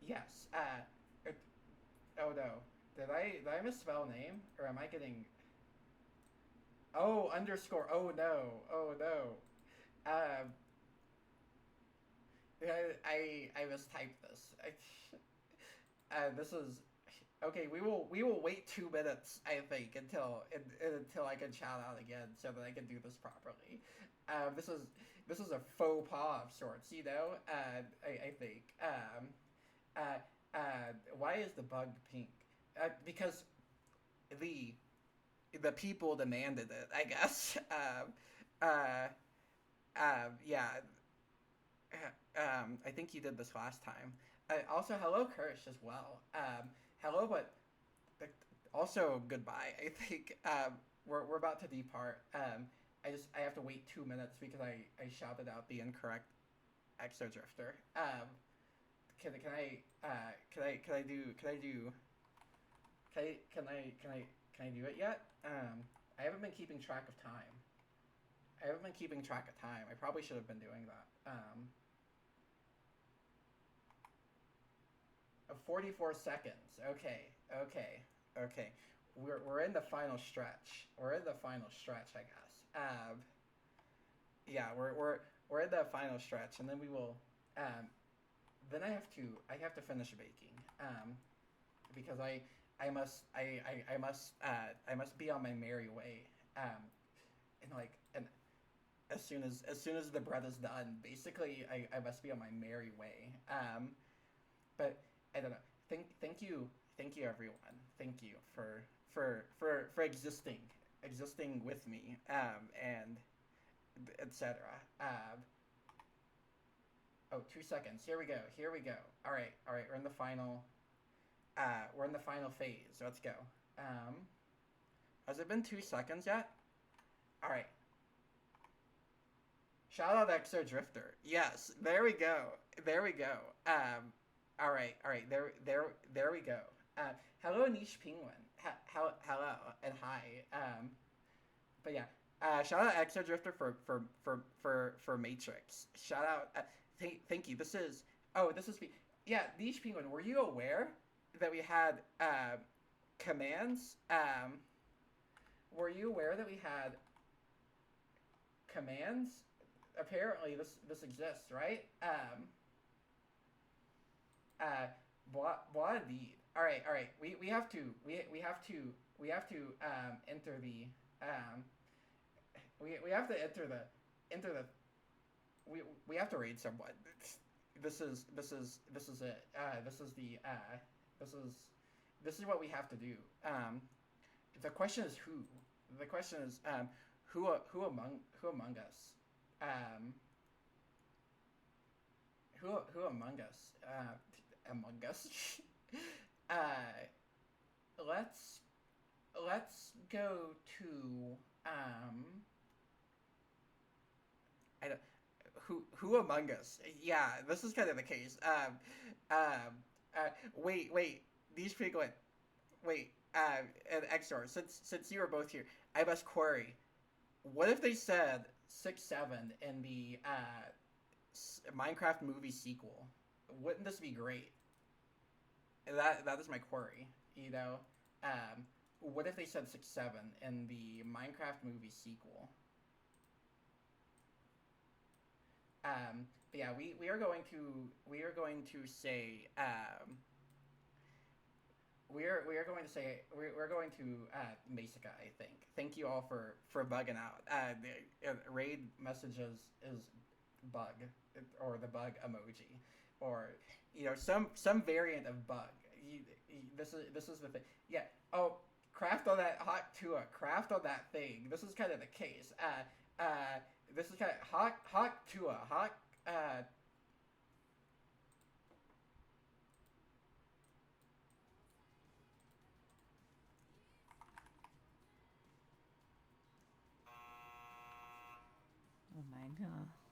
Yes. Oh no. Did I misspell name, or am I getting? Oh, underscore. Oh no. Oh no. I mistyped this. This is okay. We will wait 2 minutes. I think until I can shout out again, so that I can do this properly. This is a faux pas of sorts, you know. I think. Why is the bug pink? Because the people demanded it, I guess. Yeah. I think you did this last time. Also, hello, Kirsch, as well. Hello, but also goodbye. I think we're about to depart. I have to wait 2 minutes because I shouted out the incorrect Exo Drifter. Can I do it yet? I haven't been keeping track of time. I probably should have been doing that. 44 seconds. Okay. We're in the final stretch. I guess. Yeah, we're in the final stretch, and then we will. Then I have to finish baking. Because I must be on my merry way. And as soon as the bread is done, basically I must be on my merry way. But I don't know. Thank you everyone. Thank you for existing with me. And etc. Oh, 2 seconds. Here we go. All right. We're in the final. We're in the final phase. Let's go. Has it been 2 seconds yet? All right. Shout out Exo Drifter. Yes. There we go. All right. There we go. Hello, Niche Penguin. Hello and hi. But yeah. Shout out Exo Drifter for Matrix. Shout out. Thank you. This is. Yeah, Niche Penguin. Were you aware that we had commands? Were you aware that we had commands? Apparently, this exists, right? Blah indeed. All right. We have to enter the we have to enter the we have to raid someone. This is it. This is what we have to do. The question is who. The question is who among us. Who among us? Among us. Let's go to I don't. Who among us? Yeah, this is kind of the case. Wait. These people. Wait. And Exor, since you were both here, I must query. What if they said 6-7 in the Minecraft movie sequel? Wouldn't this be great? That is my query. You know, what if they said 6-7 in the Minecraft movie sequel? But yeah, we are going to say we're going to Masica, I think. Thank you all for bugging out. The raid messages is bug or the bug emoji, or you know some variant of bug. This is the thing. Yeah. Oh, craft on that hot tua. Craft on that thing. This is kind of the case. This is kind of Hawk Tua. Hawk, Oh my god.